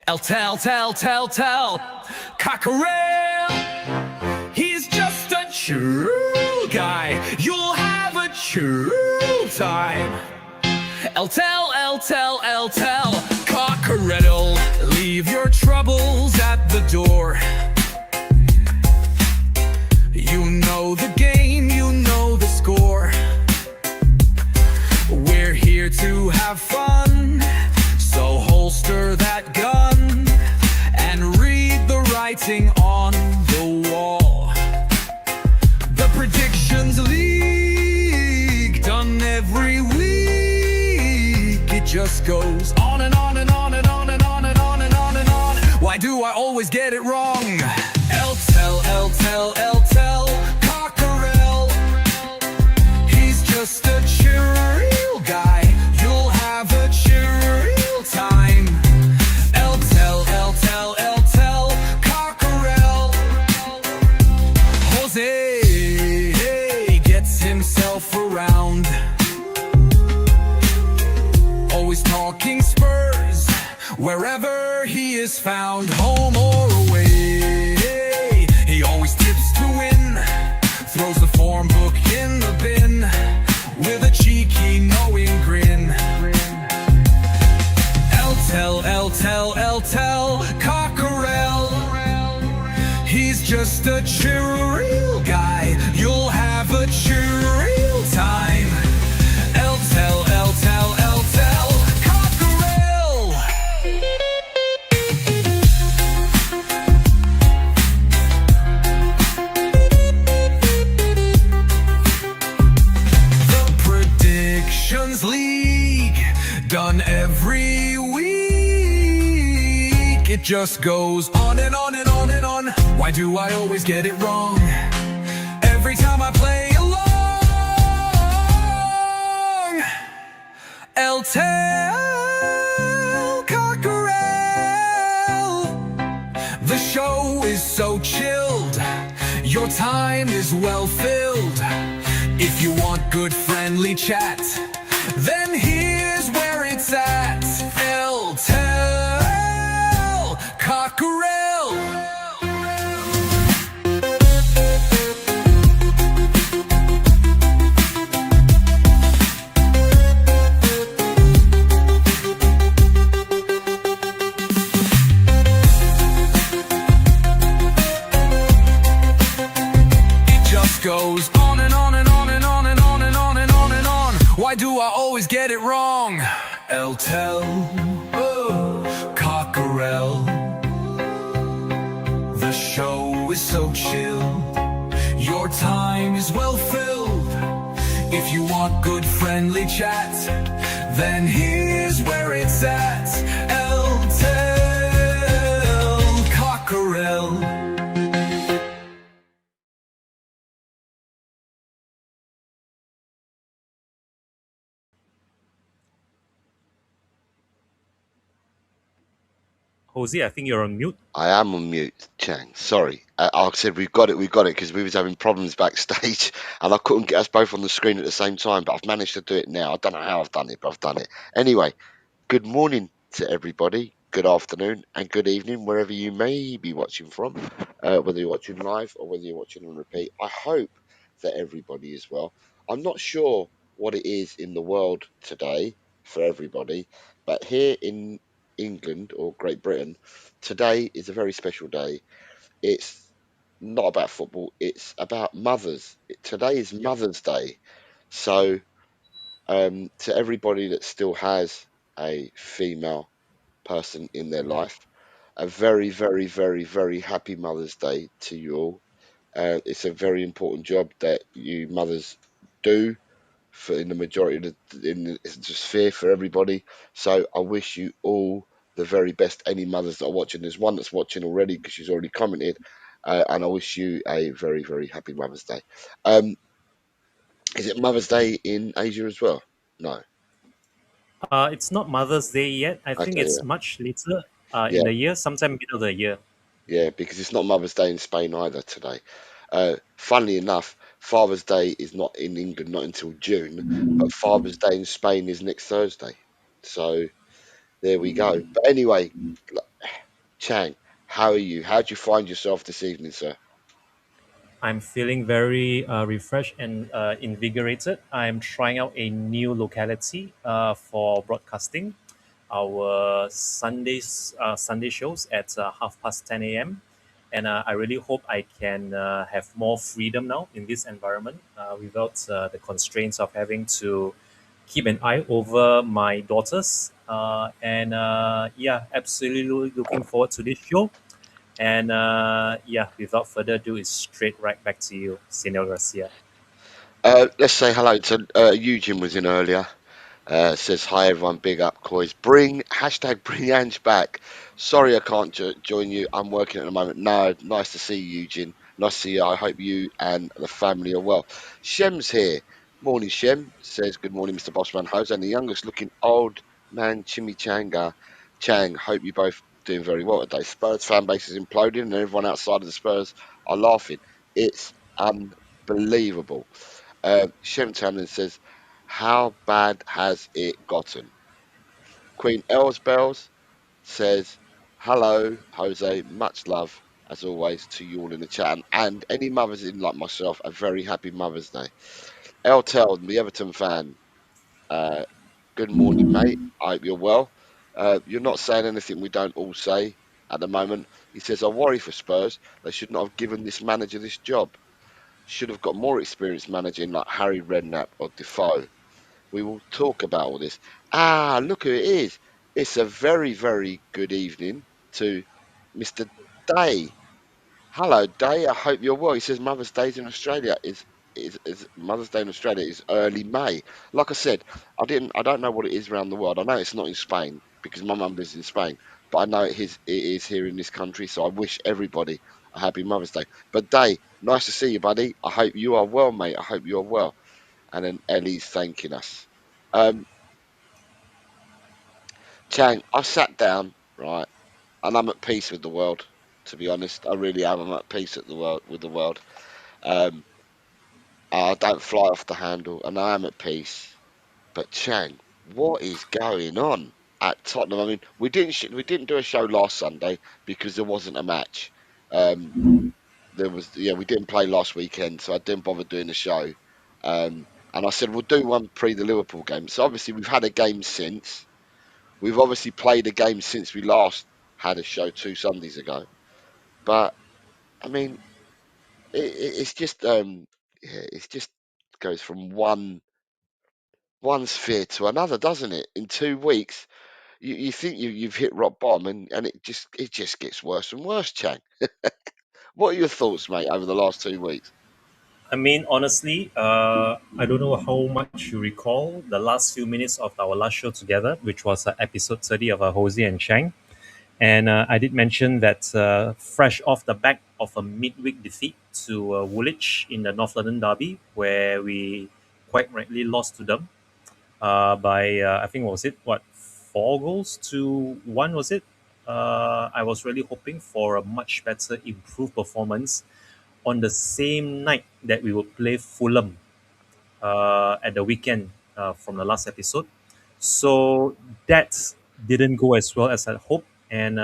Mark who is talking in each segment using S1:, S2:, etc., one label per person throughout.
S1: Tell, Cockerel. He's just a true guy. You'll have a true time. Tell, Cockerel. Leave your troubles at the door. You know the game, you know the score. We're here to have fun, so holster that gun and read the writing on the wall. The predictions leak, done every week. It just goes on and on and on and on and on and on and on and on. Why do I always get it wrong? Tell, Cockerel. He's just a chill guy. You'll have a chill time. Tell, Cockerel. Jose gets himself around, always talking Spurs wherever he is found, home or away. He always tips to win, throws the form book in the bin with a cheeky knowing grin. Tell, Cockerel. He's just a chill guy. You'll have a chill time. Tell, Cockerel. The predictions league, done every week. It just goes on and on and on and on. Why do I always get it wrong? Every time I play along. Tell, Cockerel. The show is so chilled, your time is well filled. If you want good friendly chat, then here's where it's at. Tell, Cockerel. It just goes on and on and on and on and on and on and on and on. Why do I always get it wrong? Tell, Cockerel. The show is so chill, your time is well filled. If you want good friendly chat, then here's where it's at. Tell, Cockerel.
S2: Jose, I think you're on mute.
S3: I am on mute, Chang. Sorry. I said we've got it, because we was having problems backstage and I couldn't get us both on the screen at the same time, but I've managed to do it now. I don't know how I've done it, but I've done it. Anyway, good morning to everybody, good afternoon and good evening, wherever you may be watching from, whether you're watching live or whether you're watching on repeat. I hope that everybody is well. I'm not sure what it is in the world today for everybody, but here in England or Great Britain, today is a very special day. It's not about football, it's about mothers. Today is Mother's Day. So, to everybody that still has a female person in their life, a very, very, very, very happy Mother's Day to you all. It's a very important job that you mothers do for in the majority of the sphere for everybody. So I wish you all the very best. Any mothers that are watching, there's one that's watching already because she's already commented, and I wish you a very, very happy Mother's Day. Is it Mother's Day in Asia as well? No.
S2: It's not Mother's Day yet. I think
S3: Okay,
S2: it's much later
S3: yeah,
S2: in the year, sometime middle of the year.
S3: yeah, because it's not Mother's Day in Spain either today. Funnily enough, Father's Day is not in England, not until June, but Father's Day in Spain is next Thursday. So There we go. But anyway, Chang, how are you? How do you find yourself this evening, sir?
S2: I'm feeling very refreshed and invigorated. I'm trying out a new locality for broadcasting our Sunday shows at 10:30 a.m. And I really hope I can have more freedom now in this environment without the constraints of having to keep an eye over my daughters. And yeah, absolutely looking forward to this show. And yeah, without further ado, it's straight right back to you, Senor Garcia.
S3: Let's say hello to Eugene was in earlier. Says hi everyone, big up Coys. Bring hashtag bring Ange back. Sorry I can't join you. I'm working at the moment. No, nice to see you, Eugene. Nice to see you. I hope you and the family are well. Shem's here. Morning, Shem. Says good morning, Mr. Bossman. Jose and the youngest looking old man Chimichanga. Chang, hope you both doing very well today. Spurs fan base is imploding and everyone outside of the Spurs are laughing. It's unbelievable. Shem Tannen says, how bad has it gotten? Queen Elsbells says, hello, Jose, much love, as always, to you all in the chat. And any mothers in like myself, a very happy Mother's Day. El Tel, the Everton fan, uh, good morning, mate. I hope you're well. You're not saying anything we don't all say at the moment. He says, I worry for Spurs. They should not have given this manager this job. Should have got more experience managing like Harry Redknapp or Defoe. We will talk about all this. Ah, look who it is. It's a very, very good evening to Mr. Day. Hello, Day. I hope you're well. He says Mother's Day in Australia is Mother's Day in Australia is early May. Like I said, I don't know what it is around the world. I know it's not in Spain because my mum lives in Spain, but I know it is here in this country. So I wish everybody a happy Mother's Day. But Day, nice to see you, buddy. I hope you are well, mate. I hope you are well. And then Ellie's thanking us. Um, Chang, I sat down, right, and I'm at peace with the world. To be honest, I really am. I'm at peace at the world with the world. Um, I don't fly off the handle, and I am at peace. But Chang, what is going on at Tottenham? I mean, we didn't do a show last Sunday because there wasn't a match. Um, there was we didn't play last weekend, so I didn't bother doing the show. And I said we'll do one pre the Liverpool game. So obviously we've had a game since. We've obviously played a game since we last had a show 2 Sundays ago. But I mean, it's just it's just goes from one sphere to another, doesn't it? In 2 weeks, you think you've hit rock bottom, and it just gets worse and worse. Chang, what are your thoughts, mate, over the last 2 weeks?
S2: I mean, honestly, I don't know how much you recall the last few minutes of our last show together, which was episode 30 of Hosey and Chang. And I did mention that fresh off the back of a midweek defeat to Woolwich in the North London Derby, where we quite rightly lost to them by I think was it what 4 goals to 1 was it? I was really hoping for a much better improved performance on the same night that we would play Fulham at the weekend from the last episode. So that didn't go as well as I hoped, and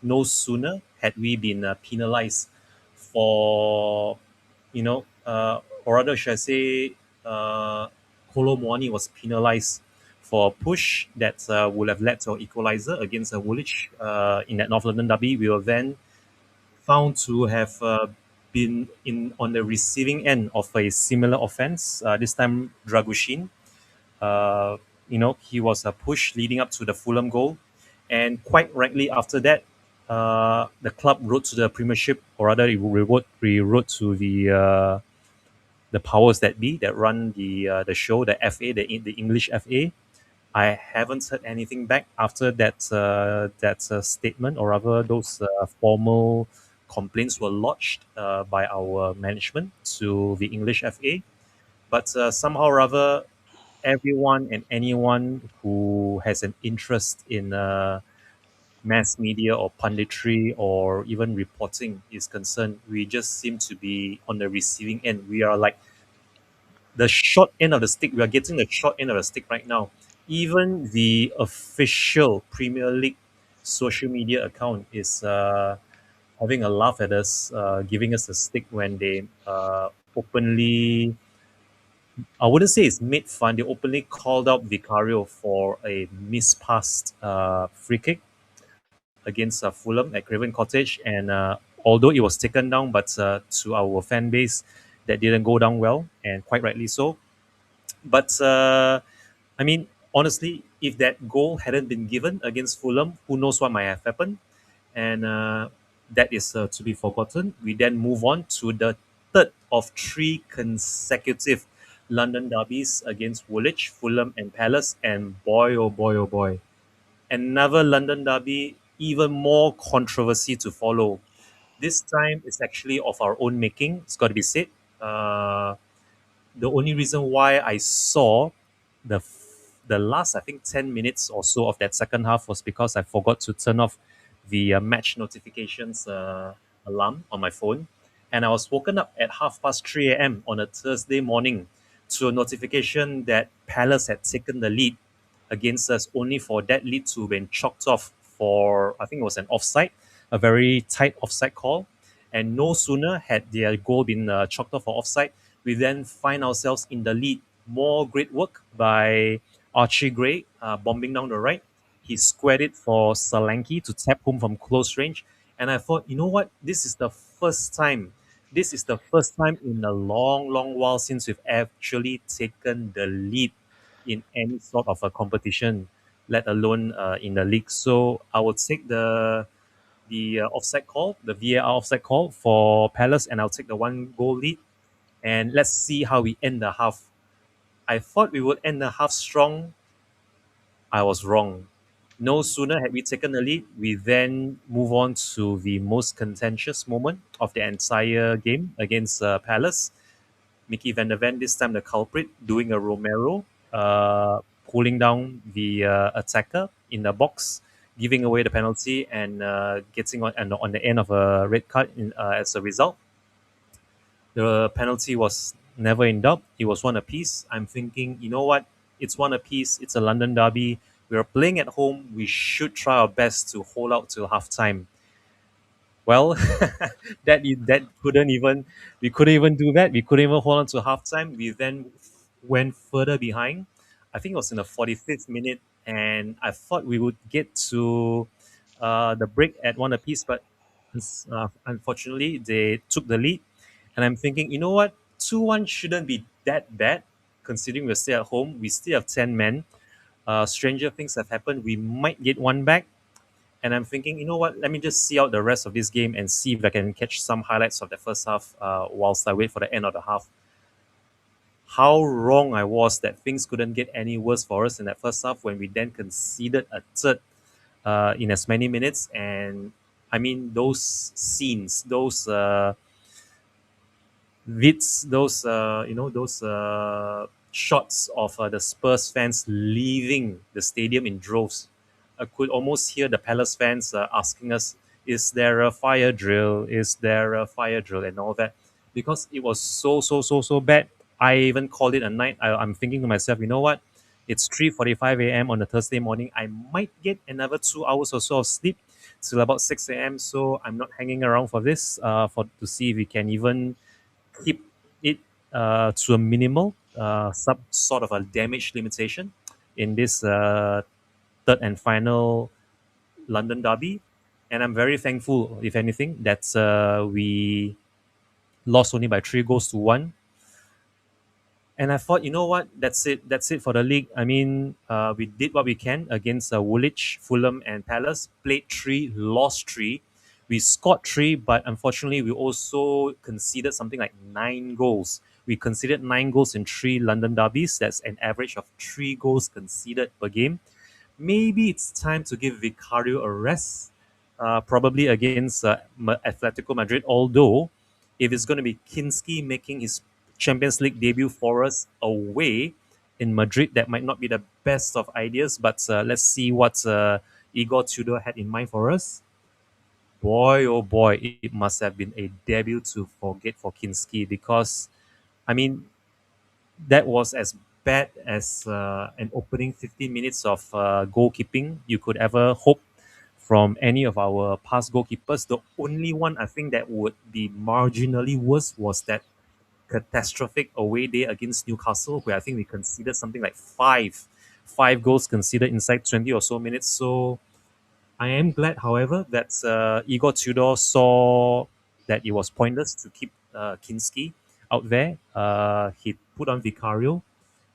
S2: no sooner had we been penalized for, or rather, should I say, Kolo Muani was penalized for a push that would have led to an equaliser against Woolwich in that North London derby. We were then found to have been in on the receiving end of a similar offence. This time, Dragushin. Uh, he was a push leading up to the Fulham goal, and quite rightly after that, the club wrote to the Premiership, or rather, we wrote to the powers that be that run the show, the FA, the English FA. I haven't heard anything back after that statement, or rather, those formal complaints were lodged by our management to the English FA. But somehow or other, everyone and anyone who has an interest in mass media or punditry or even reporting is concerned, we just seem to be on the receiving end. We are like the short end of the stick. We are getting the short end of the stick right now. Even the official Premier League social media account is having a laugh at us, giving us a stick when they openly, I wouldn't say it's made fun, they openly called out Vicario for a mispassed free kick against Fulham at Craven Cottage. And although it was taken down, but to our fan base, that didn't go down well, and quite rightly so. But I mean, honestly, if that goal hadn't been given against Fulham, who knows what might have happened? And that is to be forgotten. We then move on to the third of three consecutive London derbies against Woolwich, Fulham, and Palace. And boy, oh boy, oh boy, another London derby, even more controversy to follow. This time it's actually of our own making, it's got to be said. Uh, the only reason why I saw the last, I think, 10 minutes or so of that second half was because I forgot to turn off the match notifications alarm on my phone, and I was woken up at 3:30 a.m. on a Thursday morning to a notification that Palace had taken the lead against us, only for that lead to been chalked off for, I think it was an offside, a very tight offside call. And no sooner had their goal been chalked off for offside, we then find ourselves in the lead. More great work by Archie Gray, bombing down the right. He squared it for Solanke to tap home from close range. And I thought, you know what? This is the first time. This is the first time in a long, long while since we've actually taken the lead in any sort of a competition, let alone in the league. So I would take the offside call, the VAR offside call for Palace, and I'll take the one goal lead. And let's see how we end the half. I thought we would end the half strong. I was wrong. No sooner had we taken the lead, we then move on to the most contentious moment of the entire game against Palace. Mickey van der Ven, this time the culprit, doing a Romero, pulling down the attacker in the box, giving away the penalty, and getting on the end of a red card as a result. The penalty was never in doubt. It was one apiece. I'm thinking, you know what? It's one apiece. It's a London derby. We're playing at home. We should try our best to hold out till halftime. Well, that couldn't even we couldn't even do that. We couldn't even hold on to halftime. We then went further behind. I think it was in the 45th minute, and I thought we would get to the break at one apiece, but unfortunately they took the lead. And I'm thinking, you know what, 2-1 shouldn't be that bad, considering we're still at home. We still have 10 men. Stranger things have happened. We might get one back. And I'm thinking, you know what? Let me just see out the rest of this game and see if I can catch some highlights of the first half whilst I wait for the end of the half. How wrong I was that things couldn't get any worse for us in that first half when we then conceded a third in as many minutes. And I mean, those scenes, those vids, those those shots of the Spurs fans leaving the stadium in droves. I could almost hear the Palace fans asking us, "Is there a fire drill? Is there a fire drill?" and all that, because it was so bad. I even called it a night. I'm thinking to myself, you know what? It's 3:45 a.m. on a Thursday morning. I might get another 2 hours or so of sleep till about 6 a.m. So I'm not hanging around for this for to see if we can even keep it to a minimal sub sort of a damage limitation in this third and final London derby. And I'm very thankful, if anything, that we lost only by 3 goals to 1. And I thought, you know what? That's it. That's it for the league. I mean, we did what we can against Woolwich, Fulham, and Palace. Played three, lost three. We scored three, but unfortunately, we also conceded something like 9 goals. We conceded 9 goals in three London derbies. That's an average of 3 goals conceded per game. Maybe it's time to give Vicario a rest, probably against Atletico Madrid. Although, if it's going to be Kinski making his Champions League debut for us away in Madrid, that might not be the best of ideas. But let's see what Igor Tudor had in mind for us. Boy, oh boy, it must have been a debut to forget for Kinski, because, I mean, that was as bad as an opening 15 minutes of goalkeeping you could ever hope from any of our past goalkeepers. The only one I think that would be marginally worse was that catastrophic away day against Newcastle, where I think we conceded something like five goals conceded inside 20 or so minutes. So I am glad, however, that Igor Tudor saw that it was pointless to keep Kinski out there. He put on Vicario.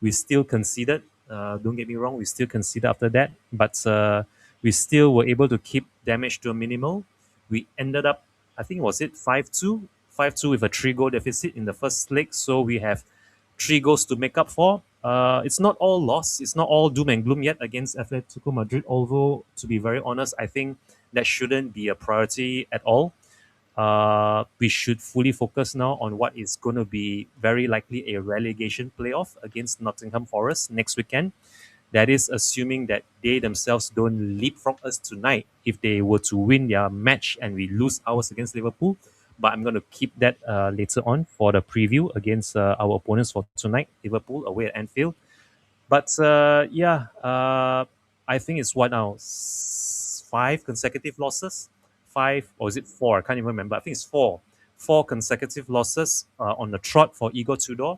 S2: We still conceded. Don't get me wrong, we still conceded after that, but we still were able to keep damage to a minimal. We ended up, I think, was it 5-2? 5-2 with a 3 goal deficit in the first leg. So we have 3 goals to make up for. It's not all loss. It's not all doom and gloom yet against Atletico Madrid. Although, to be very honest, I think that shouldn't be a priority at all. We should fully focus now on what is going to be very likely a relegation playoff against Nottingham Forest next weekend. That is assuming that they themselves don't leapfrog us tonight if they were to win their match and we lose ours against Liverpool. But I'm going to keep that later on for the preview against our opponents for tonight, Liverpool away at Anfield. But I think it's what now? 5 consecutive losses? Five, or is it four? I can't even remember. I think it's four. 4 consecutive losses on the trot for Igor Tudor.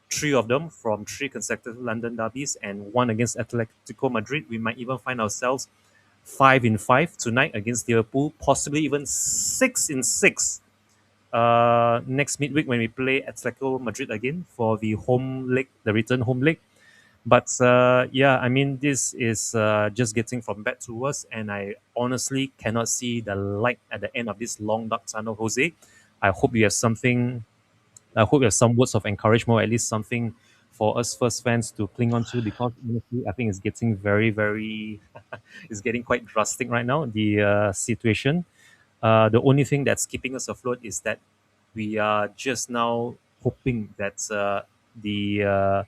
S2: 3 of them from 3 consecutive London derbies and one against Atletico Madrid. We might even find ourselves 5-5 tonight against Liverpool, possibly even 6-6 next midweek when we play Atletico Madrid again for the home leg, the return home leg. But I mean, this is just getting from bad to worse, and I honestly cannot see the light at the end of this long dark tunnel, Jose. I hope you have something. I hope you have some words of encouragement, or at least something for us first fans to cling on to, because honestly, I think it's getting very, very, it's getting quite drastic right now. The situation. The only thing that's keeping us afloat is that we are just now hoping that the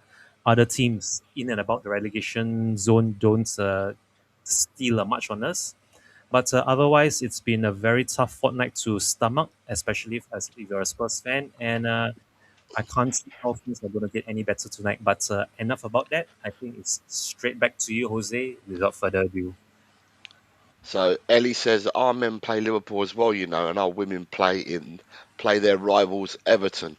S2: other teams in and about the relegation zone don't steal much on us. But otherwise, it's been a very tough fortnight to stomach, especially if you're a Spurs fan. And I can't see how things are going to get any better tonight. But enough about that. I think it's straight back to you, Jose, without further ado.
S3: So Ellie says that our men play Liverpool as well, and our women play their rivals Everton.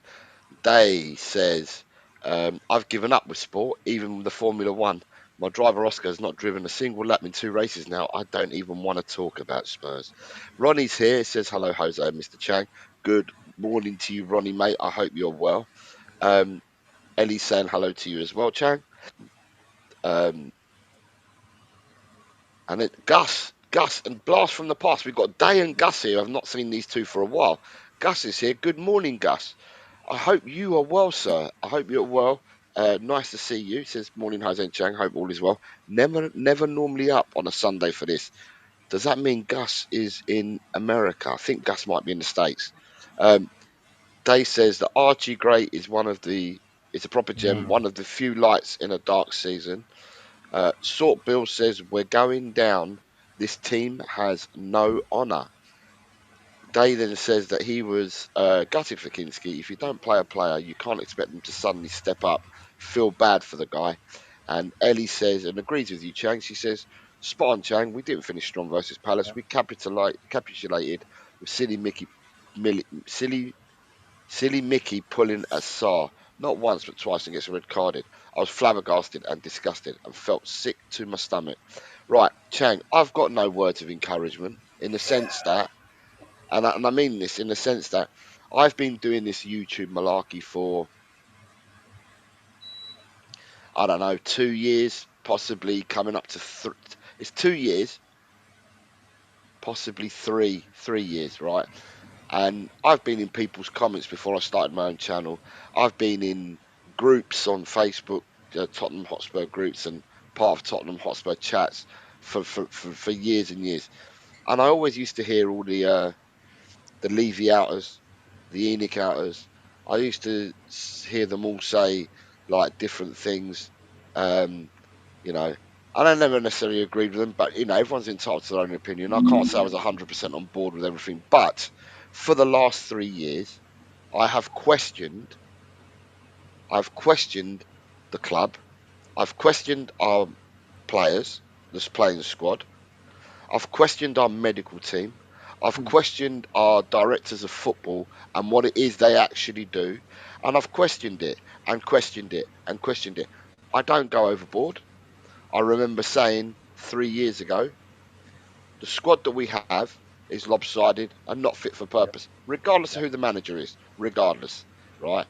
S3: Day says, I've given up with sport, even with the Formula One. My driver Oscar has not driven a single lap in 2 races now. I don't even want to talk about Spurs. Ronnie's here, says hello, Jose and Mr. Chang. Good morning to you, Ronnie, mate. I hope you're well. Ellie's saying hello to you as well, Chang. Um, and then Gus, and blast from the past. We've got Day and Gus here. I've not seen these two for a while. Gus is here. Good morning, Gus. I hope you are well, sir. I hope you're well. Nice to see you. Says morning, Jose and Chang. Hope all is well. Never normally up on a Sunday for this. Does that mean Gus is in America? I think Gus might be in the States. Um, Day says that Archie Gray is it's a proper gem, one of the few lights in a dark season. Sort Bill says we're going down. This team has no honour. Day then says that he was gutted for Kinski. If you don't play a player, you can't expect them to suddenly step up. Feel bad for the guy. And Ellie says, and agrees with you, Chang. She says, spot on, Chang. We didn't finish strong versus Palace. We capitulated with silly Mickey pulling a Sar. Not once, but twice and gets red carded. I was flabbergasted and disgusted and felt sick to my stomach. Right, Chang, I've got no words of encouragement in the sense that, and I mean this in the sense that I've been doing this YouTube malarkey for, I don't know, 2 years, possibly coming up to it's 2 years, possibly three years, right? And I've been in people's comments before I started my own channel. I've been in groups on Facebook, Tottenham Hotspur groups, and part of Tottenham Hotspur chats for years and years. And I always used to hear all the Levy outers, the Enoch outers. I used to hear them all say like different things. Um, you know, and I never necessarily agreed with them, but everyone's entitled to their own opinion. I can't say I was 100% on board with everything, but for the last 3 years, I have questioned. I've questioned the club. I've questioned our players, this playing squad. I've questioned our medical team. I've questioned our directors of football and what it is they actually do. And I've questioned it and questioned it and questioned it. I don't go overboard. I remember saying 3 years ago, the squad that we have is lopsided and not fit for
S2: Yeah.
S3: purpose, regardless of
S2: Yeah.
S3: who the manager is, regardless, right?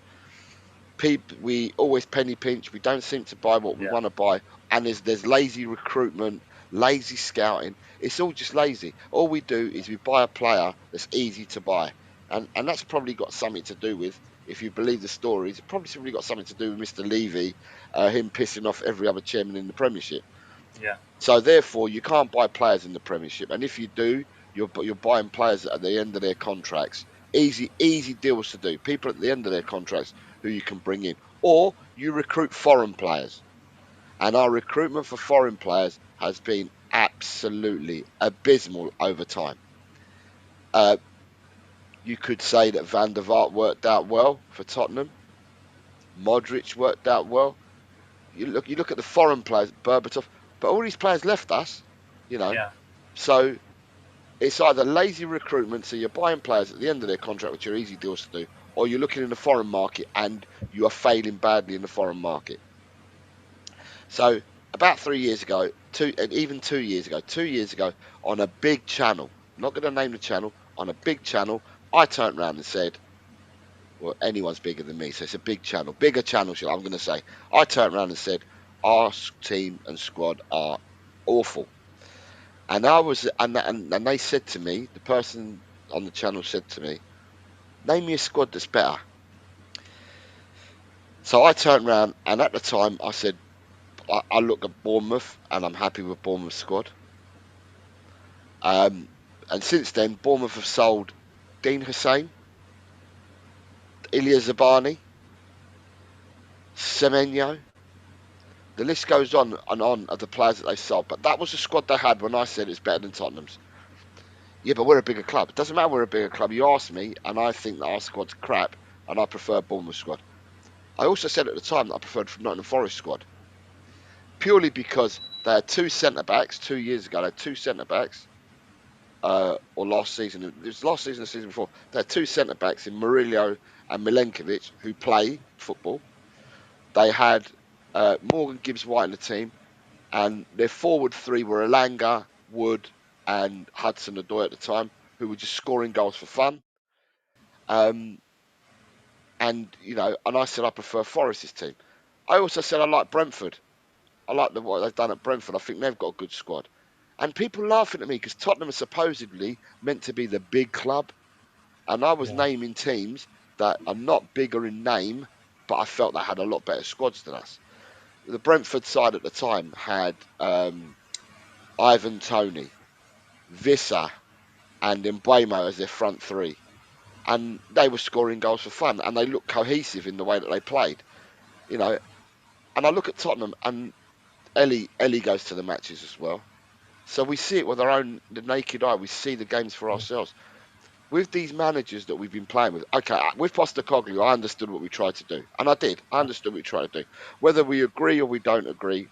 S3: We always penny pinch. We don't seem to buy what we
S2: Yeah.
S3: want to buy, and there's lazy recruitment, lazy scouting. It's all just lazy. All we do is we buy a player that's easy to buy, and that's probably got something to do with, if you believe the stories, it probably simply got something to do with Mr. Levy, him pissing off every other chairman in the Premiership.
S2: Yeah.
S3: So therefore, you can't buy players in the Premiership, and if you do, you're buying players at the end of their contracts. Easy deals to do. People at the end of their contracts who you can bring in, or you recruit foreign players. And our recruitment for foreign players has been absolutely abysmal over time. Uh, you could say that Van der Vaart worked out well for Tottenham. Modric worked out well. You look at the foreign players, Berbatov, but all these players left us. You know,
S2: Yeah.
S3: so it's either lazy recruitment, so you're buying players at the end of their contract, which are easy deals to do, or you're looking in the foreign market and you are failing badly in the foreign market. So about 3 years ago, and even 2 years ago, 2 years ago, on a big channel, I'm not going to name the channel, on a big channel, I turned around and said, well, anyone's bigger than me, so it's a big channel, bigger channel, I'm going to say. I turned around and said, our team and squad are awful. And I was, and they said to me, the person on the channel said to me, name me a squad that's better. So I turned around, and at the time I said, I look at Bournemouth, and I'm happy with Bournemouth's squad. And since then, Bournemouth have sold Dean Hussein, Ilya Zabani, Semenyo. The list goes on of the players that they sold. But that was the squad they had when I said it's better than Tottenham's. Yeah, but we're a bigger club. It doesn't matter we're a bigger club. You asked me, and I think that our squad's crap, and I prefer Bournemouth squad. I also said at the time that I preferred Nottingham Forest squad, purely because they had two centre backs 2 years ago. They had two centre backs, or last season. It was last season, the season before. They had two centre backs in Murillo and Milenkovic who play football. They had Morgan Gibbs White in the team, and their forward three were Elanga, Wood, and Hudson Odoi at the time, who were just scoring goals for fun. Um, and I said I prefer Forest's team. I also said I like Brentford. I like what they've done at Brentford. I think they've got a good squad. And people laughing at me because Tottenham are supposedly meant to be the big club, and I was
S2: Yeah.
S3: naming teams that are not bigger in name, but I felt they had a lot better squads than us. The Brentford side at the time had Ivan Toney, Vissa, and Mbuemo as their front three, and they were scoring goals for fun, and they looked cohesive in the way that they played. You know, and I look at Tottenham, and Ellie goes to the matches as well. So we see it with the naked eye. We see the games for
S2: Mm.
S3: ourselves. With these managers that we've been playing with, okay, with Postecoglou, I understood what we tried to do, and I did. I understood what we tried to do. Whether we agree or we don't agree,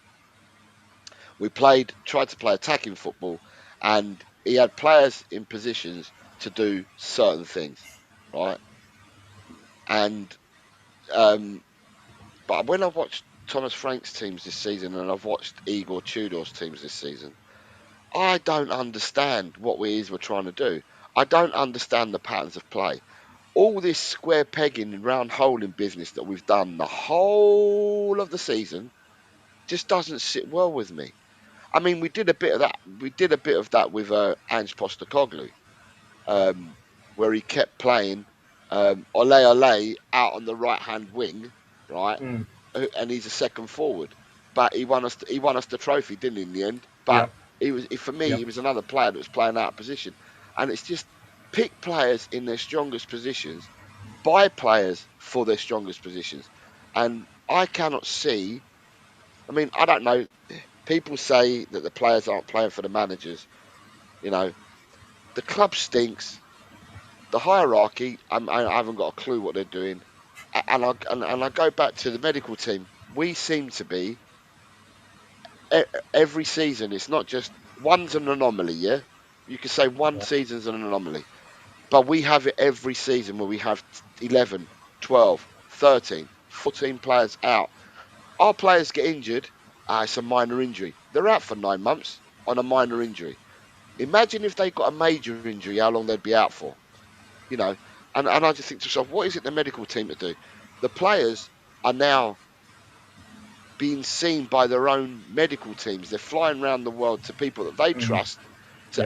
S3: we tried to play attacking football, and he had players in positions to do certain things, right? And um, but when I've watched Thomas Frank's teams this season, and I've watched Igor Tudor's teams this season, I don't understand what it is we're trying to do. I don't understand the patterns of play. All this square pegging and round holing business that we've done the whole of the season just doesn't sit well with me. I mean, we did a bit of that. We did a bit of that with Ange Postecoglou, um, where he kept playing Ole Ole out on the right hand wing, right,
S2: Mm.
S3: and he's a second forward. But he won us the trophy, didn't he, in the end? But
S2: Yep.
S3: for me,
S2: Yep.
S3: he was another player that was playing out of position, and it's just pick players in their strongest positions, buy players for their strongest positions, and I cannot see. I mean, I don't know. People say that the players aren't playing for the managers. You know, the club stinks. The hierarchy, I haven't got a clue what they're doing. And I go back to the medical team. We seem to be every season. It's not just one's an anomaly. Yeah, you could say one
S2: Yeah.
S3: season's an anomaly, but we have it every season where we have 11, 12, 13, 14 players out. Our players get injured. It's a minor injury. They're out for 9 months on a minor injury. Imagine if they got a major injury, how long they'd be out for. You know, and I just think to myself, what is it the medical team to do? The players are now being seen by their own medical teams. They're flying around the world to people that they
S2: Mm.
S3: trust
S2: Yeah.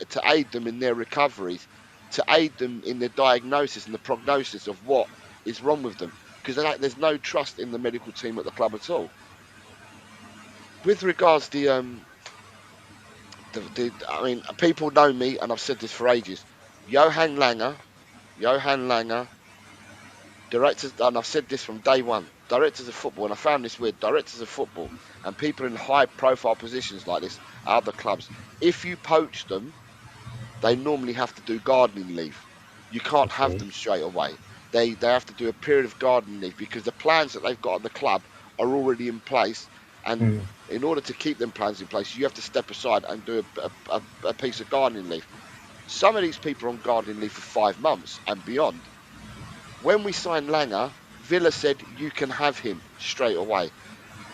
S3: to aid them in their recoveries, to aid them in the diagnosis and the prognosis of what is wrong with them, because there's no trust in the medical team at the club at all. With regards to I mean, people know me, and I've said this for ages. Johan Langer, Johan Langer, directors, and I've said this from day one. Directors of football, and I found this weird. Directors of football and people in high-profile positions like this at other clubs. If you poach them, they normally have to do gardening leave. You can't have
S2: Okay.
S3: them straight away. They have to do a period of gardening leave because the plans that they've got at the club are already in place, and
S2: Mm.
S3: in order to keep them plans in place, you have to step aside and do a piece of gardening leave. Some of these people are on gardening leave for 5 months and beyond. When we signed Langer, Villa said you can have him straight away.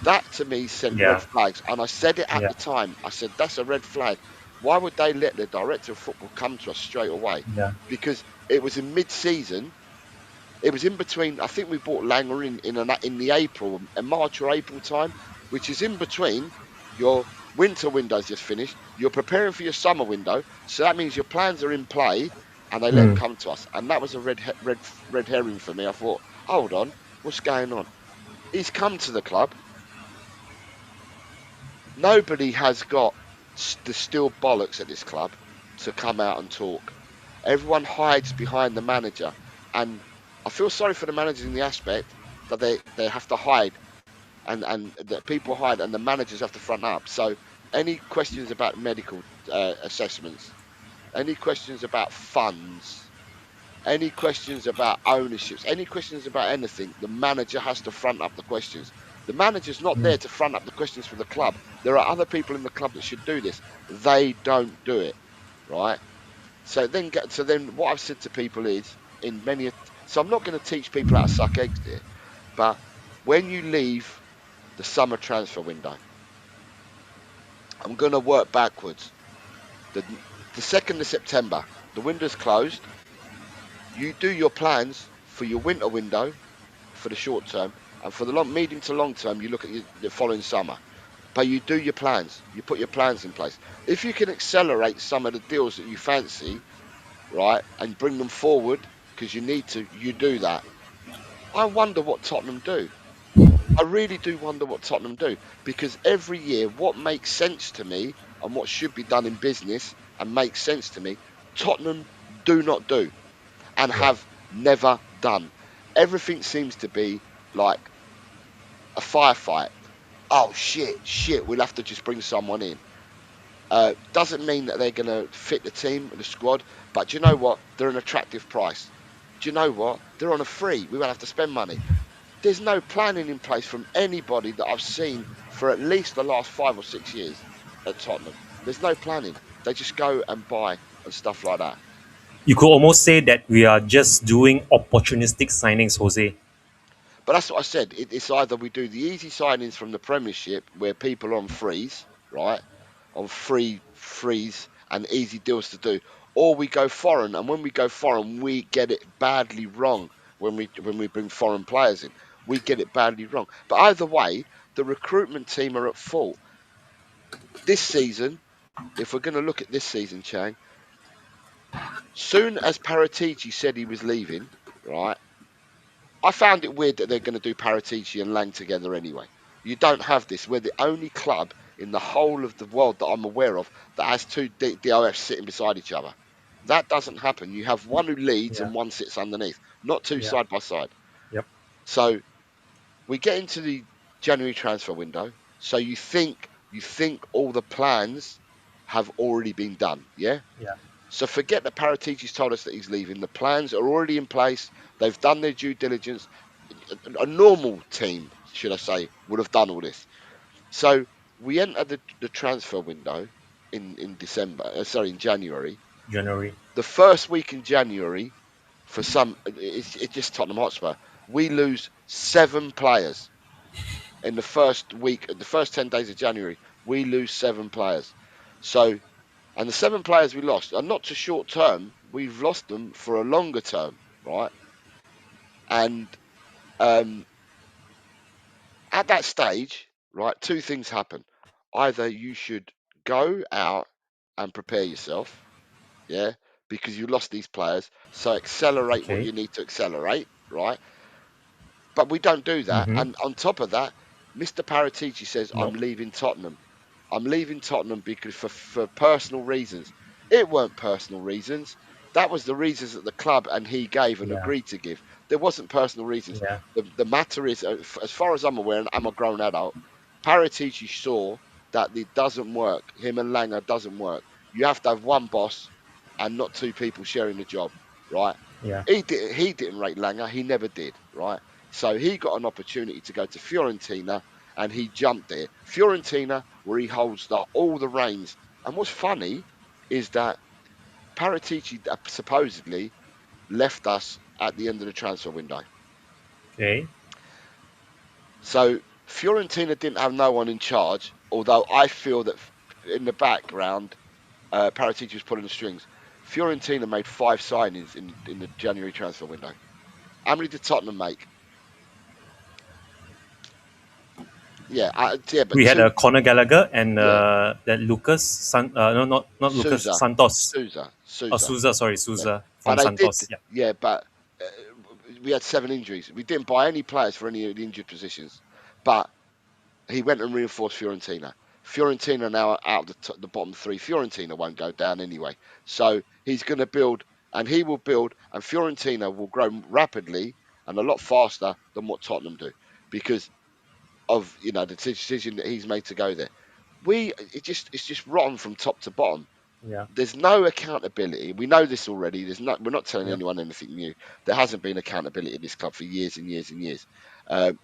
S3: That to me sent red
S2: Yeah.
S3: flags. And I said it at
S2: Yeah.
S3: the time. I said, that's a red flag. Why would they let the director of football come to us straight away?
S2: Yeah.
S3: Because it was in mid season. It was in between. I think we bought Langer in the April, March or April time, which is in between your winter window's just finished. You're preparing for your summer window. So that means your plans are in play and they let him
S2: Mm.
S3: come to us. And that was a red herring for me. I thought, hold on, what's going on? He's come to the club. Nobody has got the steel bollocks at this club to come out and talk. Everyone hides behind the manager, and I feel sorry for the managers in the aspect that they have to hide, and that people hide, and the managers have to front up. So any questions about medical assessments, any questions about funds, any questions about ownerships, any questions about anything, the manager has to front up the questions. The manager's not
S2: Mm.
S3: there to front up the questions for the club. There are other people in the club that should do this. They don't do it, right? So then what I've said to people is in many so I'm not going to teach people how to suck eggs here, but when you leave the summer transfer window, I'm going to work backwards. The the 2nd of September, the window's closed. You do your plans for your winter window for the short term, and for the medium to long term, you look at the following summer. But you do your plans. You put your plans in place. If you can accelerate some of the deals that you fancy, right, and bring them forward because you need to, you do that. I wonder what Tottenham do. I really do wonder what Tottenham do because every year, what makes sense to me and what should be done in business and makes sense to me, Tottenham do not do and
S2: Yeah.
S3: have never done. Everything seems to be like a firefight. Oh shit, we'll have to just bring someone in. Doesn't mean that they're going to fit the team, the squad, but do you know what? They're an attractive price. Do you know what? They're on a free. We won't have to spend money. There's no planning in place from anybody that I've seen for at least the last 5 or 6 years at Tottenham. There's no planning. They just go and buy and stuff like that.
S2: You could almost say that we are just doing opportunistic signings, Jose.
S3: But that's what I said. It's either we do the easy signings from the Premiership where people are on freeze, right? On freeze and easy deals to do, or we go foreign. And when we go foreign, we get it badly wrong when we bring foreign players in. We get it badly wrong. But either way, the recruitment team are at fault. This season, if we're going to look at this season, Chang, soon as Paratici said he was leaving, right? I found it weird that they're going to do Paratici and Lang together anyway. You don't have this. We're the only club in the whole of the world that I'm aware of that has two DOFs sitting beside each other. That doesn't happen. You have one who leads
S2: Yeah.
S3: and one sits underneath, not two
S2: Yeah.
S3: side by side.
S2: Yep.
S3: So we get into the January transfer window. So you think all the plans have already been done, yeah?
S2: Yeah.
S3: So forget that Paratici's told us that he's leaving. The plans are already in place. They've done their due diligence. A normal team, should I say, would have done all this. So We entered the transfer window in December. Sorry, in January.
S2: January.
S3: The first week in January, for some, it's just Tottenham Hotspur. We lose 7 players in the first week, the first 10 days of January. We lose 7 players. So, and the 7 players we lost are not to short term. We've lost them for a longer term, right? And um, at that stage, right, two things happen. Either you should go out and prepare yourself, yeah, because you lost these players, so accelerate what
S2: Okay.
S3: you need to accelerate, right? But we don't do that.
S2: Mm-hmm.
S3: And on top of that, Mr. Paratici says, I'm
S2: No.
S3: leaving Tottenham. I'm leaving Tottenham because for personal reasons. It weren't personal reasons. That was the reasons that the club and he gave and
S2: Yeah.
S3: agreed to give. There wasn't personal reasons.
S2: Yeah.
S3: The matter is, as far as I'm aware, and I'm a grown adult, Paratici saw that it doesn't work. Him and Langer doesn't work. You have to have one boss and not two people sharing the job, right?
S2: Yeah.
S3: He didn't rate Langer. He never did, right? So he got an opportunity to go to Fiorentina and he jumped there. Fiorentina, where he holds all the reins. And what's funny is that Paratici supposedly left us at the end of the transfer window.
S2: Okay.
S3: So Fiorentina didn't have no one in charge, although I feel that in the background, Paratici was pulling the strings. Fiorentina made 5 signings in the January transfer window. How many did Tottenham make? Yeah, but
S2: We had
S3: two.
S2: a Conor Gallagher and
S3: Yeah,
S2: that Lucas no, not Lucas
S3: Souza,
S2: Santos.
S3: Souza,
S2: Oh,
S3: Souza.
S2: Souza. Sorry,
S3: Yeah,
S2: Souza
S3: but
S2: from
S3: they did.
S2: Santos. Yeah.
S3: Yeah, but we had 7 injuries. We didn't buy any players for any of the injured positions. But he went and reinforced Fiorentina. Fiorentina now are out of the bottom three. Fiorentina won't go down anyway. So he's going to build, and he will build, and Fiorentina will grow rapidly and a lot faster than what Tottenham do because of the decision that he's made to go there. It's just rotten from top to bottom.
S2: Yeah.
S3: There's no accountability. We know this already. We're not telling
S2: Yep.
S3: anyone anything new. There hasn't been accountability in this club for years and years and years,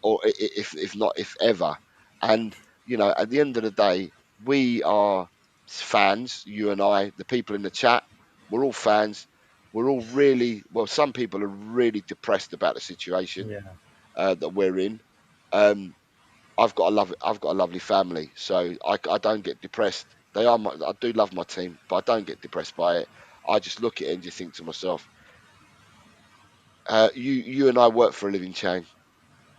S3: or if not, if ever. And at the end of the day, we are fans. You and I, the people in the chat, we're all fans. We're all really well. Some people are really depressed about the situation
S2: Yeah.
S3: that we're in. Um, I've got a lovely family, so I don't get depressed. I do love my team, but I don't get depressed by it. I just look at it and just think to myself, you and I work for a living, Chang.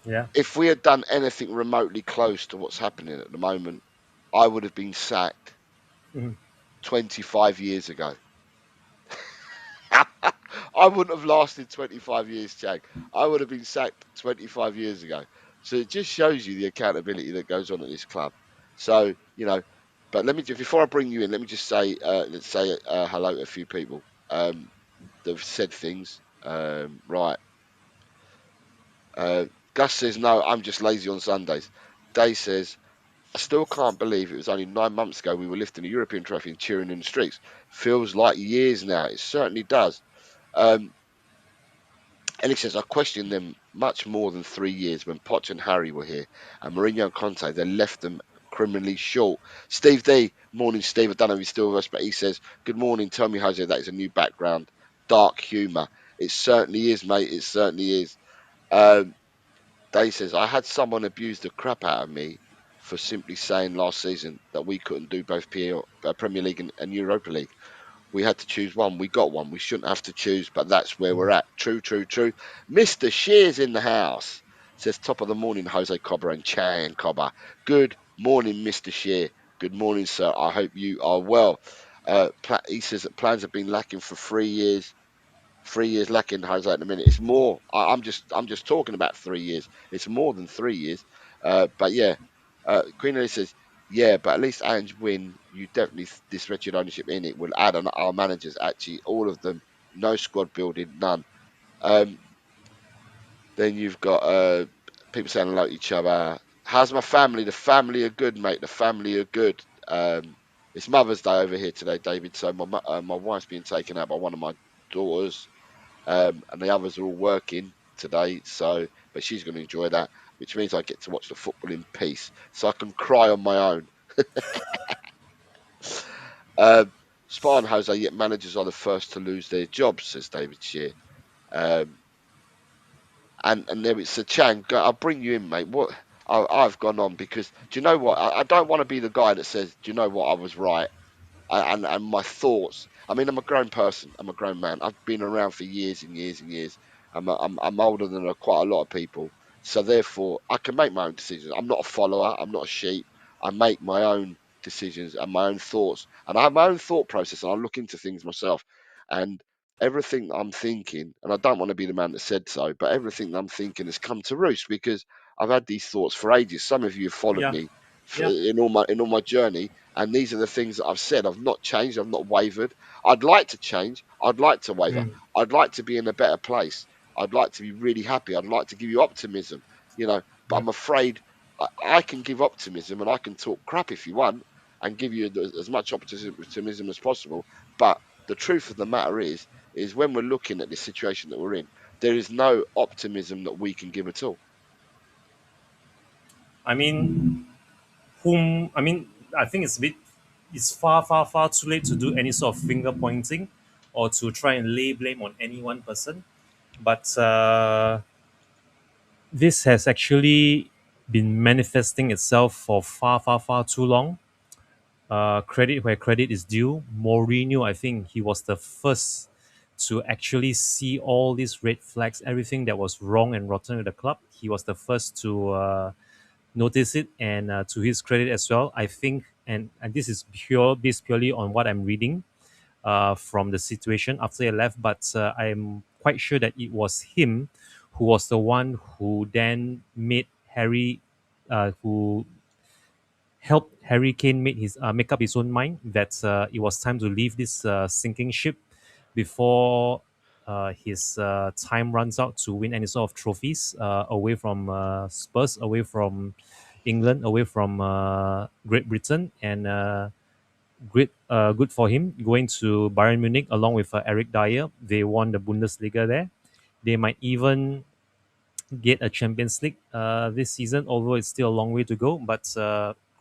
S2: Yeah.
S3: If we had done anything remotely close to what's happening at the moment, I would have been sacked
S2: Mhm.
S3: 25 years ago. I wouldn't have lasted 25 years, Chang. I would have been sacked 25 years ago. So it just shows you the accountability that goes on at this club. So, but let me just, before I bring you in, let me just say, let's say hello to a few people that have said things. Right. Uh, Gus says, no, I'm just lazy on Sundays. Day says, I still can't believe it was only 9 months ago we were lifting a European trophy and cheering in the streets. Feels like years now. It certainly does. Um, Ellie says, I questioned them much more than 3 years when Poch and Harry were here and Mourinho and Conte, they left them criminally short. Steve D, morning Steve, I don't know if he's still with us, but he says, good morning, tell me Jose, that is a new background. Dark humour. It certainly is, mate, it certainly is. Um, Dave says, I had someone abuse the crap out of me for simply saying last season that we couldn't do both Premier League and Europa League. We had to choose one. We got one. We shouldn't have to choose, but that's where we're at. True, true, true. Mr. Shears in the house says, top of the morning, Jose Cobber and Chan Cobber. Good morning, Mr. Shear. Good morning, sir. I hope you are well. He says that plans have been lacking for 3 years. 3 years lacking, Jose, at the minute. It's more. I'm just talking about 3 years. It's more than 3 years. But yeah, Queen Ellie says, yeah, but at least Ange win. You definitely this wretched ownership in it will add on our managers. Actually, all of them. No squad building, none. Um, then you've got people saying hello to each other. How's my family? The family are good, mate. The family are good. It's Mother's Day over here today, David. So my wife's being taken out by one of my daughters, and the others are all working today. So, but she's going to enjoy that, which means I get to watch the football in peace, so I can cry on my own. Um, Spot on, Jose, yet managers are the first to lose their jobs, says David Shear. Um, and there it's a Chang. I'll bring you in, mate. I've gone on because do you know what? I don't want to be the guy that says, do you know what? I was right. And my thoughts. I mean, I'm a grown person. I'm a grown man. I've been around for years and years and years. I'm older than quite a lot of people. So therefore, I can make my own decisions. I'm not a follower. I'm not a sheep. I make my own decisions and my own thoughts, and I have my own thought process. And I look into things myself, and everything I'm thinking, and I don't want to be the man that said so, but everything I'm thinking has come to roost because I've had these thoughts for ages. Some of you have followed
S2: Yeah,
S3: me
S2: yeah.
S3: in all my journey, and these are the things that I've said. I've not changed. I've not wavered. I'd like to change. I'd like to waver.
S2: Mm,
S3: I'd like to be in a better place. I'd like to be really happy. I'd like to give you optimism, you know. But
S2: yeah.
S3: I'm afraid I can give optimism and I can talk crap if you want and give you as much optimism as possible. But the truth of the matter is when we're looking at the situation that we're in, there is no optimism that we can give at all.
S2: I mean, I mean, I think it's far, far, far too late to do any sort of finger pointing or to try and lay blame on any one person. But this has actually been manifesting itself for far, far, far too long. Credit where credit is due. Mourinho, I think he was the first to actually see all these red flags, everything that was wrong and rotten with the club. He was the first to notice it, and to his credit as well, I think, and this is based purely on what I'm reading from the situation after he left. But I'm quite sure that it was him who was the one who then made Harry, who helped Harry Kane make up his own mind that it was time to leave this sinking ship before his time runs out to win any sort of trophies away from Spurs, away from England, away from Great Britain, and good for him going to Bayern Munich along with Eric Dyer. They won the Bundesliga there. They might even get a Champions League this season, although it's still a long way to go. But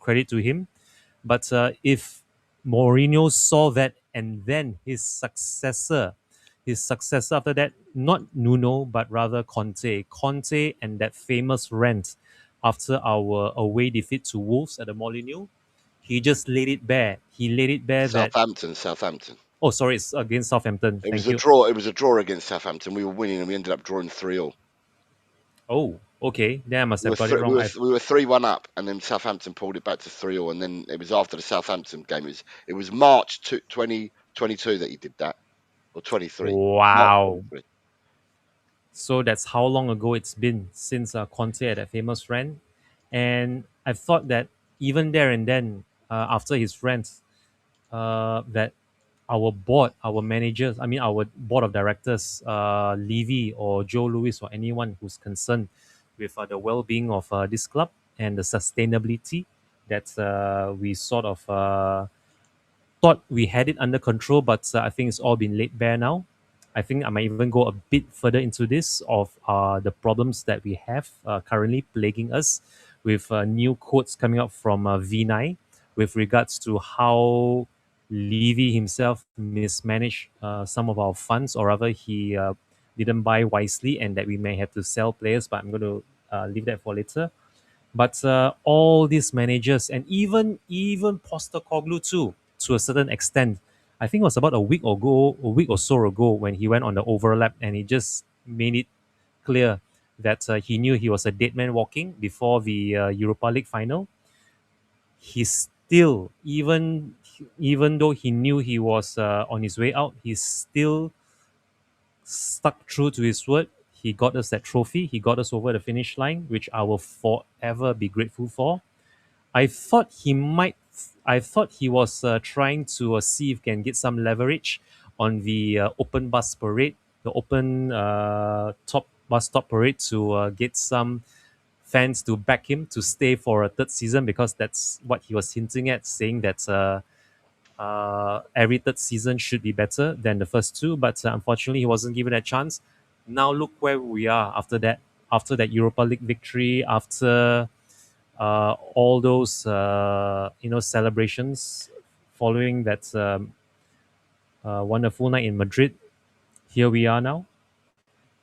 S2: credit to him. But if Mourinho saw that and then his successor after that, not Nuno, but rather Conte and that famous rant after our away defeat to Wolves at the Molineux, he just laid it bare. He laid it bare that,
S3: Southampton.
S2: oh, sorry, it's against Southampton.
S3: It was
S2: Thank
S3: a
S2: you.
S3: draw. It was a draw against Southampton. We were winning, and we ended up drawing 3-3.
S2: Oh, okay. Then I must have got it wrong.
S3: We were 3-1 up, and then Southampton pulled it back to 3-3, and then it was after the Southampton game. It was March 2022 that he did that, or 23, March
S2: Wow.
S3: 23.
S2: So that's how long ago it's been since Conte had that famous rant. And I thought that even there and then, after his rant, that our board, our managers, I mean, our board of directors, Levy or Joe Lewis or anyone who's concerned with the well being of this club and the sustainability that we sort of thought we had it under control, but I think it's all been laid bare now. I think I might even go a bit further into this of the problems that we have currently plaguing us with new quotes coming up from V9 with regards to how Levy himself mismanaged some of our funds, or rather, he didn't buy wisely, and that we may have to sell players. But I'm going to leave that for later. But all these managers and even Postecoglou too, to a certain extent, I think it was about a week or so ago, when he went on the overlap and he just made it clear that he knew he was a dead man walking before the Europa League final. He still, even though he knew he was on his way out, he still stuck true to his word. He got us that trophy. He got us over the finish line, which I will forever be grateful for. I thought he might. I thought he was trying to see if he can get some leverage on the open bus parade, the open top bus stop parade, to get some fans to back him to stay for a third season, because that's what he was hinting at, saying that every third season should be better than the first two. But unfortunately, he wasn't given a chance. Now look where we are after that. After that Europa League victory, after all those celebrations following that wonderful night in Madrid. Here we are now,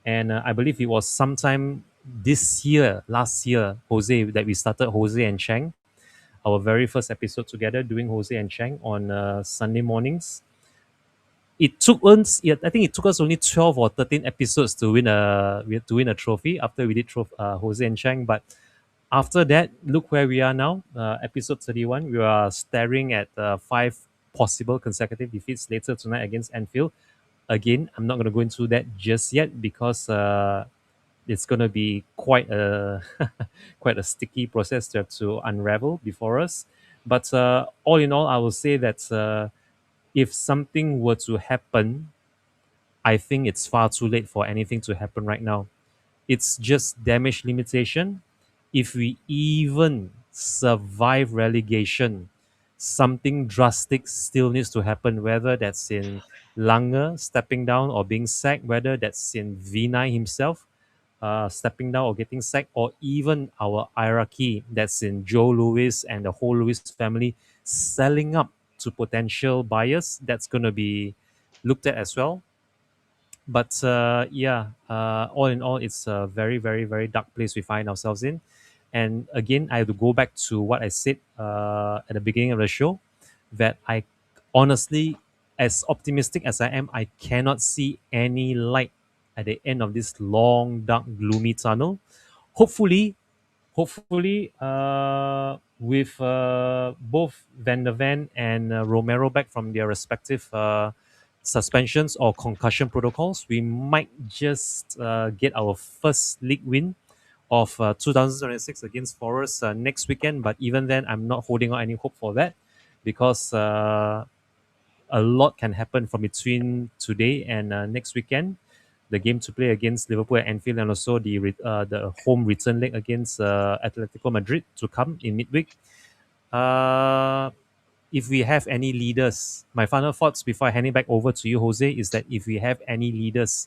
S2: and I believe it was sometime this year, last year, Jose, that we started Jose and Chang, our very first episode together, doing Jose and Chang on Sunday mornings. It took us, yeah, I think it took us only 12 or 13 episodes to win a trophy after we did Jose and Chang. But after that, look where we are now. Episode 31, we are staring at five possible consecutive defeats later tonight against Anfield. Again, I'm not going to go into that just yet because it's going to be quite a quite a sticky process to have to unravel before us. But all in all, I will say that if something were to happen, I think it's far too late for anything to happen right now. It's just damage limitation. If we even survive relegation, something drastic still needs to happen, whether that's in Langer stepping down or being sacked, whether that's in Vinay himself stepping down or getting sacked, or even our hierarchy that's in Joe Lewis and the whole Lewis family selling up to potential buyers. That's going to be looked at as well. But all in all, it's a very, very, very dark place we find ourselves in. And again, I have to go back to what I said at the beginning of the show, that I honestly, as optimistic as I am, I cannot see any light at the end of this long, dark, gloomy tunnel. Hopefully, with both Van der Ven and Romero back from their respective suspensions or concussion protocols, we might just get our first league win of 2026 against Forest next weekend. But even then, I'm not holding out any hope for that because a lot can happen from between today and next weekend. The game to play against Liverpool at Anfield, and also the home return leg against Atletico Madrid to come in midweek. Uh, if we have any leaders, my final thoughts before handing back over to you, Jose, is that if we have any leaders,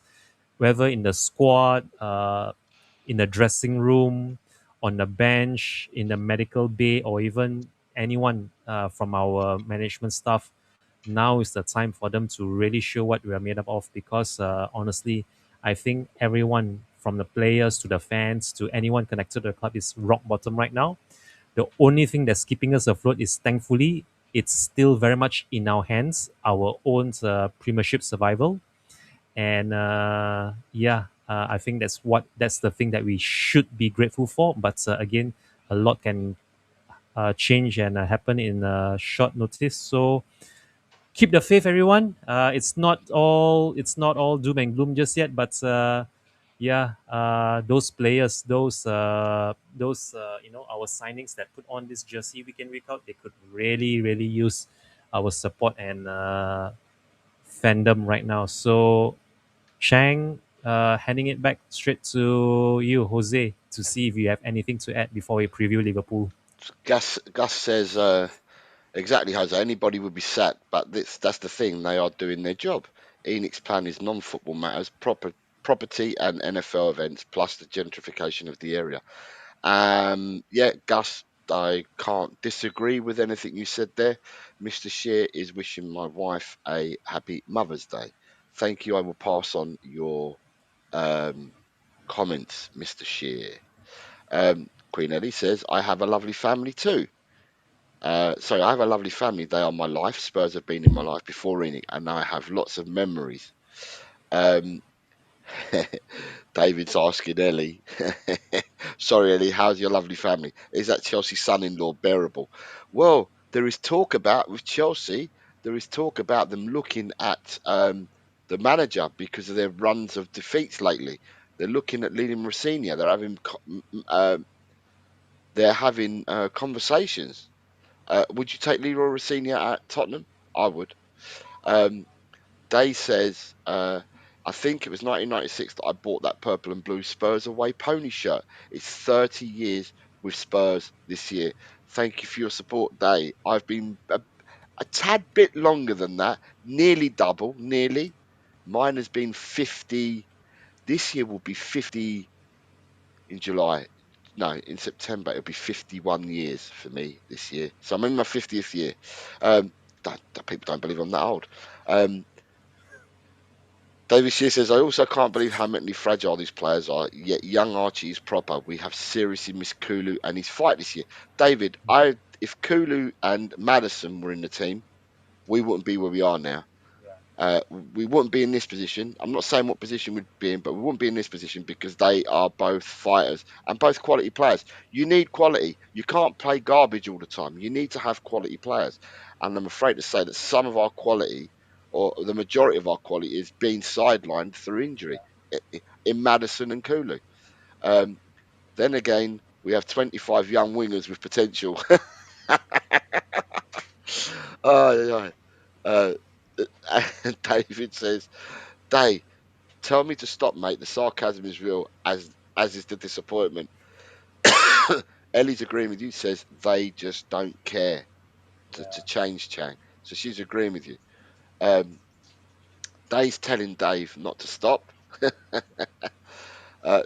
S2: whether in the squad, in the dressing room, on the bench, in the medical bay, or even anyone from our management staff, now is the time for them to really show what we are made up of. Because honestly, I think everyone from the players to the fans to anyone connected to the club is rock bottom right now. The only thing that's keeping us afloat is, thankfully, it's still very much in our hands, our own premiership survival. And I think that's the thing that we should be grateful for. But again, a lot can change and happen in short notice. So keep the faith, everyone. It's not all doom and gloom just yet, but those players, our signings that put on this jersey week in week out, they could really really use our support and fandom right now. So Shang, handing it back straight to you, Jose, to see if you have anything to add before we preview Liverpool.
S3: Gus says exactly, Jose. Anybody would be sacked, but that's the thing. They are doing their job. Enix plan is non-football matters, property and NFL events, plus the gentrification of the area. Yeah, Gus, I can't disagree with anything you said there. Mr. Shear is wishing my wife a happy Mother's Day. Thank you. I will pass on your comments, Mr. Shear. Queen Ellie says, I have a lovely family too. Sorry, I have a lovely family. They are my life. Spurs have been in my life before Enoch, and I have lots of memories. Um, David's asking Ellie, sorry, Ellie, how's your lovely family? Is that Chelsea son-in-law bearable? Well, there is talk about with Chelsea, there is talk about them looking at the manager because of their runs of defeats lately. They're looking at leading Rossignol. They're having conversations. Would you take Leroy Rossignol at Tottenham? I would. Um, Day says, I think it was 1996 that I bought that purple and blue Spurs away pony shirt. It's 30 years with Spurs this year. Thank you for your support, Day. I've been a tad bit longer than that, nearly double, nearly. Mine has been 50. This year will be 50 in July. No, in September it'll be 51 years for me this year. So I'm in my 50th year. Um, people don't believe I'm that old. Um, David Shear says, I also can't believe how mentally fragile these players are, yet young Archie is proper. We have seriously missed Kulu and his fight this year. David, if Kulu and Madison were in the team, we wouldn't be where we are now.
S2: Yeah.
S3: We wouldn't be in this position. I'm not saying what position we'd be in, but we wouldn't be in this position because they are both fighters and both quality players. You need quality. You can't play garbage all the time. You need to have quality players. And I'm afraid to say that some of our quality, or the majority of our quality, is being sidelined through injury in Madison and Kulu. Um, then again, we have 25 young wingers with potential. Oh, yeah. Uh, David says, Dave, tell me to stop, mate. The sarcasm is real, as is the disappointment. Ellie's agreeing with you. Says they just don't care to
S2: Yeah.
S3: change Chang. So she's agreeing with you. Um, Dave's telling Dave not to stop.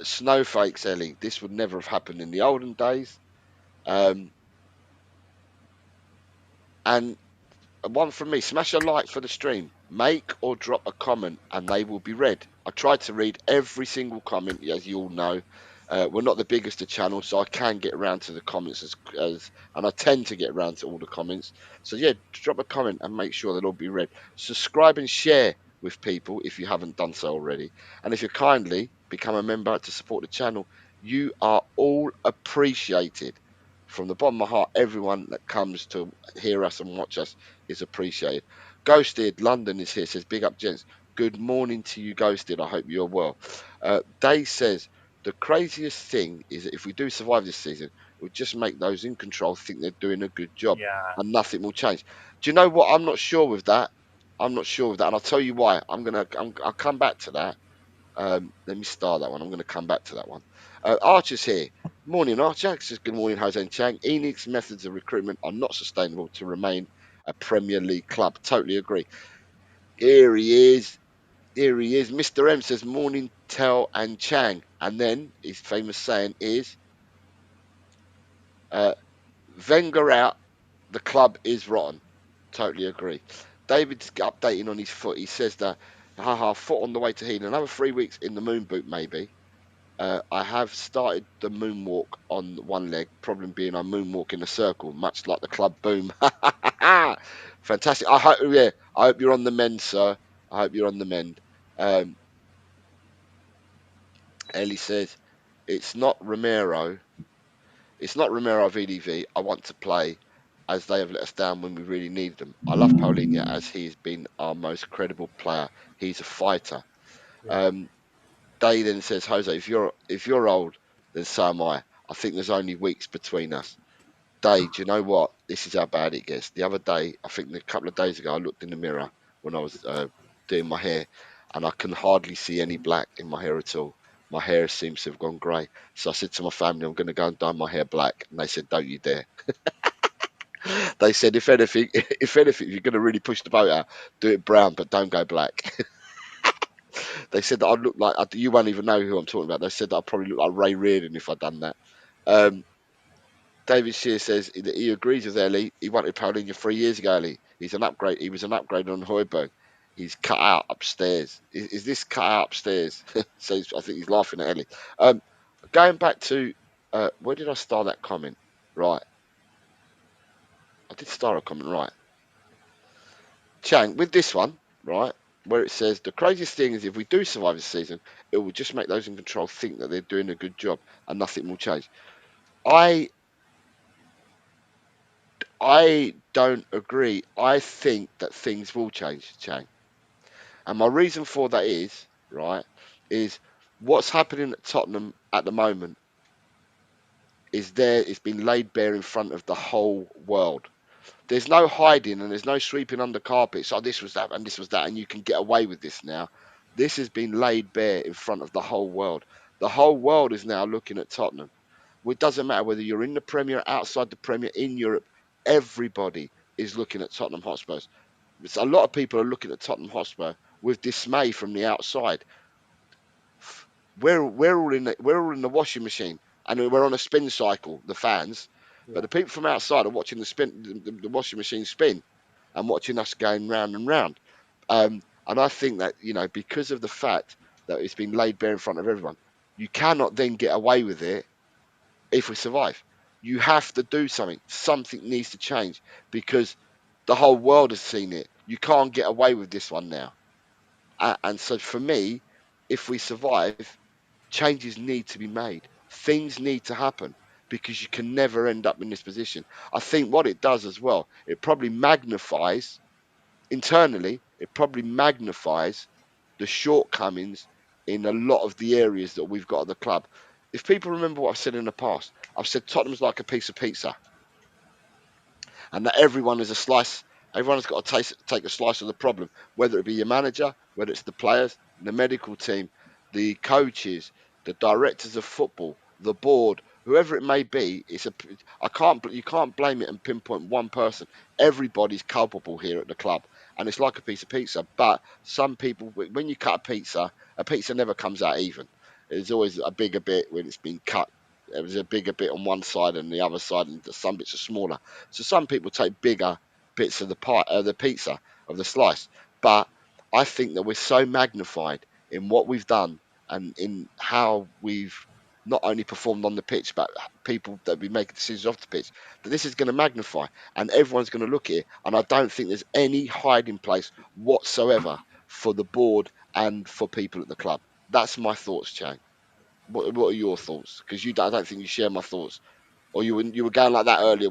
S3: Snowflakes, Ellie. This would never have happened in the olden days. Um, and one from me, smash a like for the stream. Make or drop a comment and they will be read. I try to read every single comment, as you all know. We're not the biggest of channels, so I can get around to the comments and I tend to get around to all the comments. So yeah, drop a comment and make sure they'll all be read. Subscribe and share with people if you haven't done so already. And if you kindly become a member to support the channel, you are all appreciated. From the bottom of my heart, everyone that comes to hear us and watch us is appreciated. Ghosted London is here, says big up gents. Good morning to you, Ghosted. I hope you're well. Dave says the craziest thing is that if we do survive this season, it will just make those in control think they're doing a good job
S2: Yeah.
S3: and nothing will change. Do you know what? I'm not sure with that. I'm not sure with that, and I'll tell you why. I'll come back to that. Let me start that one. I'm going to come back to that one. Archer's here. Morning, Archer. Says good morning, Jose and Chang. Enix's methods of recruitment are not sustainable to remain a Premier League club. Totally agree. Here he is. Here he is. Mr. M says morning, Tell and Chang. And then his famous saying is, uh, Wenger out, the club is rotten. Totally agree. David's updating on his foot. He says that, haha, foot on the way to healing. Another 3 weeks in the moon boot, maybe. I have started the moonwalk on one leg. Problem being, I moonwalk in a circle, much like the club boom. Fantastic. I hope you're on the mend, sir. I hope you're on the mend. Um, Ellie says, it's not Romero. It's not Romero VDV. I want to play as they have let us down when we really needed them. I love Paulinho as he's been our most credible player. He's a fighter.
S2: Yeah.
S3: Um, Day then says, Jose, if you're old, then so am I. I think there's only weeks between us. Day, do you know what? This is how bad it gets. The other day, I think a couple of days ago, I looked in the mirror when I was doing my hair, and I can hardly see any black in my hair at all. My hair seems to have gone grey. So I said to my family, I'm going to go and dye my hair black, and they said, don't you dare. They said, if anything, if anything, if you're going to really push the boat out, do it brown, but don't go black. They said that I'd look like you won't even know who I'm talking about. They said that I'd probably look like Ray Reardon if I'd done that. Um, David Shear says that he agrees with Ellie. He wanted Paulinho 3 years ago. Ellie, he's an upgrade. He was an upgrade on Højbjerg. He's cut out upstairs. Is this cut out upstairs? So I think he's laughing at Ellie. Um, Going back to where did I start that comment? Right, I did start a comment right. Chang, with this one, right, where it says the craziest thing is if we do survive this season, it will just make those in control think that they're doing a good job and nothing will change. I I don't agree. I think that things will change, Chang. And my reason for that is, right, is what's happening at Tottenham at the moment is there, it's been laid bare in front of the whole world. There's no hiding and there's no sweeping under carpets. Oh, this was that and this was that, and you can get away with this now. This has been laid bare in front of the whole world. The whole world is now looking at Tottenham. Well, it doesn't matter whether you're in the Premier, outside the Premier, in Europe. Everybody is looking at Tottenham Hotspurs. A lot of people are looking at Tottenham Hotspur with dismay from the outside. We're all in the washing machine. and we're on a spin cycle, the fans. But
S2: Yeah.
S3: the people from outside are watching the washing machine spin, and watching us going round and round. And I think that, because of the fact that it's been laid bare in front of everyone, you cannot then get away with it if we survive. You have to do something. Something needs to change because the whole world has seen it. You can't get away with this one now. And so for me, if we survive, changes need to be made. Things need to happen because you can never end up in this position. I think what it does as well, it probably magnifies internally, it probably magnifies the shortcomings in a lot of the areas that we've got at the club. If people remember what I've said in the past, I've said Tottenham's like a piece of pizza, and that everyone is a slice. Everyone's got to take a slice of the problem, whether it be your manager, whether it's the players, the medical team, the coaches, the directors of football, the board, whoever it may be. You can't blame it and pinpoint one person. Everybody's culpable here at the club, and it's like a piece of pizza. But some people, when you cut a pizza never comes out even. There's always a bigger bit when it's been cut. There was a bigger bit on one side and the other side, and some bits are smaller. So some people take bigger bits of the pie, the pizza, of the slice. But I think that we're so magnified in what we've done and in how we've not only performed on the pitch, but people that we make decisions off the pitch, that this is going to magnify and everyone's going to look at it. And I don't think there's any hiding place whatsoever for the board and for people at the club. That's my thoughts, Chang. What are your thoughts? Because I don't think you share my thoughts, or you were going like that earlier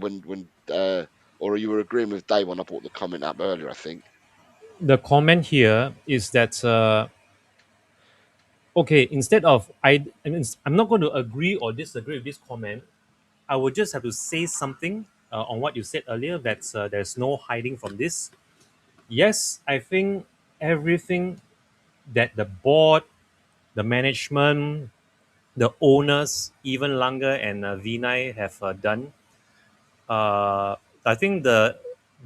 S3: or you were agreeing with Dave when I brought the comment up earlier. I think.
S2: The comment here is that okay, instead of I mean, I'm not going to agree or disagree with this comment. I would just have to say something on what you said earlier that there's no hiding from this. Yes, I think everything that the board, the management, the owners, even Langer and Vinay have done, I think the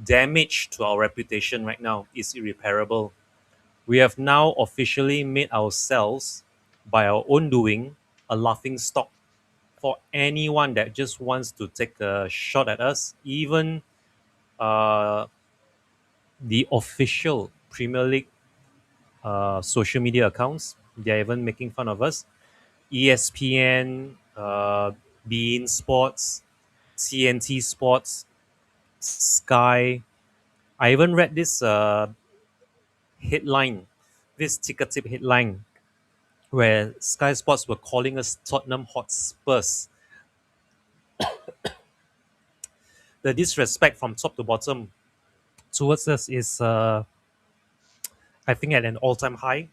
S2: damage to our reputation right now is irreparable. We have now officially made ourselves, by our own doing, a laughing stock for anyone that just wants to take a shot at us. Even uh, the official Premier League social media accounts, they're even making fun of us. ESPN, Bein Sports, TNT Sports, Sky. I even read this headline, this ticker tip headline, where Sky Sports were calling us Tottenham Hotspurs. The disrespect from top to bottom towards us is, I think, at an all-time high.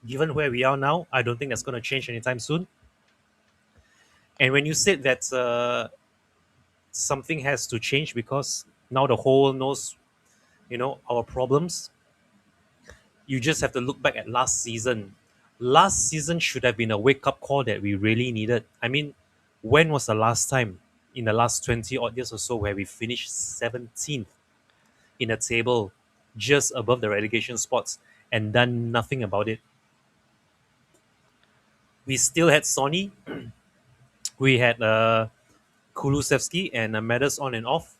S2: Given where we are now, I don't think that's going to change anytime soon. And when you said that something has to change because now the whole knows, our problems, you just have to look back at last season. Last season should have been a wake-up call that we really needed. I mean, when was the last time in the last 20 odd years or so where we finished 17th in a table just above the relegation spots and done nothing about it? We still had Sonny, we had Kulusevski and Matters on and off.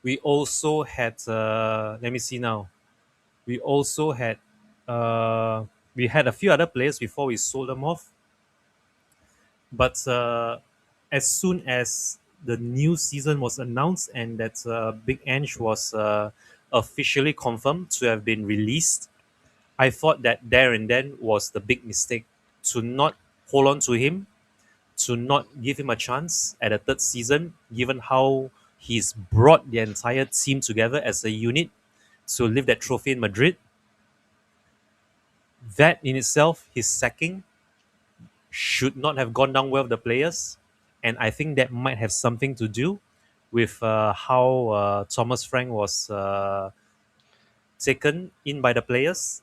S2: We also had, let me see now, we also had, uh, we had a few other players before we sold them off. But as soon as the new season was announced and that Big Ange was officially confirmed to have been released, I thought that there and then was the big mistake to not hold on to him, to not give him a chance at a third season, given how he's brought the entire team together as a unit to lift that trophy in Madrid. That in itself, his sacking should not have gone down well with the players. And I think that might have something to do with how Thomas Frank was taken in by the players.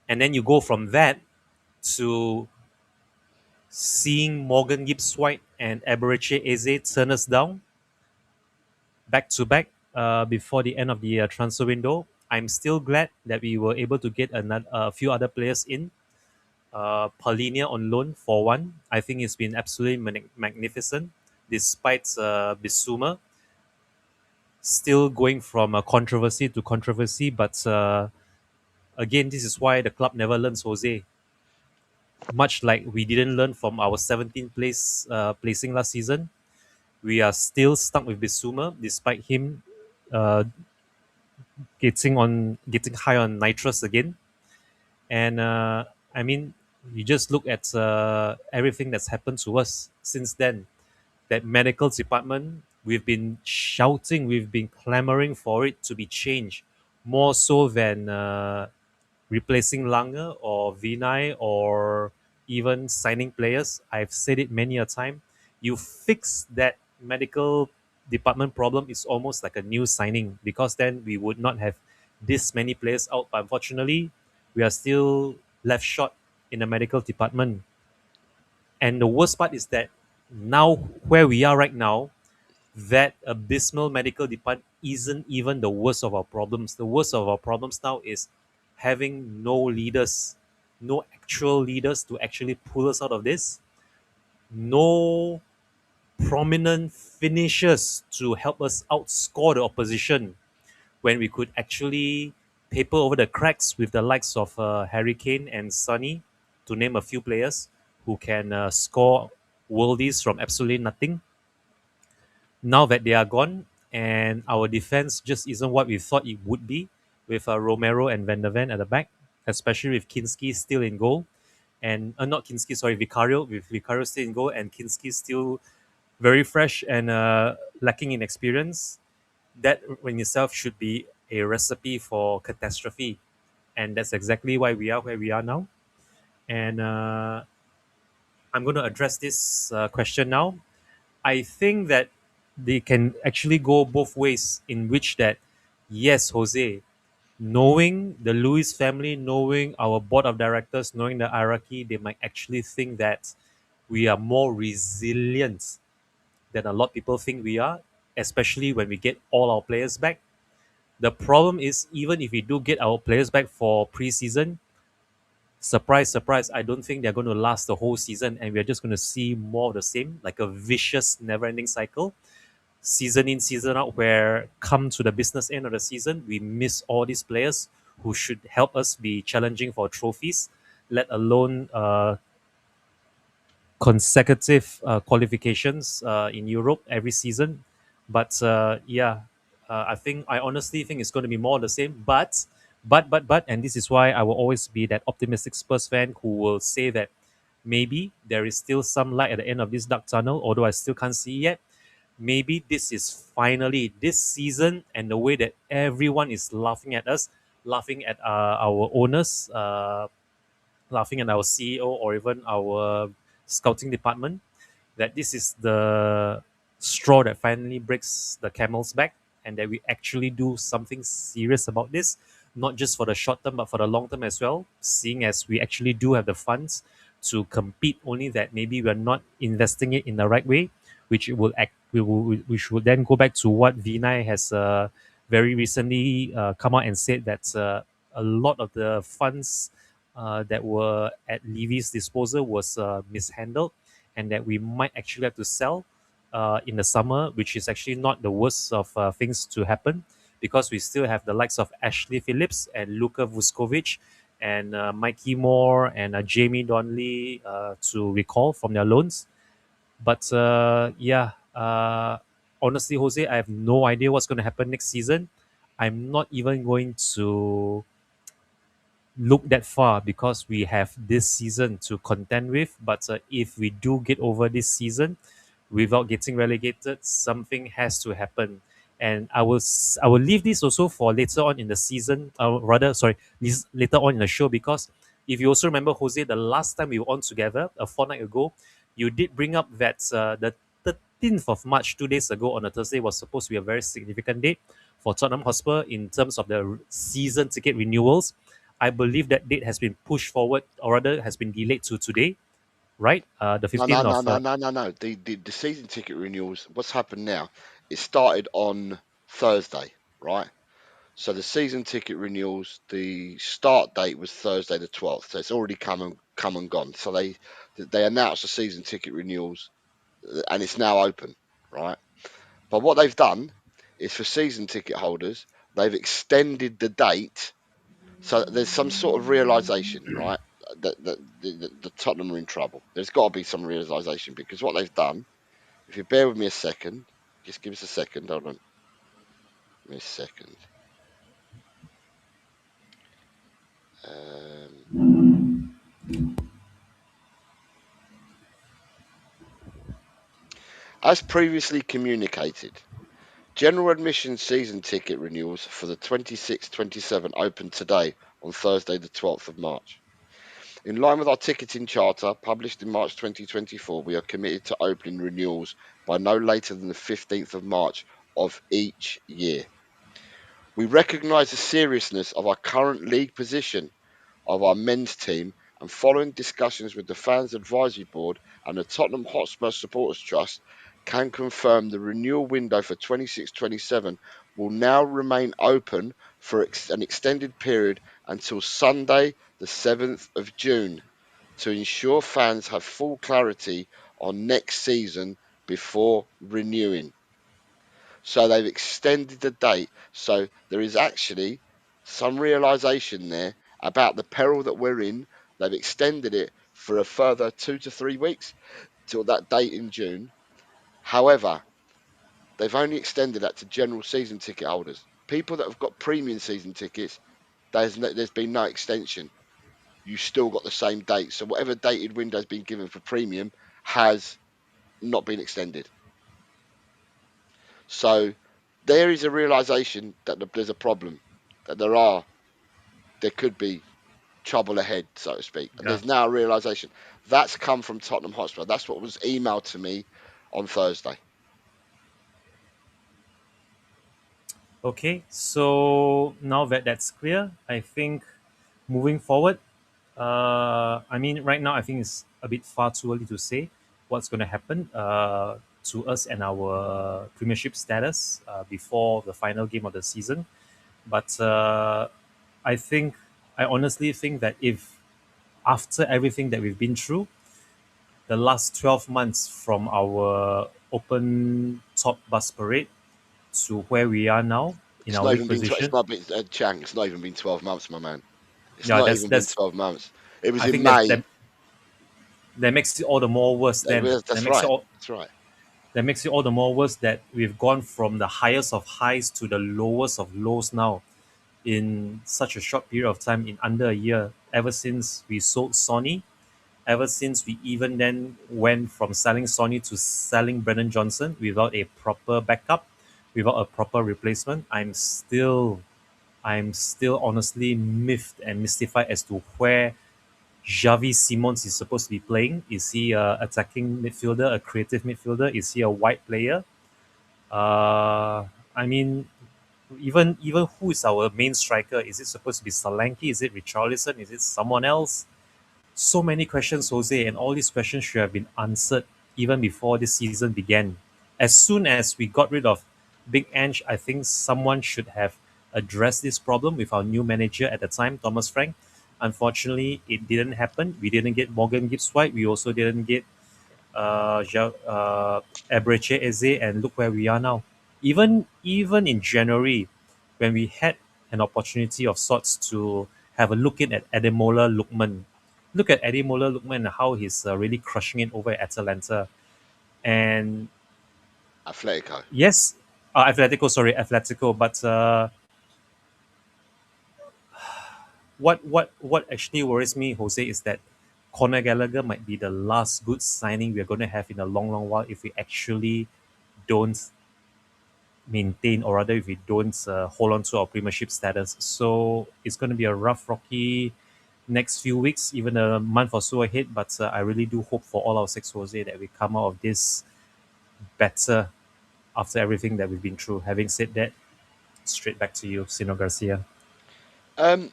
S2: And then you go from that to seeing Morgan Gibbs White and Eberechi Eze turn us down back to back before the end of the transfer window. I'm still glad that we were able to get a few other players in. Paulinia on loan for one. I think it's been absolutely magnificent, despite Bissouma still going from controversy to controversy. But again, this is why the club never learns, Jose. Much like we didn't learn from our 17th placing last season, we are still stuck with Bissouma, despite him uh, getting high on nitrous again. And I mean, you just look at everything that's happened to us since then. That medical department, we've been shouting, we've been clamoring for it to be changed, more so than replacing Langer or Vinay or even signing players. I've said it many a time. You fix that medical department problem, it's almost like a new signing, because then we would not have this many players out. But unfortunately, we are still left short in the medical department. And the worst part is that now, where we are right now, that abysmal medical department isn't even the worst of our problems. The worst of our problems now is having no leaders, no actual leaders to actually pull us out of this, no prominent finishers to help us outscore the opposition when we could actually paper over the cracks with the likes of Harry Kane and Sonny, to name a few players who can score worldies from absolutely nothing. Now that they are gone, and our defense just isn't what we thought it would be, with Romero and Van der Ven at the back, especially with Kinski still in goal, and not Kinski, sorry, Vicario, with Vicario still in goal, and Kinski still very fresh and lacking in experience. That in itself should be a recipe for catastrophe, and that's exactly why we are where we are now. And I'm going to address this question now. I think that they can actually go both ways, in which that, yes, Jose, knowing the Lewis family, knowing our board of directors, knowing the hierarchy, they might actually think that we are more resilient than a lot of people think we are, especially when we get all our players back. The problem is, even if we do get our players back for preseason, surprise, surprise, I don't think they're going to last the whole season, and we're just going to see more of the same, like a vicious, never ending cycle, season in, season out, where come to the business end of the season, we miss all these players who should help us be challenging for trophies, let alone consecutive qualifications in Europe every season. But I honestly think it's going to be more of the same. But, and this is why I will always be that optimistic Spurs fan who will say that maybe there is still some light at the end of this dark tunnel, although I still can't see yet. Maybe this is finally this season, and the way that everyone is laughing at us, laughing at our owners, laughing at our CEO or even our scouting department, that this is the straw that finally breaks the camel's back, and that we actually do something serious about this, not just for the short term but for the long term as well, seeing as we actually do have the funds to compete, only that maybe we're not investing it in the right way, which will act which will then go back to what Vinay has very recently come out and said, that a lot of the funds that were at Levy's disposal was mishandled, and that we might actually have to sell in the summer, which is actually not the worst of things to happen, because we still have the likes of Ashley Phillips and Luka Vuskovic and Mikey Moore and Jamie Donnelly to recall from their loans. But honestly, Jose, I have no idea what's going to happen next season. I'm not even going to look that far, because we have this season to contend with. But if we do get over this season without getting relegated, something has to happen. And I will leave this also for later on in the season, rather sorry, this later on in the show, because if you also remember, Jose, the last time we were on together a fortnight ago, you did bring up that the 13th of March, 2 days ago on a Thursday, was supposed to be a very significant date for Tottenham Hotspur in terms of the season ticket renewals. I believe that date has been pushed forward, or rather has been delayed to today, right? The
S3: No,
S2: 15th
S3: no, no,
S2: of.
S3: no, no, no, no. The season ticket renewals. What's happened now? It started on Thursday, right? So the season ticket renewals, the start date was Thursday the 12th. So it's already come come and gone. So they announced the season ticket renewals, and it's now open, right? But what they've done is for season ticket holders, they've extended the date. So there's some sort of realization, right? That the Tottenham are in trouble. There's got to be some realization because what they've done, if you bear with me a second, just give us a second, hold on. Give me a second. As previously communicated, general admission season ticket renewals for the 26-27 opened today on Thursday the 12th of March. In line with our ticketing charter published in March 2024, we are committed to opening renewals by no later than the 15th of March of each year. We recognise the seriousness of our current league position of our men's team, and following discussions with the Fans Advisory Board and the Tottenham Hotspur Supporters Trust, can confirm the renewal window for 26-27 will now remain open for an extended period until Sunday, the 7th of June, to ensure fans have full clarity on next season before renewing. So they've extended the date. So there is actually some realization there about the peril that we're in. They've extended it for a further 2 to 3 weeks till that date in June. However, they've only extended that to general season ticket holders. People that have got premium season tickets, there's been no extension. You still got the same date. So whatever dated window has been given for premium has not been extended. So there is a realization that there's a problem, that there could be trouble ahead, so to speak. And
S2: Yeah.
S3: there's now a realization that's come from Tottenham Hotspur. That's what was emailed to me on Thursday.
S2: Okay, so now that that's clear, I think moving forward, I mean, right now I think it's a bit far too early to say what's going to happen to us and our Premiership status before the final game of the season. But I honestly think that if after everything that we've been through, the last 12 months from our open top bus parade to where we are now in
S3: It's
S2: our
S3: not
S2: league
S3: even been. It's
S2: position,
S3: not been Chang. It's not even been 12 months, my man. It's
S2: yeah,
S3: not
S2: that's
S3: even been
S2: that's
S3: 12 months. It was
S2: I
S3: in
S2: think that's
S3: May.
S2: that makes it all the more worse. Then that
S3: That's
S2: makes it
S3: right.
S2: all
S3: That's right.
S2: that makes it all the more worse that we've gone from the highest of highs to the lowest of lows now in such a short period of time, in under a year. Ever since we sold Sony, ever since we even then went from selling Sony to selling Brennan Johnson without a proper backup, without a proper replacement, I'm still honestly miffed and mystified as to where Xavi Simons is supposed to be playing. Is he a attacking midfielder, a creative midfielder? Is he a wide player? I mean, even who is our main striker? Is it supposed to be Solanke? Is it Richarlison? Is it someone else? So many questions, Jose, and all these questions should have been answered even before this season began. As soon as we got rid of Big Ange, I think someone should have addressed this problem with our new manager at the time, Thomas Frank. Unfortunately, it didn't happen. We didn't get Morgan Gibbs White. We also didn't get Ebreche Eze, and look where we are now. Even in January, when we had an opportunity of sorts to have a look in at Ademola Lookman. Look at Ademola Lookman and how he's really crushing it over at Atalanta. And
S3: Atletico.
S2: yes, Atletico. But what actually worries me, Jose, is that Conor Gallagher might be the last good signing we're going to have in a long, long while if we actually don't maintain, or rather if we don't hold on to our Premiership status. So it's going to be a rough, rocky next few weeks, even a month or so ahead. But I really do hope for all our six, Jose, that we come out of this better after everything that we've been through. Having said that, straight back to you, Sino Garcia.
S3: Um.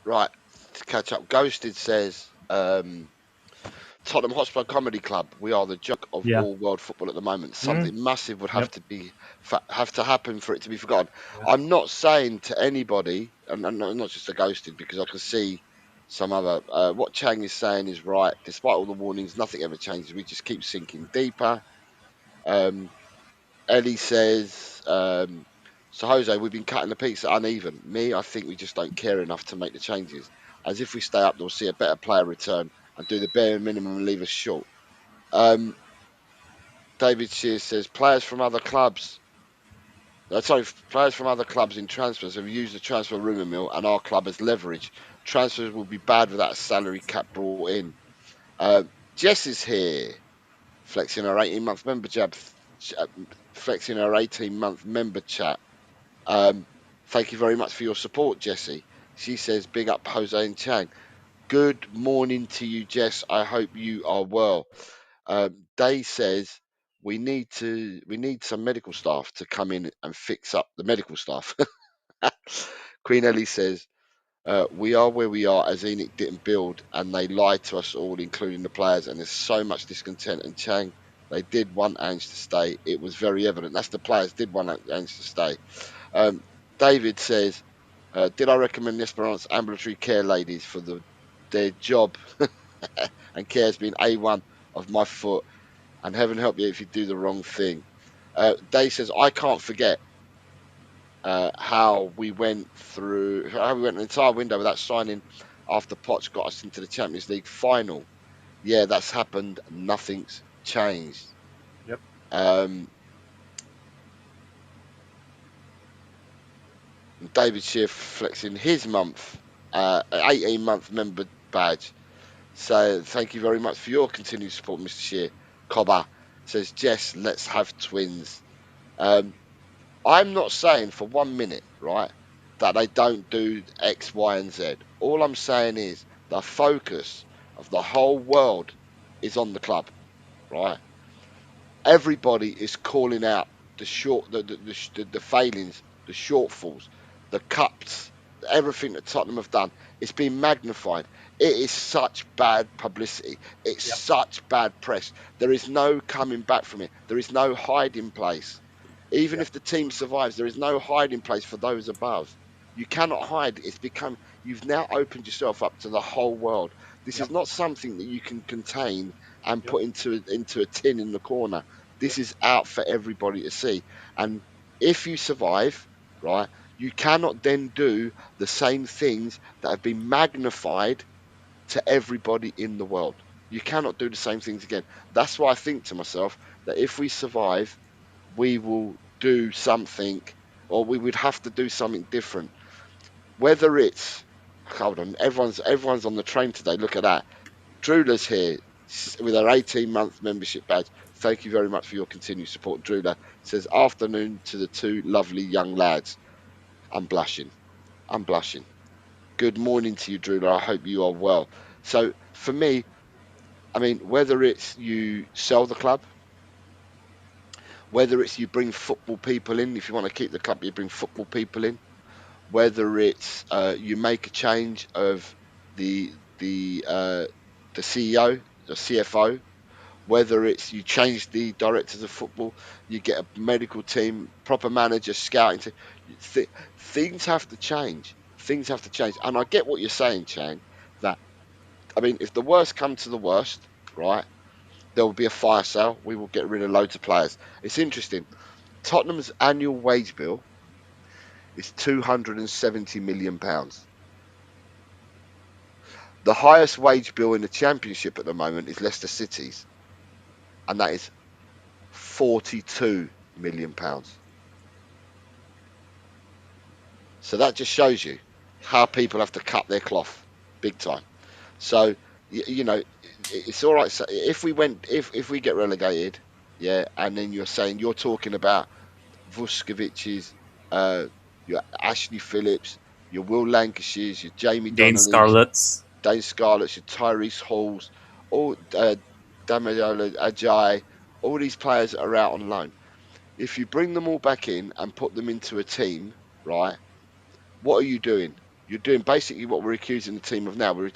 S3: Right. To catch up, Ghosted says, Tottenham Hotspur Comedy Club. We are the joke of
S2: Yeah.
S3: all world football at the moment.
S2: Mm,
S3: Something massive would
S2: yep.
S3: have to happen for it to be forgotten.
S2: Yeah.
S3: I'm not saying to anybody, and not just the Ghosted, because I can see some other. What Chang is saying is right. Despite all the warnings, nothing ever changes. We just keep sinking deeper. Um, Ellie says, so Jose, we've been cutting the pizza uneven. Me, I think we just don't care enough to make the changes. As if we stay up, they'll see a better player return and do the bare minimum and leave us short. Um, David Shears says, players from other clubs in transfers have used the transfer rumour mill and our club as leverage. Transfers will be bad without a salary cap brought in. Jess is here, flexing her 18-month member flexing her 18-month member chat. Thank you very much for your support, Jessie. She says, big up Jose and Chang. Good morning to you, Jess. I hope you are well. Day says we need some medical staff to come in and fix up the medical staff. Queen Ellie says, we are where we are as Enoch didn't build and they lied to us all, including the players, and there's so much discontent. And Chang, they did want Ange to stay. It was very evident. That's the players did want Ange to stay. Um, David says, did I recommend the Esperance ambulatory care ladies for their job and care has been A1 of my foot, and heaven help you if you do the wrong thing. Dave says, I can't forget how we went an entire window without signing after Potts got us into the Champions League final. Yeah, that's happened. Nothing's changed.
S2: Yep.
S3: David Shear flexing his 18-month member badge. So thank you very much for your continued support, Mr. Shear. Cobber says, Jess, let's have twins. I'm not saying for 1 minute, right, that they don't do X, Y, and Z. All I'm saying is the focus of the whole world is on the club, right? Everybody is calling out the failings, the shortfalls, the cuts, everything that Tottenham have done. It's been magnified. It is such bad publicity. It's
S2: Yep.
S3: such bad press. There is no coming back from it. There is no hiding place. Even
S2: Yep.
S3: if the team survives, there is no hiding place for those above. You cannot hide. You've now opened yourself up to the whole world. This
S2: Yep.
S3: is not something that you can contain and
S2: Yep.
S3: put into a tin in the corner.
S2: Yep.
S3: This is out for everybody to see. And if you survive, right, you cannot then do the same things that have been magnified to everybody in the world. You cannot do the same things again. That's why I think to myself that if we survive, we will do something, or we would have to do something different. Whether it's, hold on, everyone's on the train today. Look at that. Drula's here with her 18-month membership badge. Thank you very much for your continued support. Drula says, afternoon to the two lovely young lads. I'm blushing. I'm blushing. Good morning to you, Drula. I hope you are well. So for me, I mean, whether it's you sell the club, whether it's you bring football people in, if you want to keep the club, you bring football people in, whether it's you make a change of the the uh, the CEO, the CFO, whether it's you change the directors of football, you get a medical team, proper manager, scouting team. Things have to change. Things have to change. And I get what you're saying, Chang, that, I mean, if the worst comes to the worst, right, there will be a fire sale. We will get rid of loads of players. It's interesting. Tottenham's annual wage bill is £270 million. The highest wage bill in the Championship at the moment is Leicester City's, and that is £42 million. So that just shows you how people have to cut their cloth big time. So it's all right. So if we get relegated, yeah, and then you're talking about Vuskevic's, uh, your Ashley Phillips, your Will Lancashire's, your Jamie
S2: Dane
S3: Donnelly's,
S2: Scarlets.
S3: Dane Scarlett's, your Tyrese Halls, all Damadola Ajay, all these players that are out on loan. If you bring them all back in and put them into a team, right? What are you doing? You're doing basically what we're accusing the team of now. We're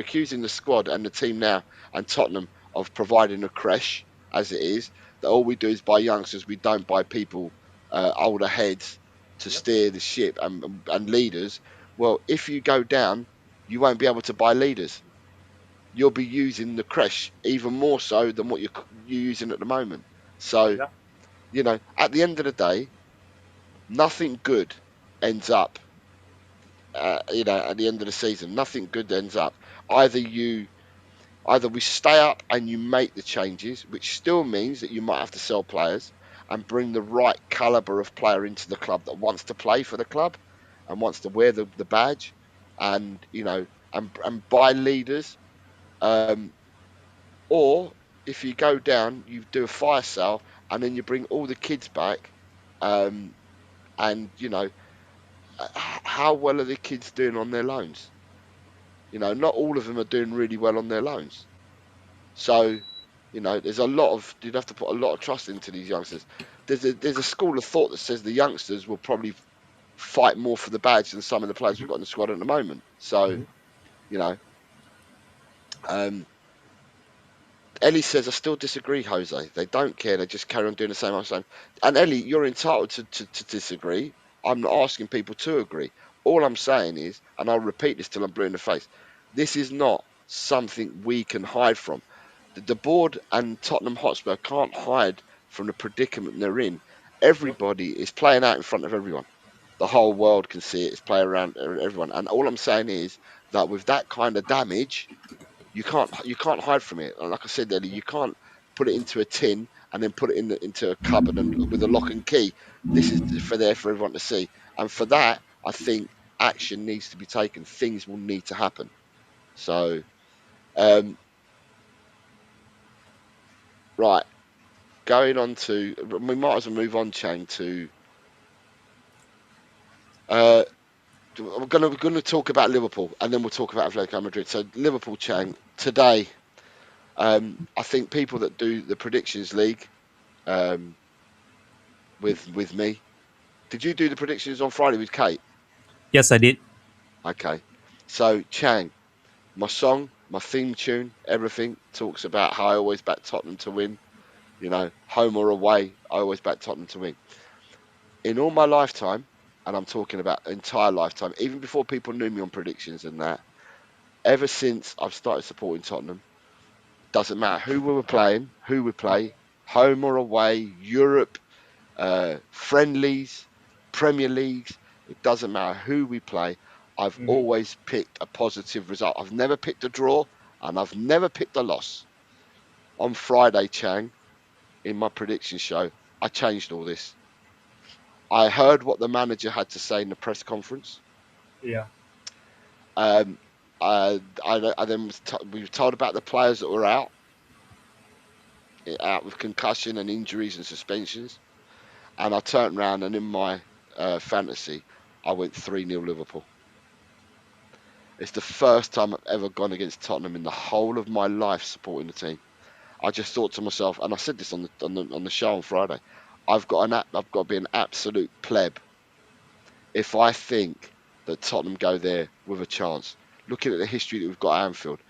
S3: accusing the squad and the team now and Tottenham of providing a creche, as it is, that all we do is buy youngsters. We don't buy people, older heads to
S2: Yep.
S3: steer the ship and leaders. Well, if you go down, you won't be able to buy leaders. You'll be using the creche even more so than what you're using at the moment. So,
S2: Yeah.
S3: at the end of the day, nothing good ends up. At the end of the season, nothing good ends up. Either you Either we stay up and you make the changes, which still means that you might have to sell players and bring the right caliber of player into the club that wants to play for the club and wants to wear the badge, and and buy leaders. Um, or if you go down, you do a fire sale and then you bring all the kids back. Um, and how well are the kids doing on their loans? Not all of them are doing really well on their loans. So, there's a lot of you'd have to put a lot of trust into these youngsters. There's a school of thought that says the youngsters will probably fight more for the badge than some of the players we've got in the squad at the moment. So,
S2: Mhm.
S3: you know, um, Ellie says I still disagree, Jose. They don't care. They just carry on doing the same old same. And Ellie, you're entitled to disagree. I'm not asking people to agree. All I'm saying is, and I'll repeat this till I'm blue in the face, this is not something we can hide from. The board and Tottenham Hotspur can't hide from the predicament they're in.
S2: Nope.
S3: Everybody is playing out in front of everyone. The whole world can see it. It's playing around everyone. And all I'm saying is that with that kind of damage, you can't hide from it. And like I said earlier, you can't put it into a tin and then put it into a cupboard and with a lock and key. This is for everyone to see. And for that, I think action needs to be taken. Things will need to happen. So, um, right, going on to we might as well move on, Chang, to uh, we're gonna talk about Liverpool and then we'll talk about Atletico Madrid. So Liverpool, Chang, today. I think people that do the predictions league um, with me. Did you do the predictions on Friday with Kate?
S2: Yes, I did.
S3: Okay. So Chang, my song, my theme tune, everything talks about how I always back Tottenham to win. Home or away, I always back Tottenham to win. In all my lifetime, and I'm talking about entire lifetime, even before people knew me on predictions and that, ever since I've started supporting Tottenham, doesn't matter who we were playing, who we play, home or away, Europe, friendlies, Premier Leagues, it doesn't matter who we play. I've
S2: Hmm.
S3: always picked a positive result. I've never picked a draw and I've never picked a loss. On Friday, Chang, in my prediction show, I changed all this. I heard what the manager had to say in the press conference.
S2: Yeah.
S3: Um, I then we were told about the players that were out with concussion and injuries and suspensions. And I turned around and in my fantasy, I went 3-0 Liverpool. It's the first time I've ever gone against Tottenham in the whole of my life supporting the team. I just thought to myself, and I said this on the show on Friday, I've got to be an absolute pleb if I think that Tottenham go there with a chance. Looking at the history that we've got at Anfield,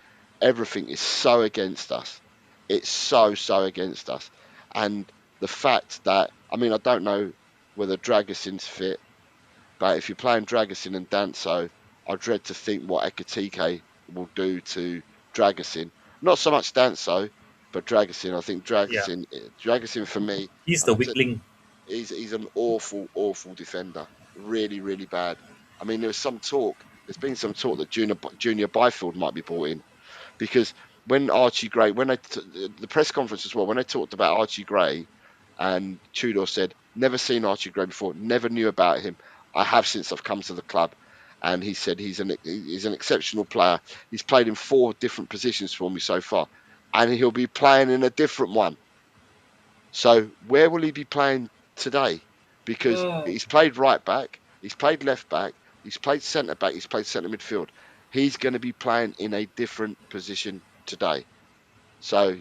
S3: everything is so against us. It's so against us, and the fact that I don't know whether Dragassin's fit. But if you're playing Dragassin and Danso, I dread to think what Ekatike will do to Dragassin. Not so much Danso, but Dragassin. I think
S2: Yeah.
S3: Dragassin for me,
S2: He's
S3: and
S2: the
S3: I've
S2: weak
S3: said
S2: link.
S3: he's an awful defender. Really bad. There's been some talk that Junior Byfield might be brought in because when Archie Gray, the press conference as well, when they talked about Archie Gray, and Tudor said, "Never seen Archie Gray before, never knew about him. I have since I've come to the club." And he said he's an exceptional player. He's played in 4 different positions for me so far, and he'll be playing in a different one. So where will he be playing today? Because
S2: Oh.
S3: he's played right back, he's played left back, he's played centre back, he's played centre midfield. He's going to be playing in a different position today. So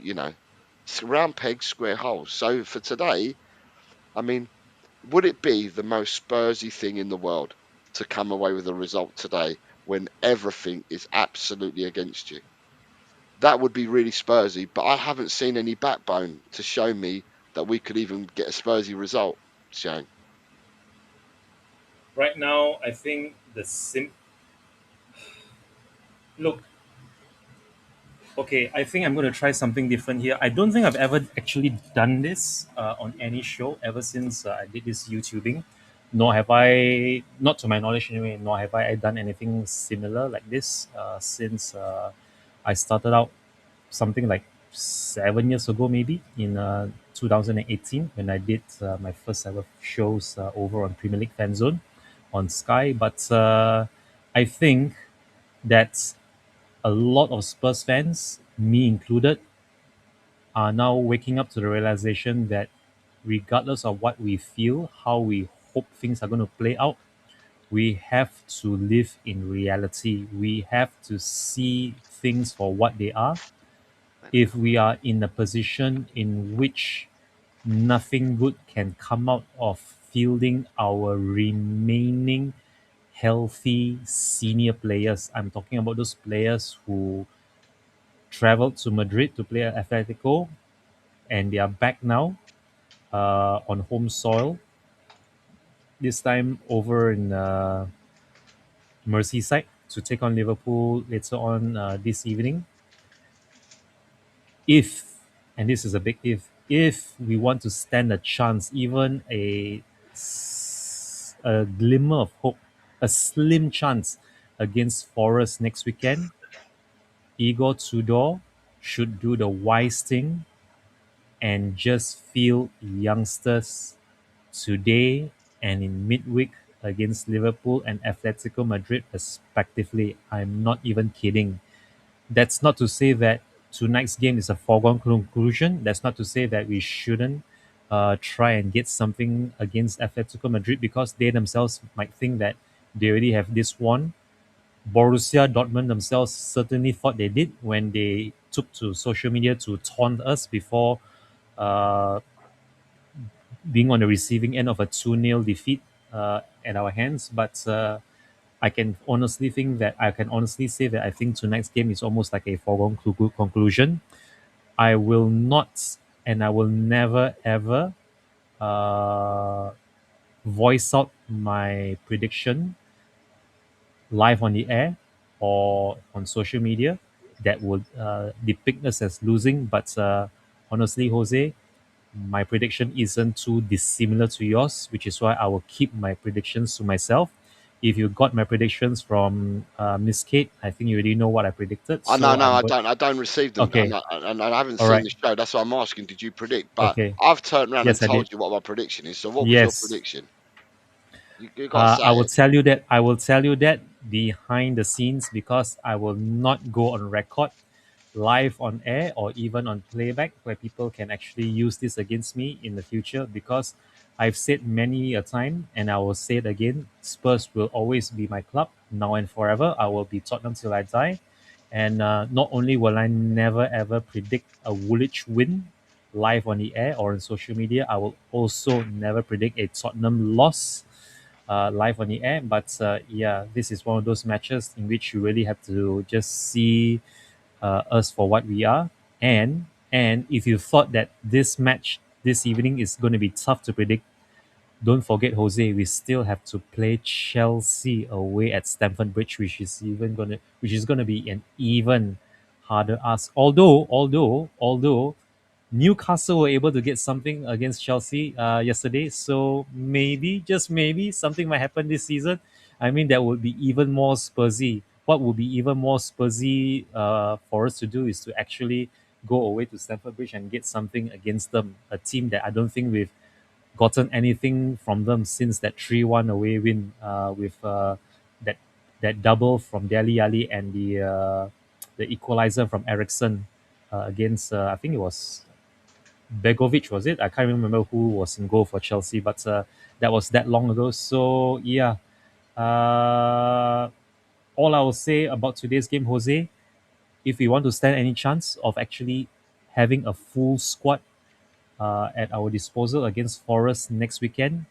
S3: round pegs, square holes. So for today, I mean, would it be the most Spursy thing in the world to come away with a result today when everything is absolutely against you? That would be really Spursy, but I haven't seen any backbone to show me that we could even get a Spursy result, Shang.
S2: Right now, I think Look, okay, I think I'm going to try something different here. I don't think I've ever actually done this on any show ever since I did this YouTubing. Nor have I, not to my knowledge anyway, nor have I done anything similar like this since I started out something like 7 years ago, maybe in 2018 when I did my first ever shows over on Premier League Fan Zone on Sky. But I think that a lot of Spurs fans, me included, are now waking up to the realization that regardless of what we feel, how we hope things are going to play out, we have to live in reality. We have to see things for what they are. If we are in a position in which nothing good can come out of fielding our remaining healthy senior players, I'm talking about those players who traveled to Madrid to play at Atletico, and they are back now on home soil. This time over in Merseyside to take on Liverpool later on this evening. If, and this is a big if we want to stand a chance, even a glimmer of hope, a slim chance against Forest next weekend, Igor Tudor should do the wise thing and just field youngsters today and in midweek against Liverpool and Atletico Madrid, respectively. I'm not even kidding. That's not to say that tonight's game is a foregone conclusion. That's not to say that we shouldn't try and get something against Atletico Madrid because they themselves might think that they already have this one. Borussia Dortmund themselves certainly thought they did when they took to social media to taunt us before uh, being on the receiving end of a 2-0 defeat at our hands. But I can honestly say that I think tonight's game is almost like a foregone conclusion. I will not and I will never ever uh, voice out my prediction live on the air or on social media that would depict us as losing. But honestly, Jose, my prediction isn't too dissimilar to yours, which is why I will keep my predictions to myself. If you got my predictions from Miss Kate, I think you already know what I predicted.
S3: I no,
S2: So
S3: no,
S2: I'm
S3: I
S2: going.
S3: don't. I don't receive them,
S2: Okay.
S3: and I haven't
S2: All
S3: seen
S2: right.
S3: the show. That's why I'm asking. Did you predict? But
S2: Okay.
S3: I've turned around and
S2: Yes, I did.
S3: told you what my prediction is. So what was your
S2: Yes.
S3: prediction? You got to
S2: I
S3: say
S2: will
S3: it.
S2: tell you that. I will tell you that behind the scenes because I will not go on record, live on air, or even on playback where people can actually use this against me in the future. Because I've said many a time, and I will say it again: Spurs will always be my club now and forever. I will be Tottenham till I die. And not only will I never ever predict a Woolwich win live on the air or on social media, I will also never predict a Tottenham loss live on the air. But yeah, this is one of those matches in which you really have to just see us for what we are. And if you thought that this match this evening is going to be tough to predict, don't forget, Jose, we still have to play Chelsea away at Stamford Bridge, which is gonna be an even harder ask. Although Newcastle were able to get something against Chelsea yesterday, so maybe, just maybe, something might happen this season. I mean, that would be even more Spursy. What would be even more Spursy for us to do is to actually go away to Stamford Bridge and get something against them, a team that I don't think we've gotten anything from them since that 3-1 away win with that that double from Dele Alli and the equalizer from Ericsson against I think it was Begovic, was it? I can't remember who was in goal for Chelsea, but that was that long ago. So yeah, uh, all I will say about today's game, Jose, if we want to stand any chance of actually having a full squad at our disposal against Forest next weekend,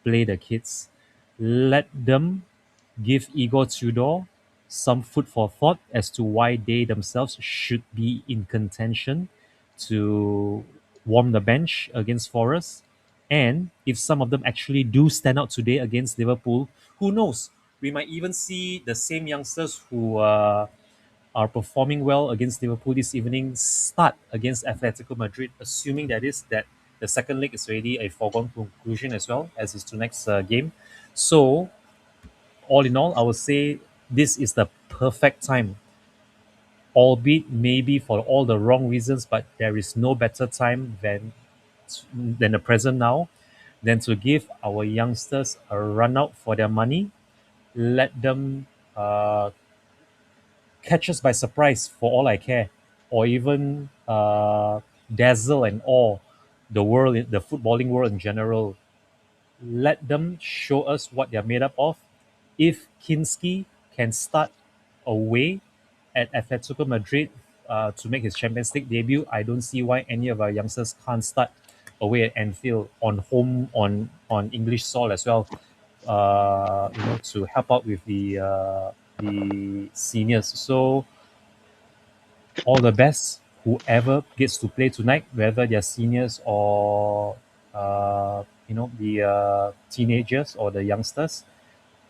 S2: play the kids. Let them give Igor Tudor some food for thought as to why they themselves should be in contention to warm the bench against Forest. And if some of them actually do stand out today against Liverpool, who knows? We might even see the same youngsters are performing well against Liverpool this evening, start against Atletico Madrid, assuming that the second leg is already a foregone conclusion as well as is to next game. So, all in all, I would say this is the perfect time, albeit maybe for all the wrong reasons, but there is no better time than the present now, than to give our youngsters a run out for their money, let them uh, catch us by surprise for all I care, or even dazzle and awe the world, the footballing world in general. Let them show us what they're made up of. If Kinski can start away at Atletico Madrid to make his Champions League debut, I don't see why any of our youngsters can't start away at Anfield on home on English soil as well. To help out with the seniors. So all the best, whoever gets to play tonight, whether they're seniors or the teenagers or the youngsters.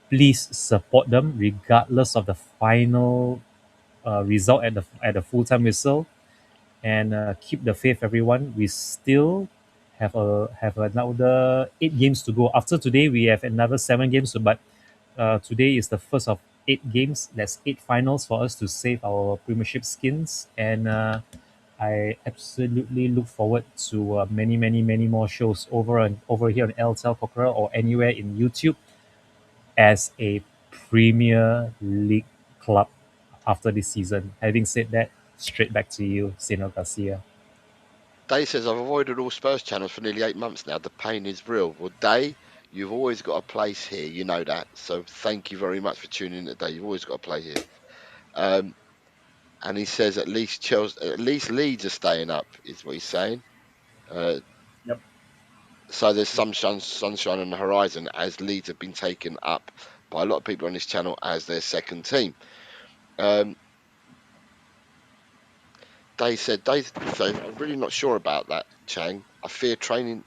S2: Please support them regardless of the final result at the full time whistle, and keep the faith, everyone. We still have another 8 games to go. After today, we have another 7 games. But today is the first of 8 games. That's 8 finals for us to save our Premiership skins, and I absolutely look forward to many, many, many more shows over here on LTL Cockerel or anywhere in YouTube as a Premier League club after this season. Having said that, straight back to you, Sino Garcia.
S3: Day says, I've avoided all Spurs channels for nearly 8 months now. The pain is real. Well, Day, you've always got a place here. You know that. So thank you very much for tuning in today. You've always got a place here. Um, and he says at least Leeds are staying up, is what he's saying. Uh,
S2: Yep.
S3: so there's sunshine on the horizon as Leeds have been taken up by a lot of people on this channel as their second team. Dave said, I'm really not sure about that, Chang. I fear tainting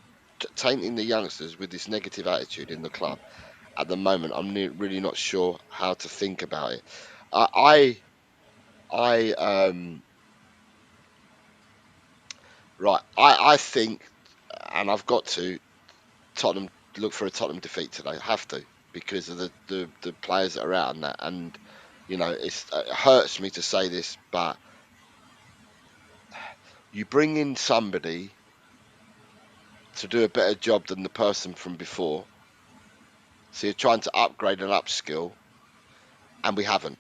S3: the youngsters with this negative attitude in the club. At the moment, I'm really not sure how to think about it. I I think, and I've got to Tottenham look for a Tottenham defeat today. I have to because of the players that are out and that, and it hurts me to say this, but you bring in somebody to do a better job than the person from before. So you're trying to upgrade and upskill, and we haven't.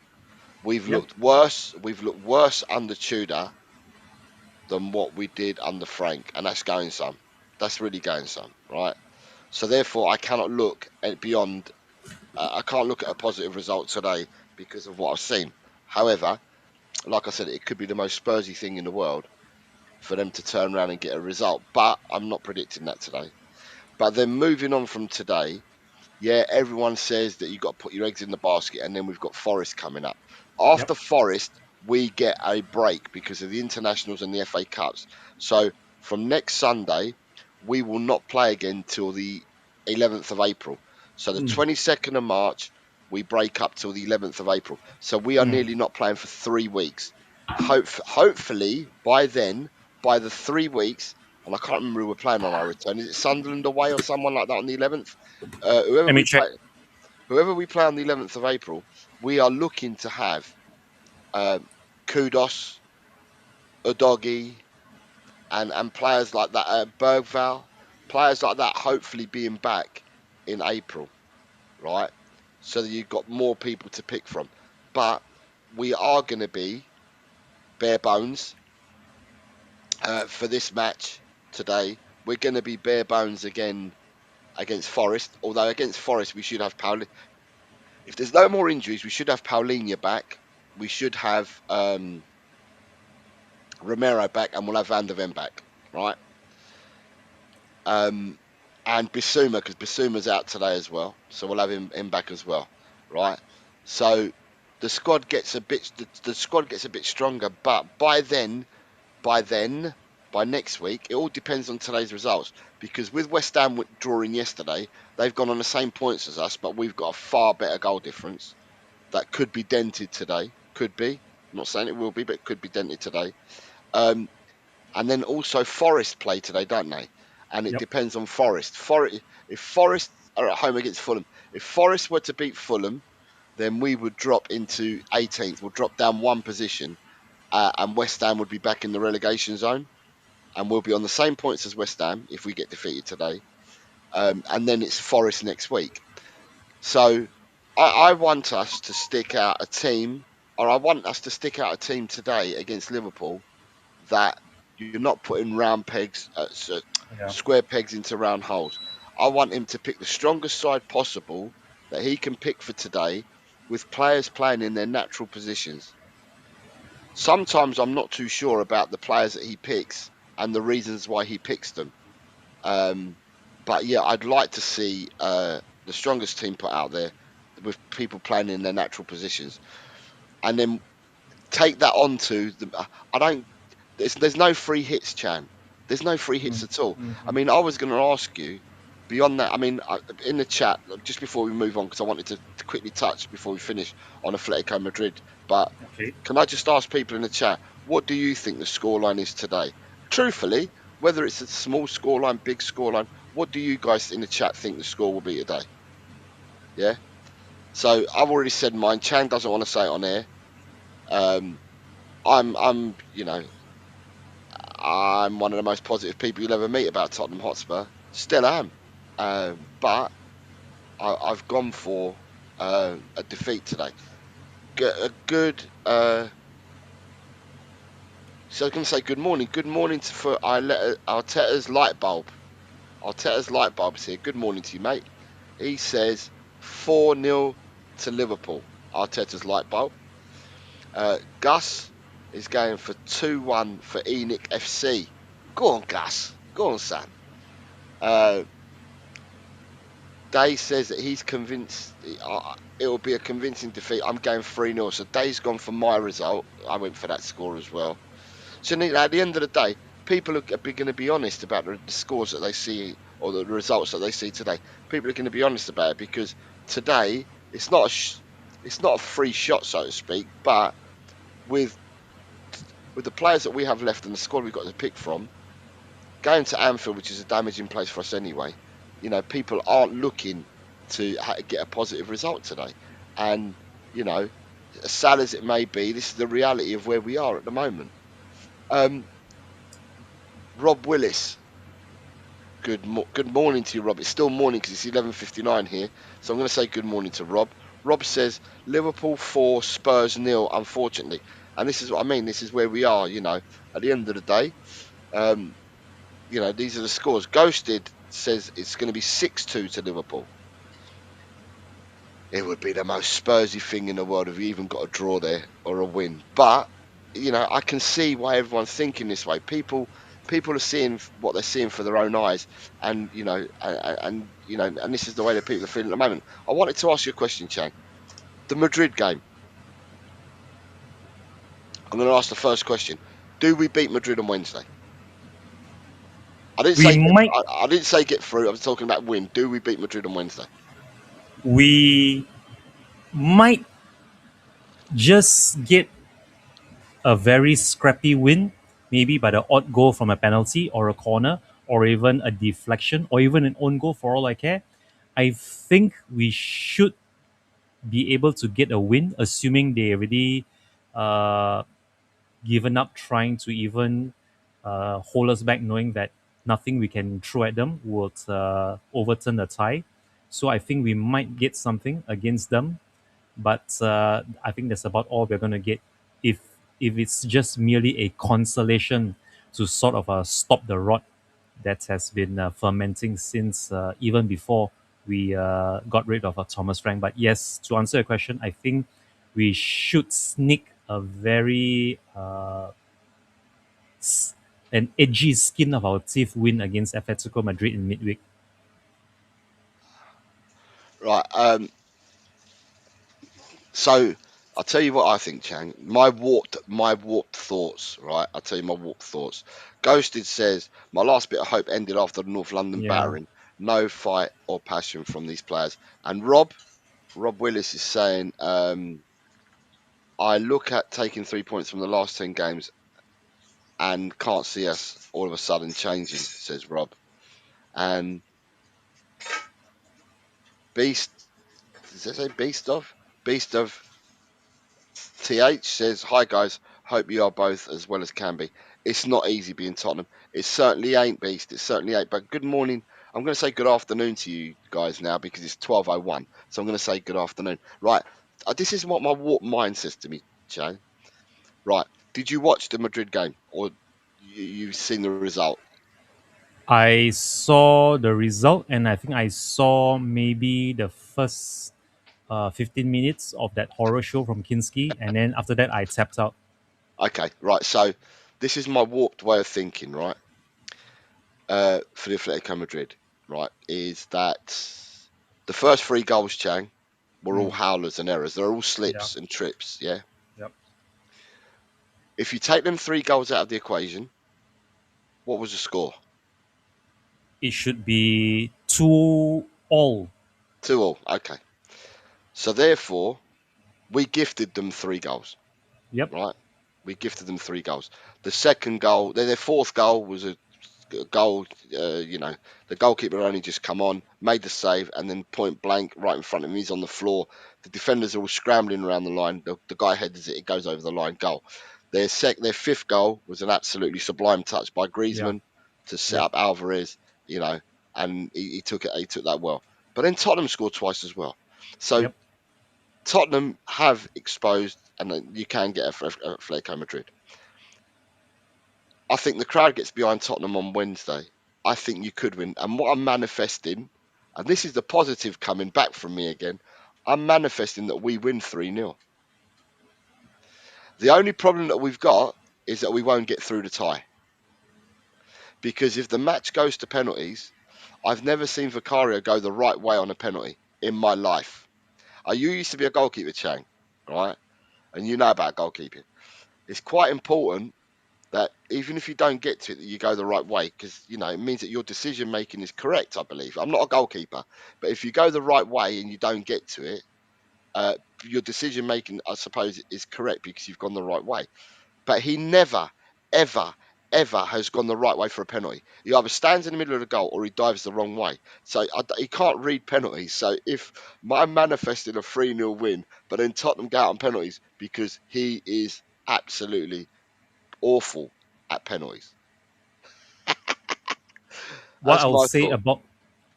S3: We've
S2: Yep.
S3: looked worse. We've looked worse under Tudor than what we did under Frank, and that's going some. That's really going some, right? So therefore, I cannot look at beyond. I can't look at a positive result today because of what I've seen. However, like I said, it could be the most Spursy thing in the world for them to turn around and get a result. But I'm not predicting that today. But then moving on from today, yeah, everyone says that you've got to put your eggs in the basket, and then we've got Forest coming up.
S2: Yep.
S3: After Forest, we get a break because of the internationals and the FA Cups. So from next Sunday, we will not play again till the 11th of April. So the
S2: Mm,
S3: 22nd of March, we break up till the 11th of April. So we are
S2: mm.
S3: nearly not playing for 3 weeks. Hopefully, by then, by the 3 weeks, and I can't remember who we're playing on our return. Is it Sunderland away or someone like that on the 11th? Whoever
S2: Let me
S3: we
S2: check.
S3: play, whoever we play on the 11th of April, we are looking to have um, Kudos, Udogi, and players like that, Bergval, players like that, hopefully being back in April, right? So that you've got more people to pick from. But we are going to be bare bones for this match today. We're going to be bare bones again against Forest. Although against Forest we should have Paul. If there's no more injuries, we should have Paulinho back. We should have Romero back, and we'll have Van der Ven back, right? Um, and Bissouma, because Bissouma's out today as well, so we'll have him back as well, right? So the squad gets a bit the squad gets a bit stronger, but by then, by next week, it all depends on today's results. Because with West Ham drawing yesterday, they've gone on the same points as us, but we've got a far better goal difference that could be dented today. Could be. I'm not saying it will be, but it could be dented today. Um, and then also Forest play today, don't they? And it
S2: Yep.
S3: depends on Forest. If Forest are at home against Fulham, if Forest were to beat Fulham, then we would drop into 18th. We'll drop down one position, and West Ham would be back in the relegation zone, and we'll be on the same points as West Ham if we get defeated today. And then it's Forest next week. So I want us to stick out a team, or I want us to stick out a team today against Liverpool that you're not putting
S2: Yeah.
S3: square pegs into round holes. I want him to pick the strongest side possible that he can pick for today, with players playing in their natural positions. Sometimes I'm not too sure about the players that he picks and the reasons why he picks them. Um, but yeah, I'd like to see the strongest team put out there with people playing in their natural positions, and then take that on to the. I don't. There's no free hits, Chan. There's no free hits
S2: Mm,
S3: at all.
S2: mm,
S3: I
S2: mm.
S3: mean, I was going to ask you beyond that. I mean, in the chat just before we move on, because I wanted to quickly touch before we finish on Atletico Madrid. But
S2: Okay.
S3: can I just ask people in the chat, what do you think the scoreline is today? Truthfully, whether it's a small scoreline, big scoreline, what do you guys in the chat think the score will be today? Yeah. So I've already said mine. Chan doesn't want to say it on air. Um, I'm one of the most positive people you'll ever meet about Tottenham Hotspur. Still am. But I've gone for a defeat today. A good. So I was going to say good morning. Good morning for Arteta's light bulb. Arteta's light bulb is here. Good morning to you, mate. He says 4-0 to Liverpool. Arteta's light bulb. Gus is going for 2-1 for Enoch FC. Go on, Gus. Go on, son. Uh, Day says that he's convinced it will be a convincing defeat. I'm going 3-0. So Day's gone for my result. I went for that score as well. So at the end of the day, people are going to be honest about the scores that they see or the results that they see today. People are going to be honest about it, because today it's not a free shot, so to speak. But with the players that we have left and the squad we've got to pick from, going to Anfield, which is a damaging place for us anyway, people aren't looking to get a positive result today. And, as sad as it may be, this is the reality of where we are at the moment. Rob Willis, good morning to you, Rob. It's still morning because it's 11:59 here, so I'm going to say good morning to Rob. Rob says Liverpool 4, Spurs 0, unfortunately. And this is what I mean. This is where we are, at the end of the day. Um, these are the scores. Ghosted says it's going to be 6-2 to Liverpool. It would be the most Spursy thing in the world if you even got a draw there or a win. But I can see why everyone's thinking this way. People are seeing what they're seeing for their own eyes, and and this is the way that people are feeling at the moment. I wanted to ask you a question, Chang. The Madrid game. I'm going to ask the first question. Do we beat Madrid on Wednesday? I didn't
S2: We
S3: say
S2: might
S3: I didn't say get through. I was talking about win. Do we beat Madrid on Wednesday?
S2: we might just get a very scrappy win, maybe by the odd goal from a penalty or a corner or even a deflection or even an own goal for all I care. I think we should be able to get a win, assuming they already uh, given up trying to even hold us back, knowing that nothing we can throw at them would overturn the tie. So I think we might get something against them, but I think that's about all we're going to get. If if it's just merely a consolation to sort of stop the rot that has been fermenting since even before we got rid of Thomas Frank. But yes, to answer your question, I think we should sneak a very an edgy skin of our teeth win against Atletico Madrid in midweek.
S3: Right. So I'll tell you what I think, Chang. My warped thoughts. Right. I'll tell you my warped thoughts. Ghosted says my last bit of hope ended after the North London
S2: Yeah.
S3: battering. No fight or passion from these players. And Rob Willis is saying I look at taking 3 points from the last 10 games and can't see us all of a sudden changing, says Rob. And Beast, does it say Beast of? Beast of TH says, "Hi guys, hope you are both as well as can be. It's not easy being Tottenham. It certainly ain't, Beast. It certainly ain't. But good morning. I'm going to say good afternoon to you guys now because it's 12:01. So I'm going to say good afternoon. Right. This is what my warped mind says to me, Joe. Right. Did you watch the Madrid game or you've seen the result?
S2: I saw the result, and I think I saw maybe the first 15 minutes of that horror show from Kinski, and then after that, I tapped out.
S3: Okay. Right. So this is my warped way of thinking, right? For the Atletico Madrid, right, is that the first three goals, Chang, were all
S2: Mm,
S3: howlers and errors. They're all
S2: yeah.
S3: slips and trips, yeah?
S2: Yep.
S3: If you take them three goals out of the equation, what was the score?
S2: It should be 2-all.
S3: 2-2. Okay. So therefore, we gifted them three goals,
S2: Yep.
S3: right? We gifted them three goals. The second goal, their fourth goal was a goal. The goalkeeper only just come on, made the save, and then point blank right in front of him, he's on the floor. The defenders are all scrambling around the line. The guy heads it, it goes over the line. Goal. Their fifth goal was an absolutely sublime touch by
S2: Yeah.
S3: Griezmann to set
S2: Yep.
S3: up Alvarez. You know, and he took it. He took that well. But then Tottenham scored twice as well. So
S2: Yep.
S3: Tottenham have exposed, and you can get a Atletico Madrid. I think the crowd gets behind Tottenham on Wednesday. I think you could win. And what I'm manifesting, and this is the positive coming back from me again, I'm manifesting that we win 3-0. The only problem that we've got is that we won't get through the tie. Because if the match goes to penalties, I've never seen Vicario go the right way on a penalty in my life. You used to be a goalkeeper, Chang, right? And you know about goalkeeping. It's quite important that even if you don't get to it, that you go the right way because it means that your decision making is correct. I believe I'm not a goalkeeper, but if you go the right way and you don't get to it, uh, your decision making, I suppose, is correct because you've gone the right way. But he never, ever, ever has gone the right way for a penalty. He either stands in the middle of the goal or he dives the wrong way. So he can't read penalties. So if my manifested a 3-0 win, but then Tottenham go out on penalties because he is absolutely awful at penalties.
S2: What I
S3: That's
S2: will
S3: my
S2: say
S3: thought.
S2: about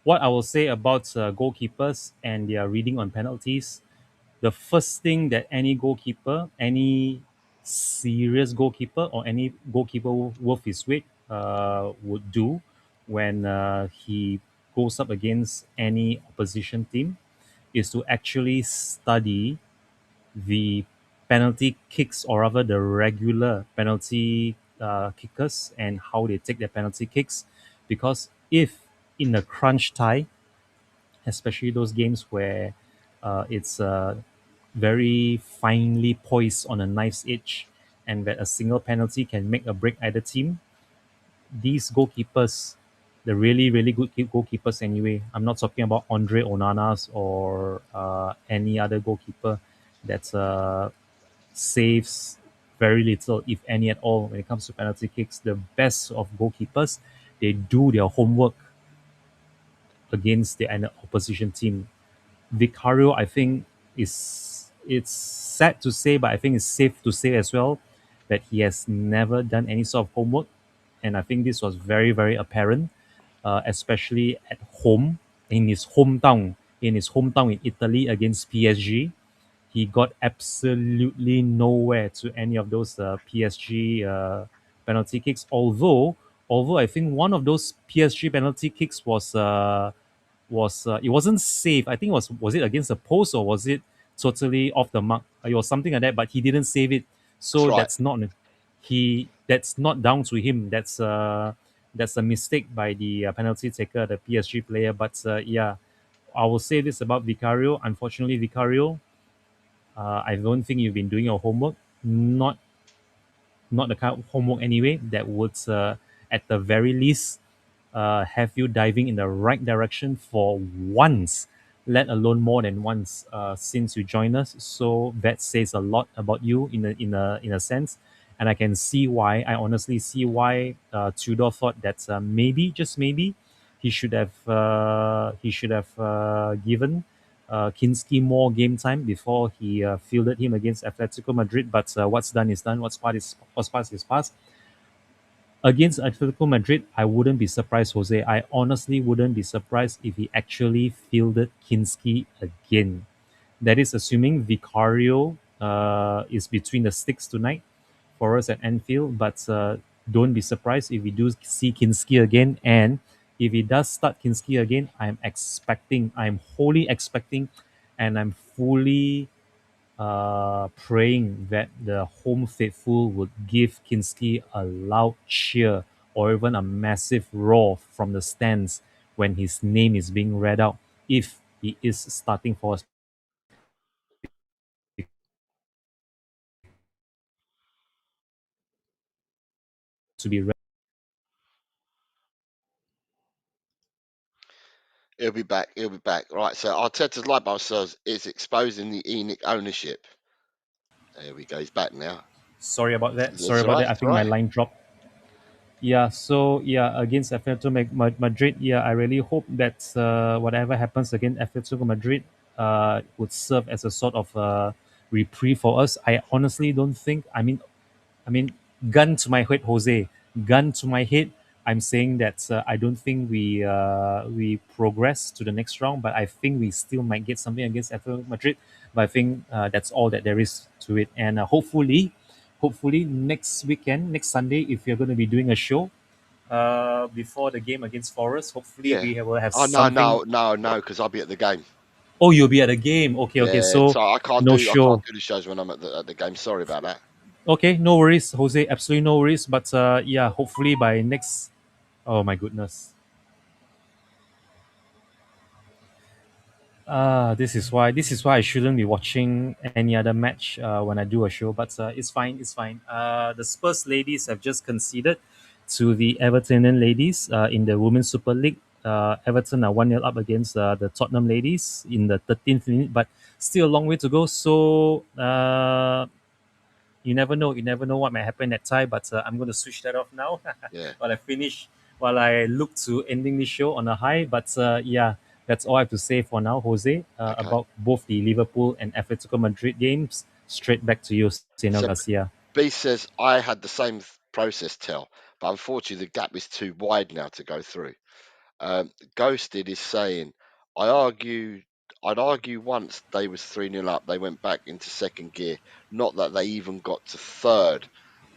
S2: what I will say about goalkeepers and their reading on penalties. The first thing that any goalkeeper, any serious goalkeeper, or any goalkeeper worth his weight would do when he goes up against any opposition team is to actually study the penalty kicks, or rather the regular penalty kickers, and how they take their penalty kicks. Because if in a crunch tie, especially those games where it's very finely poised on a knife's edge, and that a single penalty can make or break either team, these goalkeepers, the really, really good goalkeepers anyway, I'm not talking about Andre Onanas or any other goalkeeper that's saves very little, if any at all, when it comes to penalty kicks. The best of goalkeepers, they do their homework against the opposition team. Vicario, I think, is it's sad to say, but I think it's safe to say as well that he has never done any sort of homework, and I think this was very, very apparent, especially at home in his hometown in Italy against PSG. He got absolutely nowhere to any of those PSG penalty kicks. Although I think one of those PSG penalty kicks was it wasn't safe. I think it was it against the post, or was it totally off the mark? It was something like that, but he didn't save it.
S3: That's
S2: So
S3: right.
S2: that's not down to him. That's a mistake by the penalty taker, the PSG player. But yeah, I will say this about Vicario. Unfortunately, Vicario, I don't think you've been doing your homework. Not the kind of homework anyway that would, at the very least, have you diving in the right direction for once. let alone more than once since you joined us. So that says a lot about you in a sense, and I can see why. I honestly see why Tudor thought that maybe, just maybe, he should have given Kinski more game time before he fielded him against Atletico Madrid. But what's done is done. What's past is past. Against Atletico Madrid, I wouldn't be surprised, Jose. I honestly wouldn't be surprised if he actually fielded Kinski again. That is assuming Vicario is between the sticks tonight for us at Anfield. But don't be surprised if we do see Kinski again. And if he does start Kinski again, I'm wholly expecting, and I'm fully praying that the home faithful would give Kinski a loud cheer or even a massive roar from the stands when his name is being read out if he is starting for us, to be read.
S3: He'll be back. He'll be back. Right. So Arteta's light bulb says is exposing the ENIC ownership. There we go. He's back now.
S2: Sorry about that. Sorry
S3: That's all
S2: about
S3: right.
S2: that. I
S3: That's all
S2: think my
S3: right.
S2: line dropped. Yeah, so yeah, against Atletico Madrid, yeah, I really hope that whatever happens against Atletico Madrid would serve as a sort of reprieve for us. I honestly don't think. I mean, gun to my head, Jose. Gun to my head. I'm saying that I don't think we progress to the next round, but I think we still might get something against Atletico Madrid. But I think that's all that there is to it. And hopefully next weekend, next Sunday, if you're going to be doing a show before the game against Forest, hopefully
S3: Yeah.
S2: we will have
S3: Oh no,
S2: something.
S3: no, no, no, because I'll be at the game.
S2: Oh, you'll be at the game. Okay, okay.
S3: Yeah.
S2: So
S3: So
S2: no
S3: I can't
S2: show.
S3: do the shows when I'm at the game. Sorry about that.
S2: Okay, no worries, Jose. Absolutely no worries. But yeah, hopefully by next. Oh my goodness. This is why I shouldn't be watching any other match when I do a show. But it's fine. It's fine. The Spurs ladies have just conceded to the Evertonian ladies in the Women's Super League. Everton are 1-0 up against the Tottenham ladies in the 13th minute, but still a long way to go. So you never know. You never know what might happen at time. But I'm going to switch that off now
S3: Yeah.
S2: while I finish, while I look to ending this show on a high. But yeah, that's all I have to say for now, Jose,
S3: Okay.
S2: about both the Liverpool and Atletico Madrid games. Straight back to you, Senor
S3: So
S2: Garcia.
S3: B says I had the same process, Tell, but unfortunately the gap is too wide now to go through. Ghosted is saying, I argue, I'd argue once they was 3-0 up, they went back into second gear. Not that they even got to third.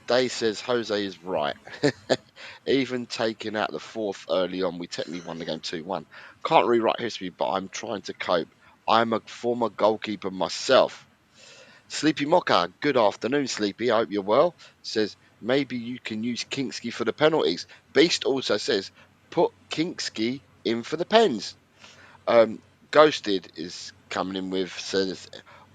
S3: Day says Jose is right. Even taking out the fourth early on, we technically won the game 2-1. Can't rewrite history, but I'm trying to cope. I'm a former goalkeeper myself. Sleepy Mocha, good afternoon, Sleepy. I hope you're well. Says maybe you can use Kinksky for the penalties. Beast also says put Kinksky in for the pens. Um, Ghosted is coming in with says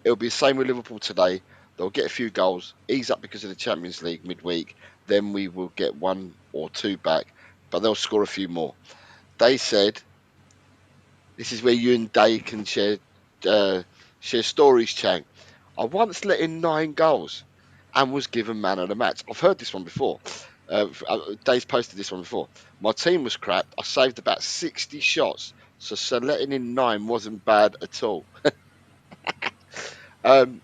S3: it'll be the same with Liverpool today. They'll get a few goals, ease up because of the Champions League midweek. Then we will get one or two back, but they'll score a few more. They said this is where you and Day can share stories, Chang. I once let in 9 goals and was given man of the match. I've heard this one before. Dave's posted this one before. My team was crap. I saved about 60 shots, so letting in 9 wasn't bad at all. Um,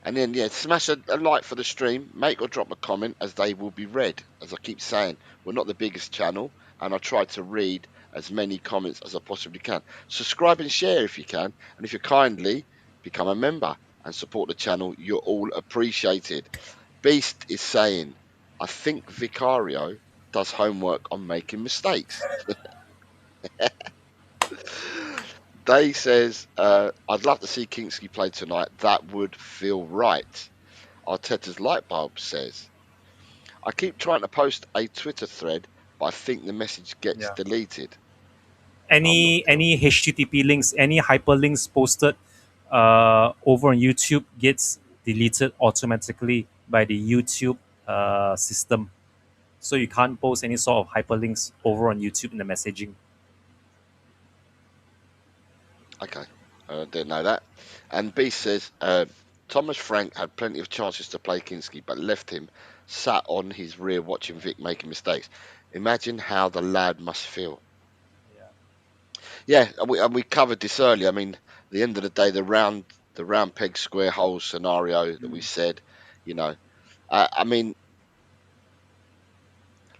S3: And then, yeah, smash a like for the stream, make or drop a comment as they will be read. As I keep saying, we're not the biggest channel, and I try to read as many comments as I possibly can. Subscribe and share if you can, and if you kindly become a member and support the channel, you're all appreciated. Beast is saying, I think Vicario does homework on making mistakes. Day says, I'd love to see Kingsley play tonight. That would feel right. Arteta's light bulb says, I keep trying to post a Twitter thread, but I think the message gets
S2: Yeah.
S3: deleted. I'm not
S2: Any
S3: sure.
S2: HTTP links, any hyperlinks posted over on YouTube gets deleted automatically by the YouTube system. So you can't post any sort of hyperlinks over on YouTube in the messaging.
S3: Okay, I didn't know that. And B says Thomas Frank had plenty of chances to play Kinski, but left him sat on his rear watching Vic making mistakes. Imagine how the lad must feel.
S2: Yeah.
S3: Yeah, and we covered this earlier. I mean, at the end of the day, the round peg square hole scenario that we said, you know, I mean,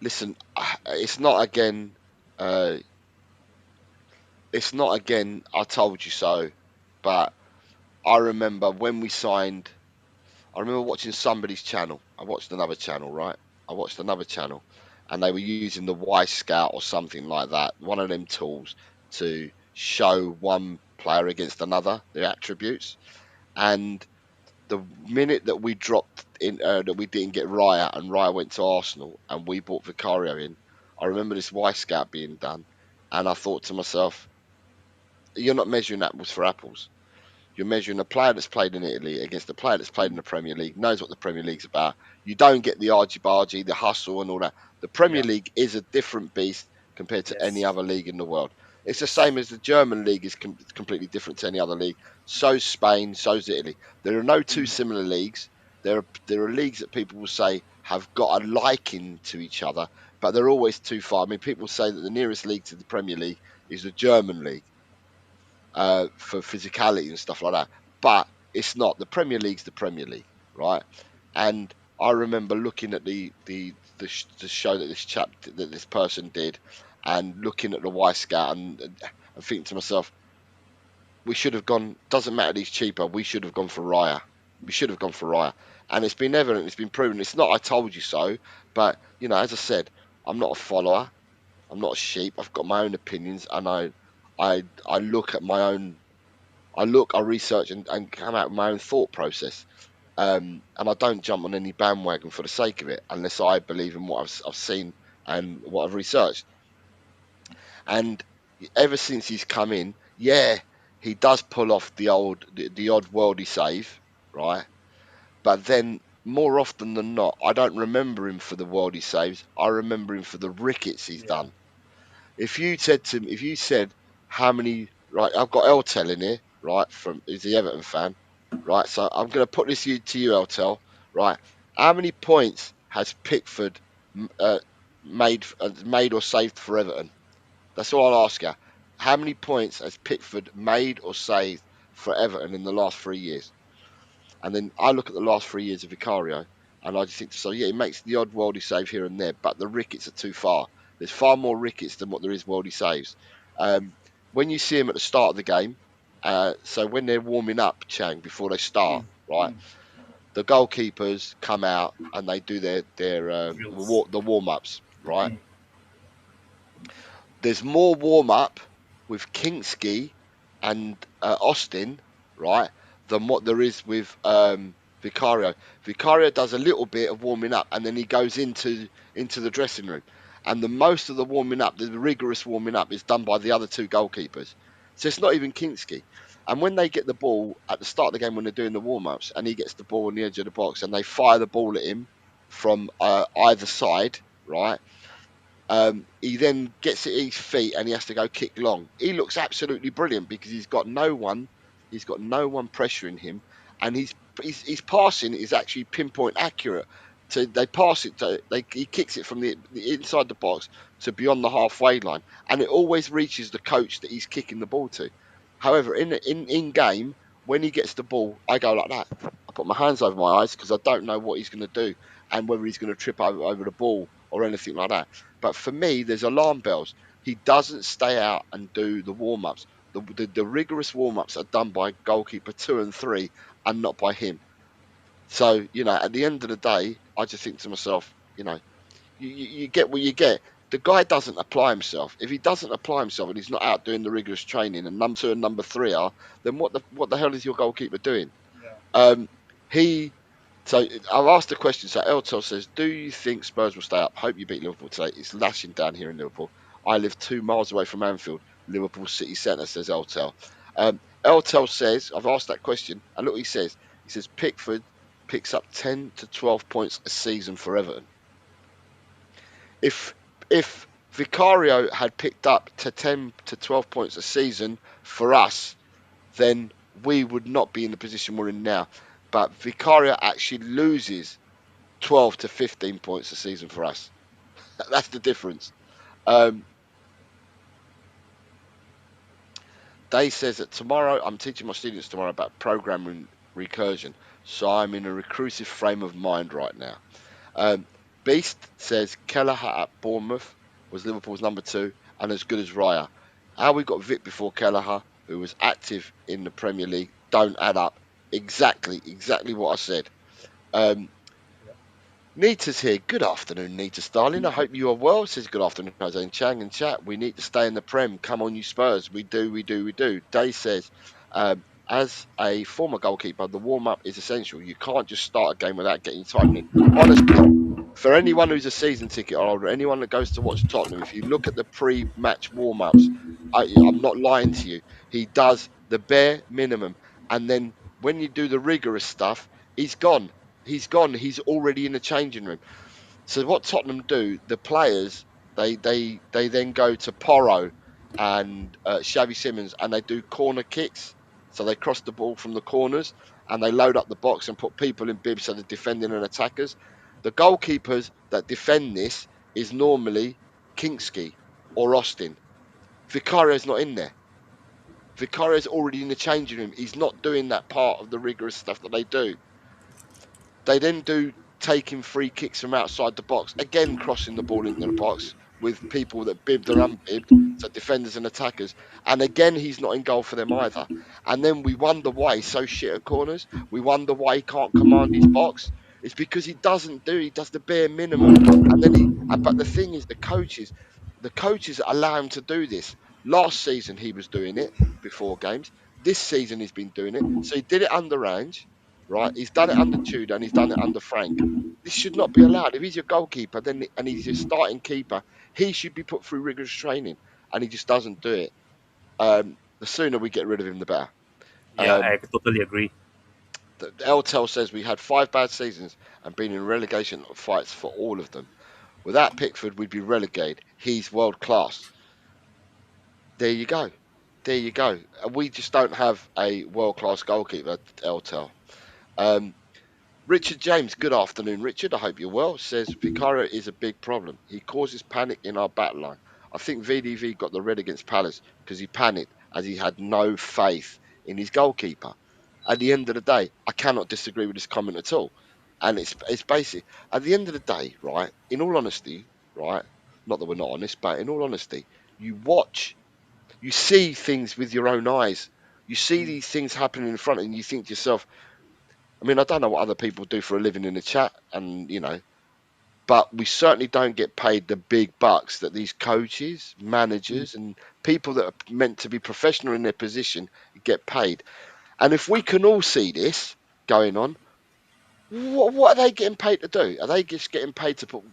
S3: listen, it's not again, uh, it's not again. I told you so, but I remember when we signed. I remember watching somebody's channel. I watched another channel, right? I watched another channel, and they were using the Y Scout or something like that, one of them tools to show one player against another, their attributes. And the minute that we dropped in, that we didn't get Raya, and Raya went to Arsenal, and we brought Vicario in, I remember this Y Scout being done, and I thought to myself, "You're not measuring apples for apples. You're measuring a player that's played in Italy against a player that's played in the Premier League, knows what the Premier League's about. You don't get the argy-bargy, the hustle, and all that. The Premier
S2: Yeah.
S3: League is a different beast compared to any
S2: Yes.
S3: other league in the world. It's the
S2: Yes.
S3: same as the German league is completely different to any other league. So's Spain, so's Italy. There are no two similar leagues. There are leagues that people will say have got a liking to each other, but they're always too far. I mean, people say that the nearest league to the Premier League is the German league for physicality and stuff like that. But it's not. The Premier League's the Premier League, right? And I remember looking at the show that this person did, and looking at the Y Scout and thinking to myself, we should have gone. Doesn't matter, he's cheaper. We should have gone for Raya. We should have gone for Raya. And it's been evident. It's been proven. It's not. I told you so. But as I said, I'm not a follower. I'm not a sheep. I've got my own opinions, and I look at my own I research and come out with my own thought process. And I don't jump on any bandwagon for the sake of it, unless I believe in what I've seen and what I've researched. And ever since he's come in, yeah, he does pull off the odd worldy save, right? But then more often than not, I don't remember him for the worldy saves. I remember him for the rickets he's
S2: Yeah.
S3: done. If you said how many, right, I've got Eltel in here, right, from he's the Everton fan, right. So I'm going to put this to you, Eltel, right. How many points has Pickford made or saved for Everton? That's all I'll ask you. How many points has Pickford made or saved for Everton in the last 3 years? And then I look at the last 3 years of Vicario, and I just think, so yeah, he makes the odd worldy save here and there, but the rickets are too far. There's far more rickets than what there is worldy saves. Um, when you see him at the start of the game, so when they're warming up, Chang, before they start, right, the goalkeepers come out and they do
S2: Drills.
S3: the warm ups, right. There's more warm up with Kinski and Austin, right, than what there is with Vicario. Vicario does a little bit of warming up, and then he goes into the dressing room. And the most of the warming up, the rigorous warming up, is done by the other two goalkeepers. So it's not even Kinski. And when they get the ball at the start of the game, when they're doing the warm ups, and he gets the ball on the edge of the box, and they fire the ball at him from either side, right? He then gets at his feet and he has to go kick long. He looks absolutely brilliant because he's got no one pressuring him, and his passing is actually pinpoint accurate. So they pass it to he kicks it from the inside the box to beyond the halfway line, and it always reaches the coach that he's kicking the ball to. However, in game, when he gets the ball, I go like that. I put my hands over my eyes because I don't know what he's going to do and whether he's going to trip over the ball or anything like that. But for me, there's alarm bells. He doesn't stay out and do the warm ups. The rigorous warm ups are done by goalkeeper 2 and 3 and not by him. So, at the end of the day, I just think to myself, you get what you get. The guy doesn't apply himself. If he doesn't apply himself and he's not out doing the rigorous training, and number 2 and number 3 are, then what the hell is your goalkeeper doing?
S2: Yeah.
S3: Um, he so I've asked a question. So Eltel says, "Do you think Spurs will stay up? Hope you beat Liverpool today. It's lashing down here in Liverpool. I live 2 miles away from Anfield, Liverpool city centre," says Eltel. Eltel says, "I've asked that question, and look, what he says. He says Pickford picks up 10 to 12 points a season for Everton. If Vicario had picked up to 10 to 12 points a season for us, then we would not be in the position we're in now. But Vicaria actually loses 12 to 15 points a season for us. That's the difference. Um, Day says that tomorrow I'm teaching my students tomorrow about programming recursion, so I'm in a reclusive frame of mind right now. Um, Beast says Kelleher at Bournemouth was Liverpool's number two and as good as Raya. How we got Vic before Kelleher, who was active in the Premier League, don't add up. Exactly what I said. Um, Nita's here. Good afternoon, Nita Starling. I hope you are well. Says good afternoon, Jose and Chang and chat. We need to stay in the Prem. Come on, you Spurs. We do, we do, we do. Day says, as a former goalkeeper, the warm up is essential. You can't just start a game without getting tightening. Honestly, for anyone who's a season ticket holder, anyone that goes to watch Tottenham, if you look at the pre-match warm-ups, I'm not lying to you. He does the bare minimum, and then when you do the rigorous stuff, he's gone. He's gone. He's already in the changing room. So what Tottenham do, the players they then go to Porro and Xavi Simons and they do corner kicks. So they cross the ball from the corners and they load up the box and put people in bibs so the defending and attackers. The goalkeepers that defend this is normally Kingsky or Austin. Vicario's not in there. Vicario's already in the changing room. He's not doing that part of the rigorous stuff that they do. They then do taking free kicks from outside the box, again crossing the ball into the box with people that bibbed or unbibbed, so defenders and attackers. And again, he's not in goal for them either. And then we wonder why he's so shit at corners. We wonder why he can't command his box. It's because he does the bare minimum. And then but the thing is, the coaches allow him to do this. Last season, he was doing it before games. This season, he's been doing it. So he did it under Range, right? He's done it under Tudor and he's done it under Frank. This should not be allowed. If he's your goalkeeper, then and he's your starting keeper, he should be put through rigorous training, and he just doesn't do it. The sooner we get rid of him, the better.
S2: Yeah, I totally agree.
S3: Eltel says we had 5 bad seasons and been in relegation fights for all of them. Without Pickford, we'd be relegated. He's world class. There you go. There you go. We just don't have a world class goalkeeper, Eltel. Um, Richard James, good afternoon, Richard. I hope you're well. Says Vicario is a big problem. He causes panic in our back line. I think VDV got the red against Palace because he panicked as he had no faith in his goalkeeper. At the end of the day, I cannot disagree with this comment at all. And it's basic. At the end of the day, right? In all honesty, right? Not that we're not honest, but in all honesty, you watch, you see things with your own eyes. You see these things happening in front, and you think to yourself, I mean, I don't know what other people do for a living in the chat, and but we certainly don't get paid the big bucks that these coaches, managers, and people that are meant to be professional in their position get paid. And if we can all see this going on, what are they getting paid to do? Are they just getting paid to put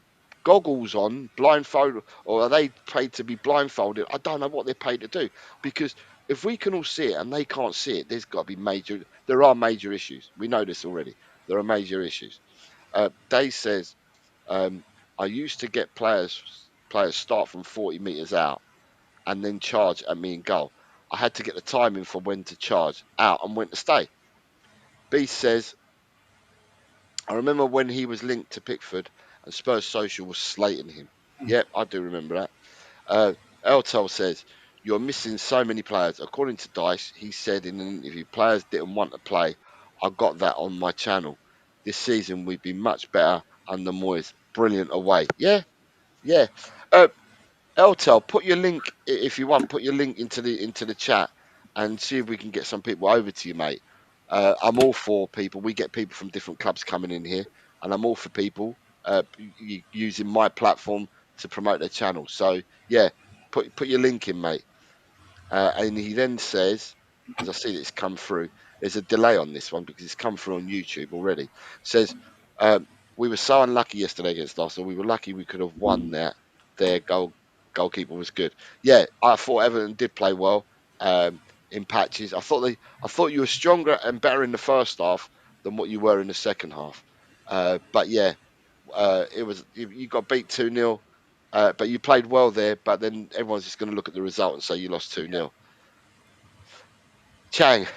S3: goggles on, blindfold, or are they paid to be blindfolded? I don't know what they're paid to do, because if we can all see it and they can't see it, there's got to be there are major issues. We know this already. There are major issues. Dave says, I used to get players start from 40 meters out and then charge at me in goal. I had to get the timing for when to charge out and when to stay. Beast says, I remember when he was linked to Pickford and Spurs Social was slating him. Yep, I do remember that. Uh, Eltel says, you're missing so many players. According to Dice, he said in an interview, players didn't want to play. I got that on my channel. This season, we'd be much better under Moyes. Brilliant away. Yeah, yeah. Uh, Eltel, put your link if you want. Put your link into the chat and see if we can get some people over to you, mate. I'm all for people. We get people from different clubs coming in here, and I'm all for people using my platform to promote their channel. So yeah, put your link in, mate. And he then says, because I see that it's come through, there's a delay on this one because it's come through on YouTube already. Says, we were so unlucky yesterday against Arsenal. We were lucky we could have won that. Their goalkeeper was good. Yeah, I thought Everton did play well in patches. I thought you were stronger and better in the first half than what you were in the second half. But yeah, it was you got beat 2-0. But you played well there, but then everyone's just going to look at the result and say you lost 2-0. Chang,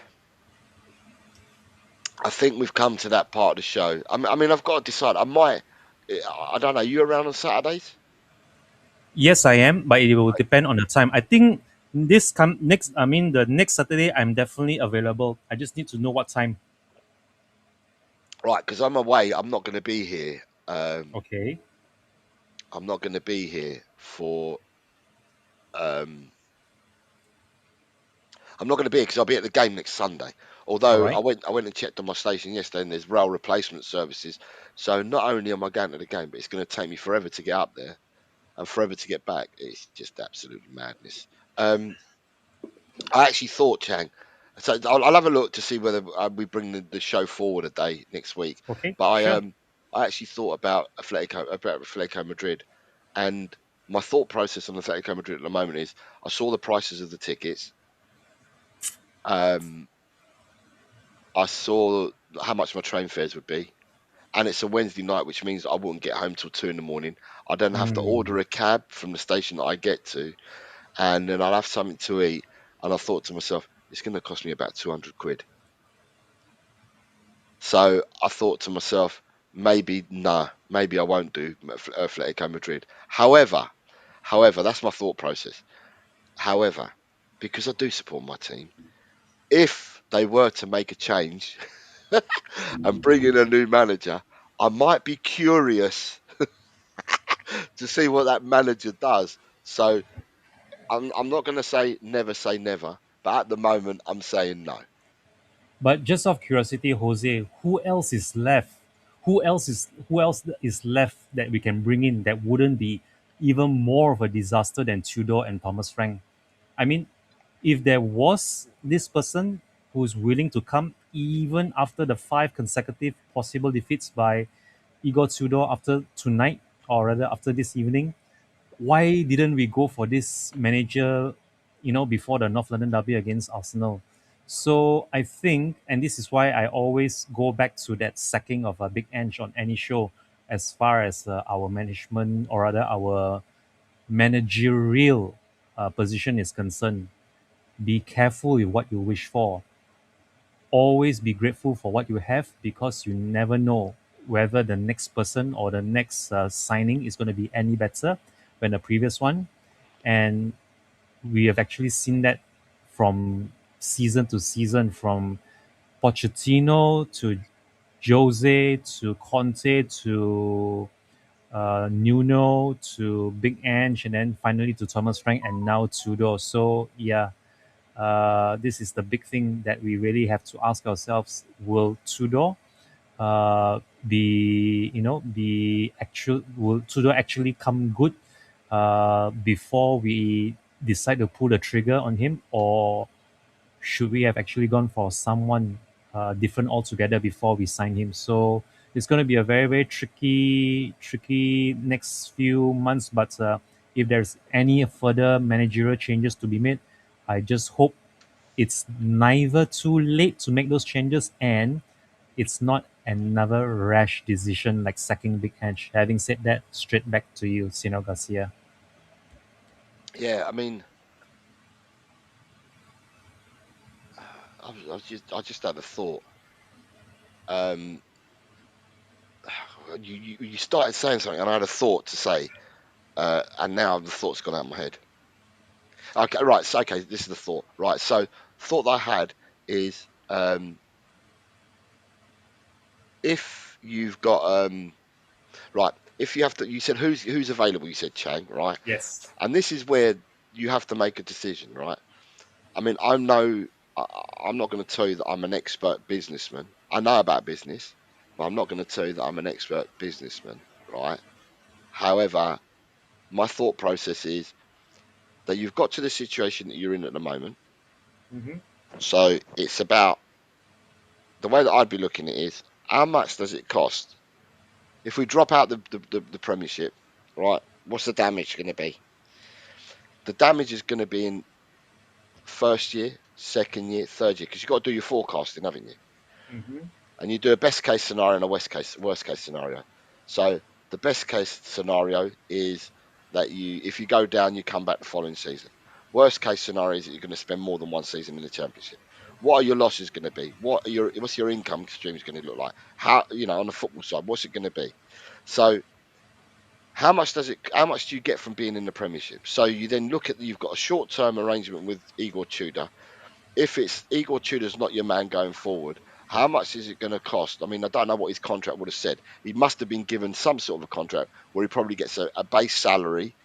S3: I think we've come to that part of the show. I mean, I've got to decide. I might. I don't know. You around on Saturdays?
S2: Yes, I am, but it will depend on the time. I think this come next. I mean, the next Saturday, I'm definitely available. I just need to know what time.
S3: Right, because I'm away. I'm not going to be here.
S2: Okay.
S3: I'm not going to be here for. Um, I'm not going to be here because I'll be at the game next Sunday.
S2: All
S3: Although
S2: right.
S3: I went and checked on my station yesterday, and there's rail replacement services. So not only am I going to the game, but it's going to take me forever to get up there and forever to get back. It's just absolutely madness. Um, I actually thought, Chang. So I'll have a look to see whether we bring the show forward a day next week.
S2: Okay.
S3: But
S2: Sure.
S3: I actually thought about Atletico Madrid, and my thought process on Atletico Madrid at the moment is I saw the prices of the tickets. Um, I saw how much my train fares would be, and it's a Wednesday night, which means I wouldn't get home till 2 in the morning. I then have to
S2: Hmm.
S3: order a cab from the station that I get to, and then I'll have something to eat. And I thought to myself, it's going to cost me about 200 quid. So I thought to myself, maybe nah, maybe I won't do Atletico Madrid. However, that's my thought process. However, because I do support my team, if they were to make a change and bring in a new manager, I might be curious to see what that manager does. So I'm not going to say never, but at the moment I'm saying no.
S2: But just out of curiosity, Jose, who else is left that we can bring in that wouldn't be even more of a disaster than Tudor and Thomas Frank? I mean, if there was this person who's willing to come even after the five consecutive possible defeats by Igor Tudor after tonight, or rather after this evening, why didn't we go for this manager, before the North London derby against Arsenal? So I think, and this is why I always go back to that sacking of a Big Ange on any show, as far as our management, or rather our managerial position is concerned. Be careful with what you wish for. Always be grateful for what you have, because you never know whether the next person or the next signing is going to be any better than the previous one. And we have actually seen that from season to season, from Pochettino to Jose to Conte to Nuno to Big Ange, and then finally to Thomas Frank, and now Tudor. So yeah, this is the big thing that we really have to ask ourselves: will Tudor be actual? Will Tudor actually come good before we decide to pull the trigger on him, or should we have actually gone for someone different altogether before we sign him? So it's going to be a very, very tricky next few months. But if there's any further managerial changes to be made, I just hope it's neither too late to make those changes, and it's not another rash decision like sacking Big Hedge. Having said that, straight back to you, Sino Garcia.
S3: Yeah, I mean, I just had a thought. Um, you started saying something, and I had a thought to say, and now the thought's gone out of my head. Okay, right. So, okay, this is the thought. Right. So, thought that I had is, if you've got, right, if you have to, you said who's available. You said Chang, right?
S2: Yes.
S3: And this is where you have to make a decision, right? I mean, I'm no, I, I'm not going to tell you that I'm an expert businessman. I know about business, but I'm not going to tell you that I'm an expert businessman, right? However, my thought process is that you've got to the situation that you're in at the moment.
S2: Mm-hmm.
S3: So it's about, the way that I'd be looking at it is, how much does it cost if we drop out the Premiership, right? What's the damage going to be? The damage is going to be in first year, second year, third year, because you've got to do your forecasting, haven't you?
S2: Mm-hmm.
S3: And you do a best case scenario and a worst case scenario. So the best case scenario is that if you go down, you come back the following season. Worst case scenario is that you're going to spend more than one season in the Championship. What are your losses going to be? What's your income streams going to look like? How, on the football side, what's it going to be? So how much do you get from being in the Premiership? So you then look at, you've got a short term arrangement with Igor Tudor. If it's Igor Tudor's not your man going forward, how much is it going to cost? I mean, I don't know what his contract would have said. He must have been given some sort of a contract where he probably gets a base salary,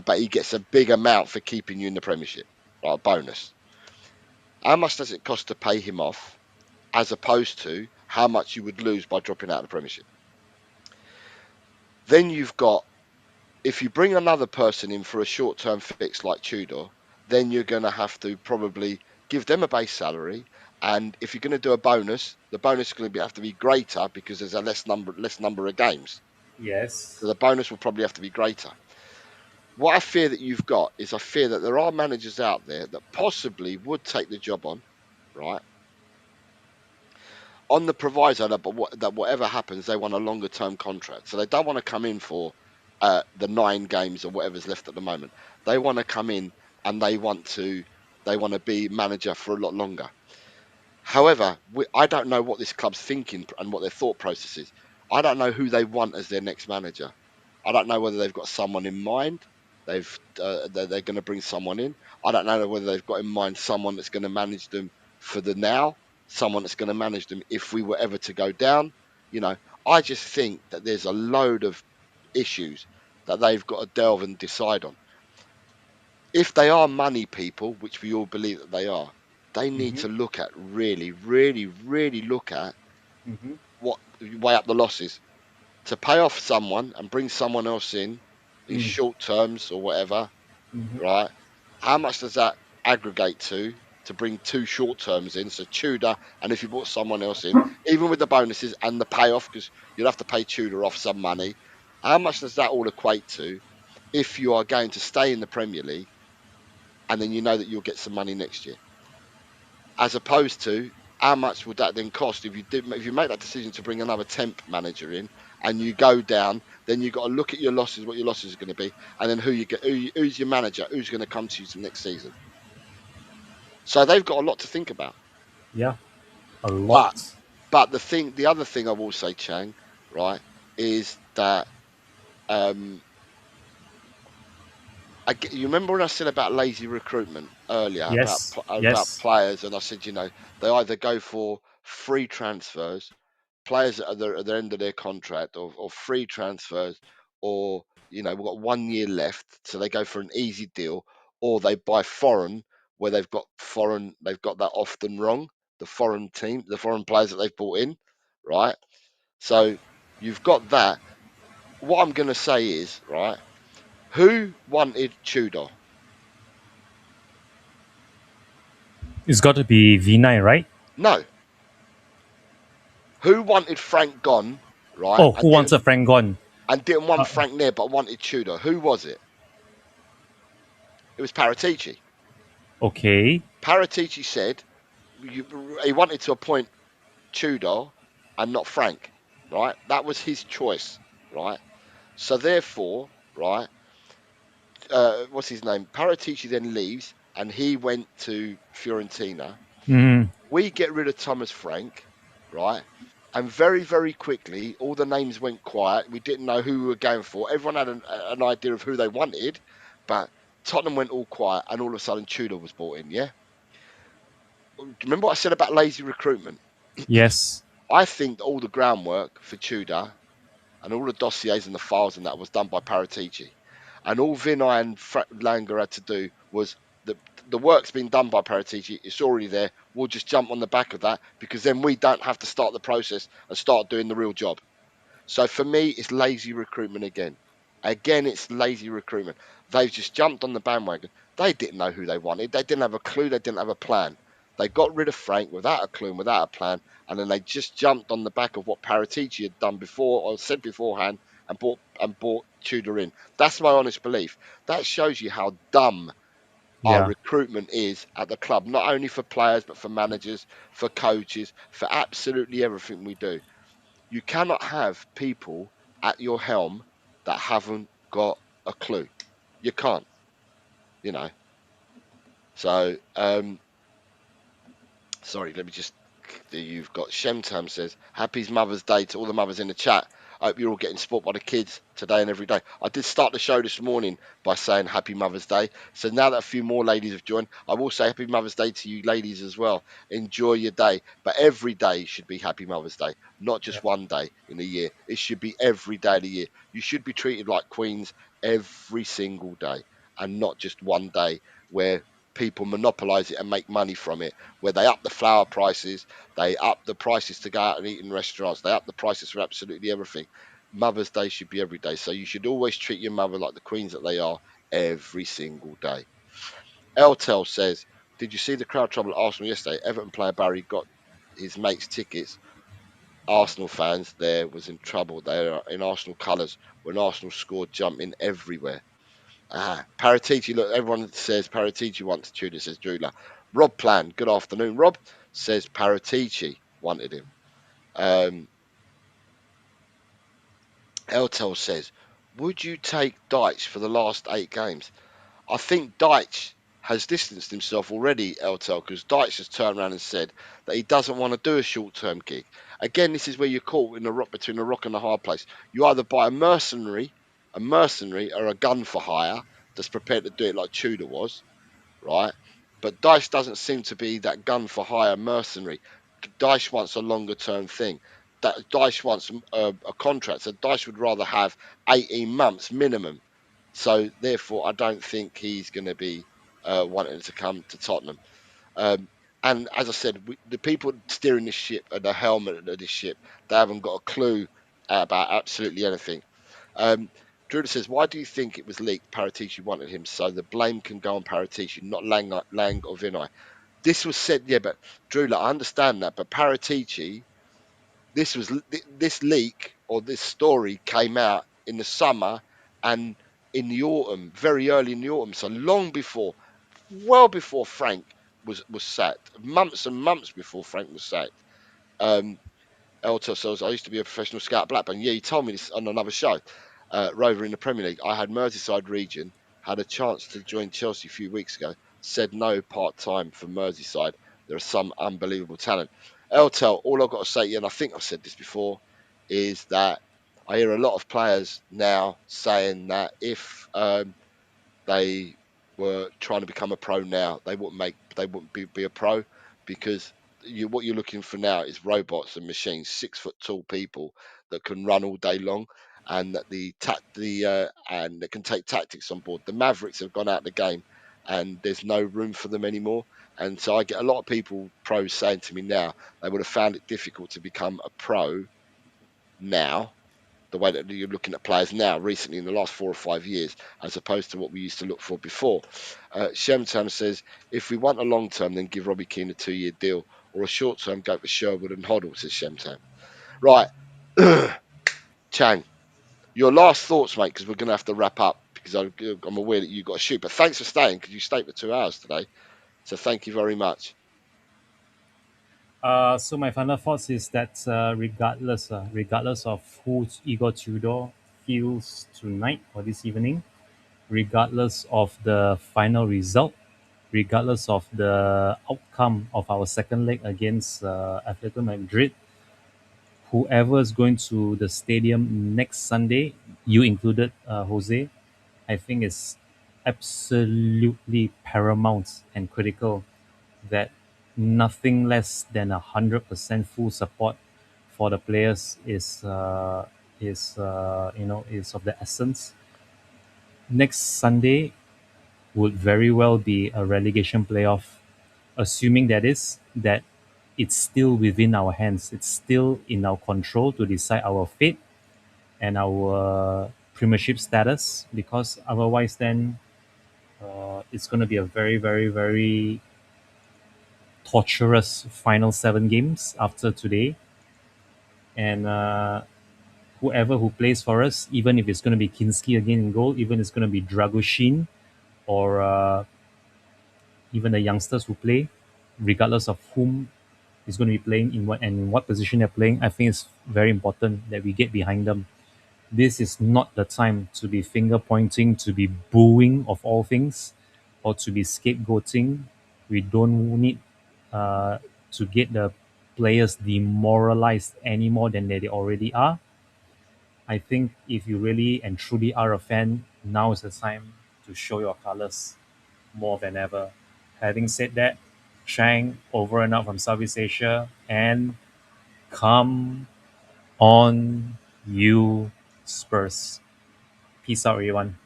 S3: but he gets a big amount for keeping you in the Premiership, like a bonus. How much does it cost to pay him off, as opposed to how much you would lose by dropping out of the Premiership? Then you've got, if you bring another person in for a short-term fix like Tudor, then you're going to have to probably give them a base salary, and if you're going to do a bonus, the bonus is going to have to be greater because there's a less number of games.
S2: Yes.
S3: So the bonus will probably have to be greater. What I fear that you've got is, I fear that there are managers out there that possibly would take the job on, right, on the proviso that whatever happens, they want a longer term contract. So they don't want to come in for the 9 games or whatever's left at the moment. They want to come in and they want to be manager for a lot longer. However, I don't know what this club's thinking and what their thought process is. I don't know who they want as their next manager. I don't know whether they've got someone in mind. They're going to bring someone in. I don't know whether they've got in mind someone that's going to manage them for the now, someone that's going to manage them if we were ever to go down. You know, I just think that there's a load of issues that they've got to delve and decide on. If they are money people, which we all believe that they are, they need
S2: Mm-hmm.
S3: to look at, really, really, really look at
S2: Mm-hmm.
S3: what, weigh up the losses to pay off someone and bring someone else in
S2: Mm.
S3: short terms or whatever,
S2: Mm-hmm.
S3: right? How much does that aggregate to bring 2 short terms in? So Tudor, and if you brought someone else in, even with the bonuses and the payoff, because you'll have to pay Tudor off some money, how much does that all equate to if you are going to stay in the Premier League and then you know that you'll get some money next year? As opposed to, how much would that then cost if you make that decision to bring another temp manager in and you go down? Then you've got to look at your losses, what your losses are going to be, and then who's your manager, who's going to come to you next season. So they've got a lot to think about.
S2: Yeah, a
S3: But
S2: lot.
S3: the other thing I will say, Chang, right, is that um, you remember when I said about lazy recruitment earlier, about
S2: Yes.
S3: about
S2: Yes.
S3: players, and I said, they either go for free transfers, players at the end of their contract, or free transfers, or we've got 1 year left, so they go for an easy deal, or they buy foreign, where they've got that often wrong, the foreign players that they've brought in, right? So you've got that. What I'm going to say is, right, who wanted Tudor?
S2: It's got to be V9, right?
S3: No. Who wanted Frank gone, right,
S2: Oh, who wants a Frank gone?
S3: and didn't want
S2: Uh,
S3: Frank there, but wanted Tudor? Who was it? It was Paratici.
S2: okay.
S3: Paratici said he wanted to appoint Tudor and not Frank, right? That was his choice, right? So therefore, right, what's his name? Paratici then leaves, and he went to Fiorentina.
S2: Mm.
S3: We get rid of Thomas Frank, right? And very, very quickly, all the names went quiet. We didn't know who we were going for. Everyone had an idea of who they wanted, but Tottenham went all quiet, and all of a sudden Tudor was brought in. Yeah. Remember what I said about lazy recruitment?
S2: Yes.
S3: I think that all the groundwork for Tudor and all the dossiers and the files and that was done by Paratici. And all Vinay and Langer had to do was, the work's been done by Paratici. It's already there. We'll just jump on the back of that, because then we don't have to start the process and start doing the real job. So for me, it's lazy recruitment again. Again, it's lazy recruitment. They've just jumped on the bandwagon. They didn't know who they wanted. They didn't have a clue. They didn't have a plan. They got rid of Frank without a clue and without a plan, and then they just jumped on the back of what Paratici had done before or said beforehand, and bought Tudor in. That's my honest belief. That shows you how dumb our
S2: Yeah.
S3: recruitment is at the club, not only for players but for managers, for coaches, for absolutely everything we do. You cannot have people at your helm that haven't got a clue. You can't, you know. So Sorry, let me just. You've got Shemtam says, Happy Mother's Day to all the mothers in the chat. I hope you're all getting sport by the kids today and every day. I did start the show this morning by saying Happy Mother's Day. So now that a few more ladies have joined, I will say Happy Mother's Day to you ladies as well. Enjoy your day. But every day should be Happy Mother's Day, not just one day in the year. It should be every day of the year. You should be treated like queens every single day and not just one day where people monopolize it and make money from it, where they up the flower prices, they up the prices to go out and eat in restaurants, they up the prices for absolutely everything. Mother's Day should be every day. So you should always treat your mother like the queens that they are every single day. Eltel says, Did you see the crowd trouble at Arsenal yesterday? Everton player Barry got his mates tickets. Arsenal fans there was in trouble. They are in Arsenal colours. When Arsenal scored, jumping everywhere. Paratici, look, everyone says Paratici wants Tudor, says Drula. Rob Plan, good afternoon, Rob, says Paratici wanted him. Eltel says, would you take Deitch for the last 8 games? I think Deitch has distanced himself already, Eltel, because Deitch has turned around and said that he doesn't want to do a short-term gig. Again, this is where you're caught in the rock between a rock and a hard place. You either buy a mercenary or a gun for hire that's prepared to do it like Tudor was, right? But Dice doesn't seem to be that gun for hire mercenary. Dice wants a longer term thing. Dice wants a contract. So Dice would rather have 18 months minimum. So therefore, I don't think he's going to be wanting to come to Tottenham. Um, and as I said, the people steering this ship and the helmet of this ship, they haven't got a clue about absolutely anything. Um, Druda says, why do you think it was leaked? Paratici wanted him, so the blame can go on Paratici, not Lang or Vinay. This was said, yeah, but Drula, I understand that, but Paratici, this leak or this story came out in the summer and in the autumn, very early in the autumn, so long before, well before Frank was sacked, months and months before Frank was sacked. Elto says, I used to be a professional scout at Blackburn. Yeah, you told me this on another show. Rover in the Premier League. I had Merseyside region, had a chance to join Chelsea a few weeks ago, said no part time for Merseyside. There are some unbelievable talent. Eltel, all I've got to say, and I think I've said this before, is that I hear a lot of players now saying that if they were trying to become a pro now, they wouldn't be a pro because what you're looking for now is robots and machines, 6 foot tall people that can run all day long and that and that can take tactics on board. The Mavericks have gone out of the game and there's no room for them anymore. And so I get a lot of people pros saying to me now they would have found it difficult to become a pro now, the way that you're looking at players now, recently in the last 4 or 5 years, as opposed to what we used to look for before. Shemtam says, if we want a long term, then give Robbie Keane a 2 year deal, or a short term, go for Sherwood and Hoddle, says Shemtam. Right, Chang, your last thoughts, mate, because we're going to have to wrap up because I'm aware that you've got to shoot. But thanks for staying because you stayed for 2 hours today. So thank you very much.
S2: So my final thoughts is that regardless of who Igor Tudor feels tonight or this evening, regardless of the final result, regardless of the outcome of our second leg against Atletico Madrid, whoever is going to the stadium next Sunday, you included, Jose, I think is absolutely paramount and critical that nothing less than 100% full support for the players is of the essence. Next Sunday would very well be a relegation playoff, assuming that it's still within our hands. It's still in our control to decide our fate and our premiership status. Because otherwise, then it's going to be a very, very, very torturous final 7 games after today. And whoever who plays for us, even if it's going to be Kinski again in goal, even if it's going to be Dragoshin or even the youngsters who play, regardless of whom is going to be playing in what position they're playing, I think it's very important that we get behind them. This is not the time to be finger pointing, to be booing of all things, or to be scapegoating. We don't need to get the players demoralized any more than they already are. I think if you really and truly are a fan, now is the time to show your colors more than ever. Having said that, Shang over and out from Southeast Asia, and come on, you Spurs. Peace out, everyone.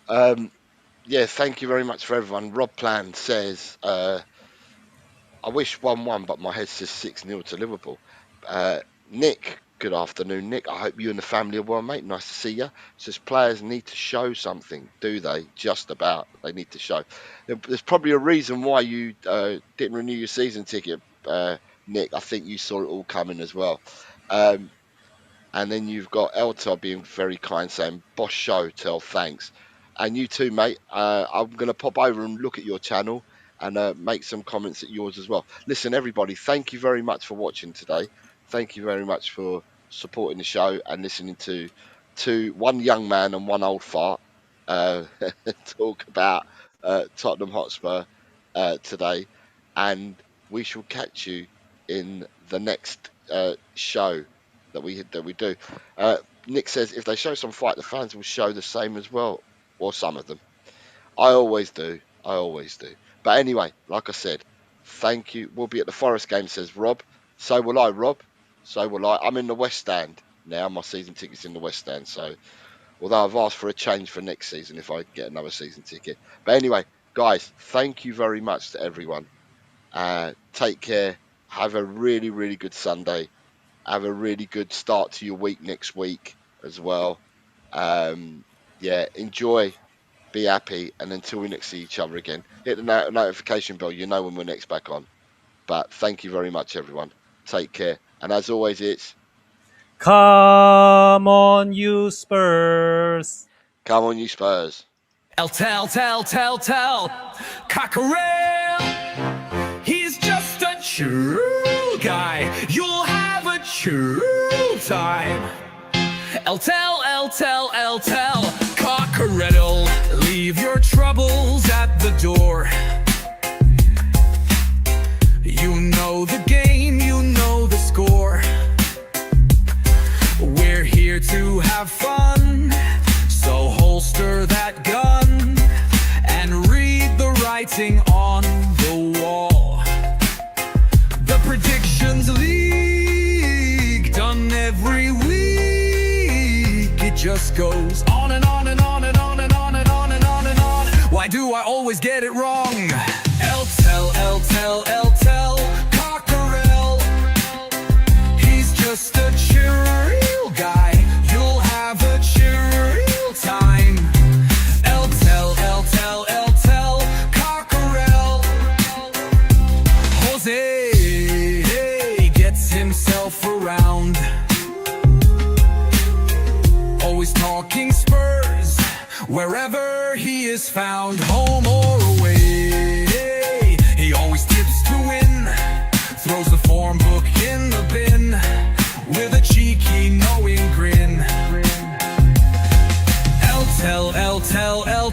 S3: Yeah, thank you very much for everyone. Rob Plan says, I wish 1-1, but my head says 6-0 to Liverpool. Nick, good afternoon, Nick. I hope you and the family are well, mate. Nice to see you. Says players need to show something, do they? Just about. They need to show. There's probably a reason why you didn't renew your season ticket, Nick. I think you saw it all coming as well. Um, and then you've got Elta being very kind, saying, Boss show, tell thanks. And you too, mate. I'm going to pop over and look at your channel and make some comments at yours as well. Listen, everybody, thank you very much for watching today. Thank you very much for supporting the show and listening to one young man and one old fart talk about Tottenham Hotspur today. And we shall catch you in the next show that we do. Nick says if they show some fight, the fans will show the same as well, or some of them. I always do. I always do. But anyway, like I said, thank you. We'll be at the Forest game, says Rob. So will I, Rob. So will I. I'm in the West Stand now. My season ticket's in the West Stand. So, although I've asked for a change for next season if I get another season ticket. But anyway, guys, thank you very much to everyone. Take care. Have a really, really good Sunday. Have a really good start to your week next week as well. Yeah, enjoy, be happy, and until we next see each other again, hit the notification bell. You know when we're next back on. But thank you very much, everyone. Take care. And as always, it's
S2: Come on, you Spurs.
S3: come on, you Spurs.
S1: Tell, Cockerel. He's just a true guy. You'll have a true time. Tell, Cockerel. Leave your troubles at the door. You know the game, you know the score. We're here to have fun, so holster that gun and read the writing on the wall. The predictions leak, done every week. It just goes on and on and on and on and on and on and on and on. Why do I always get it wrong? Tell, Cockerel. He's just a chill guy. You'll have a chill time. Tell, Cockerel. Jose gets himself around. Always talking Spurs, wherever he is found, home or away. He always tips to win, throws the form book in the bin with a cheeky, knowing grin.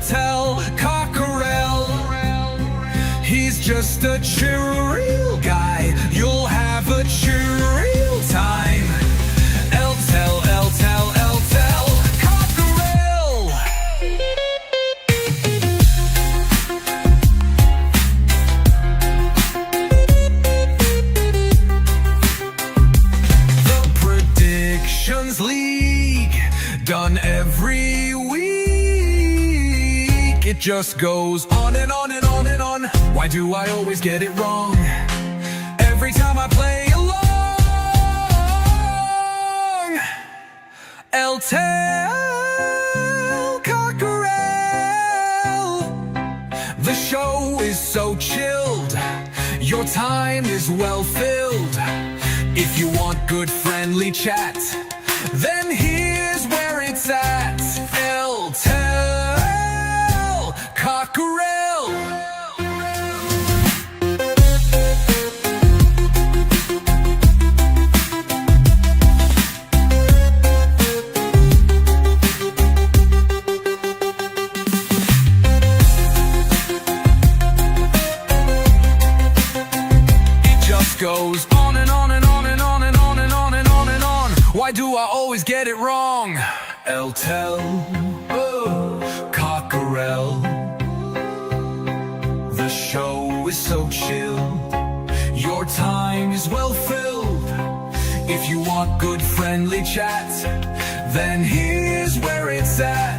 S1: Tell, Cockerel. He's just a chill guy. You'll have a chill time. Tell, Cockerel. The Predictions League, done every week. It just goes on and on and on and on. Why do I always get it wrong? Every time I play along. Tell, Cockerel. The show is so chilled, your time is well filled. If you want good friendly chat, then here's where it's at. Tell, Cockerel. do I always get it wrong? El Tel, Cockerel. The show is so chill, your time is well filled. If you want good friendly chat, then here's where it's at.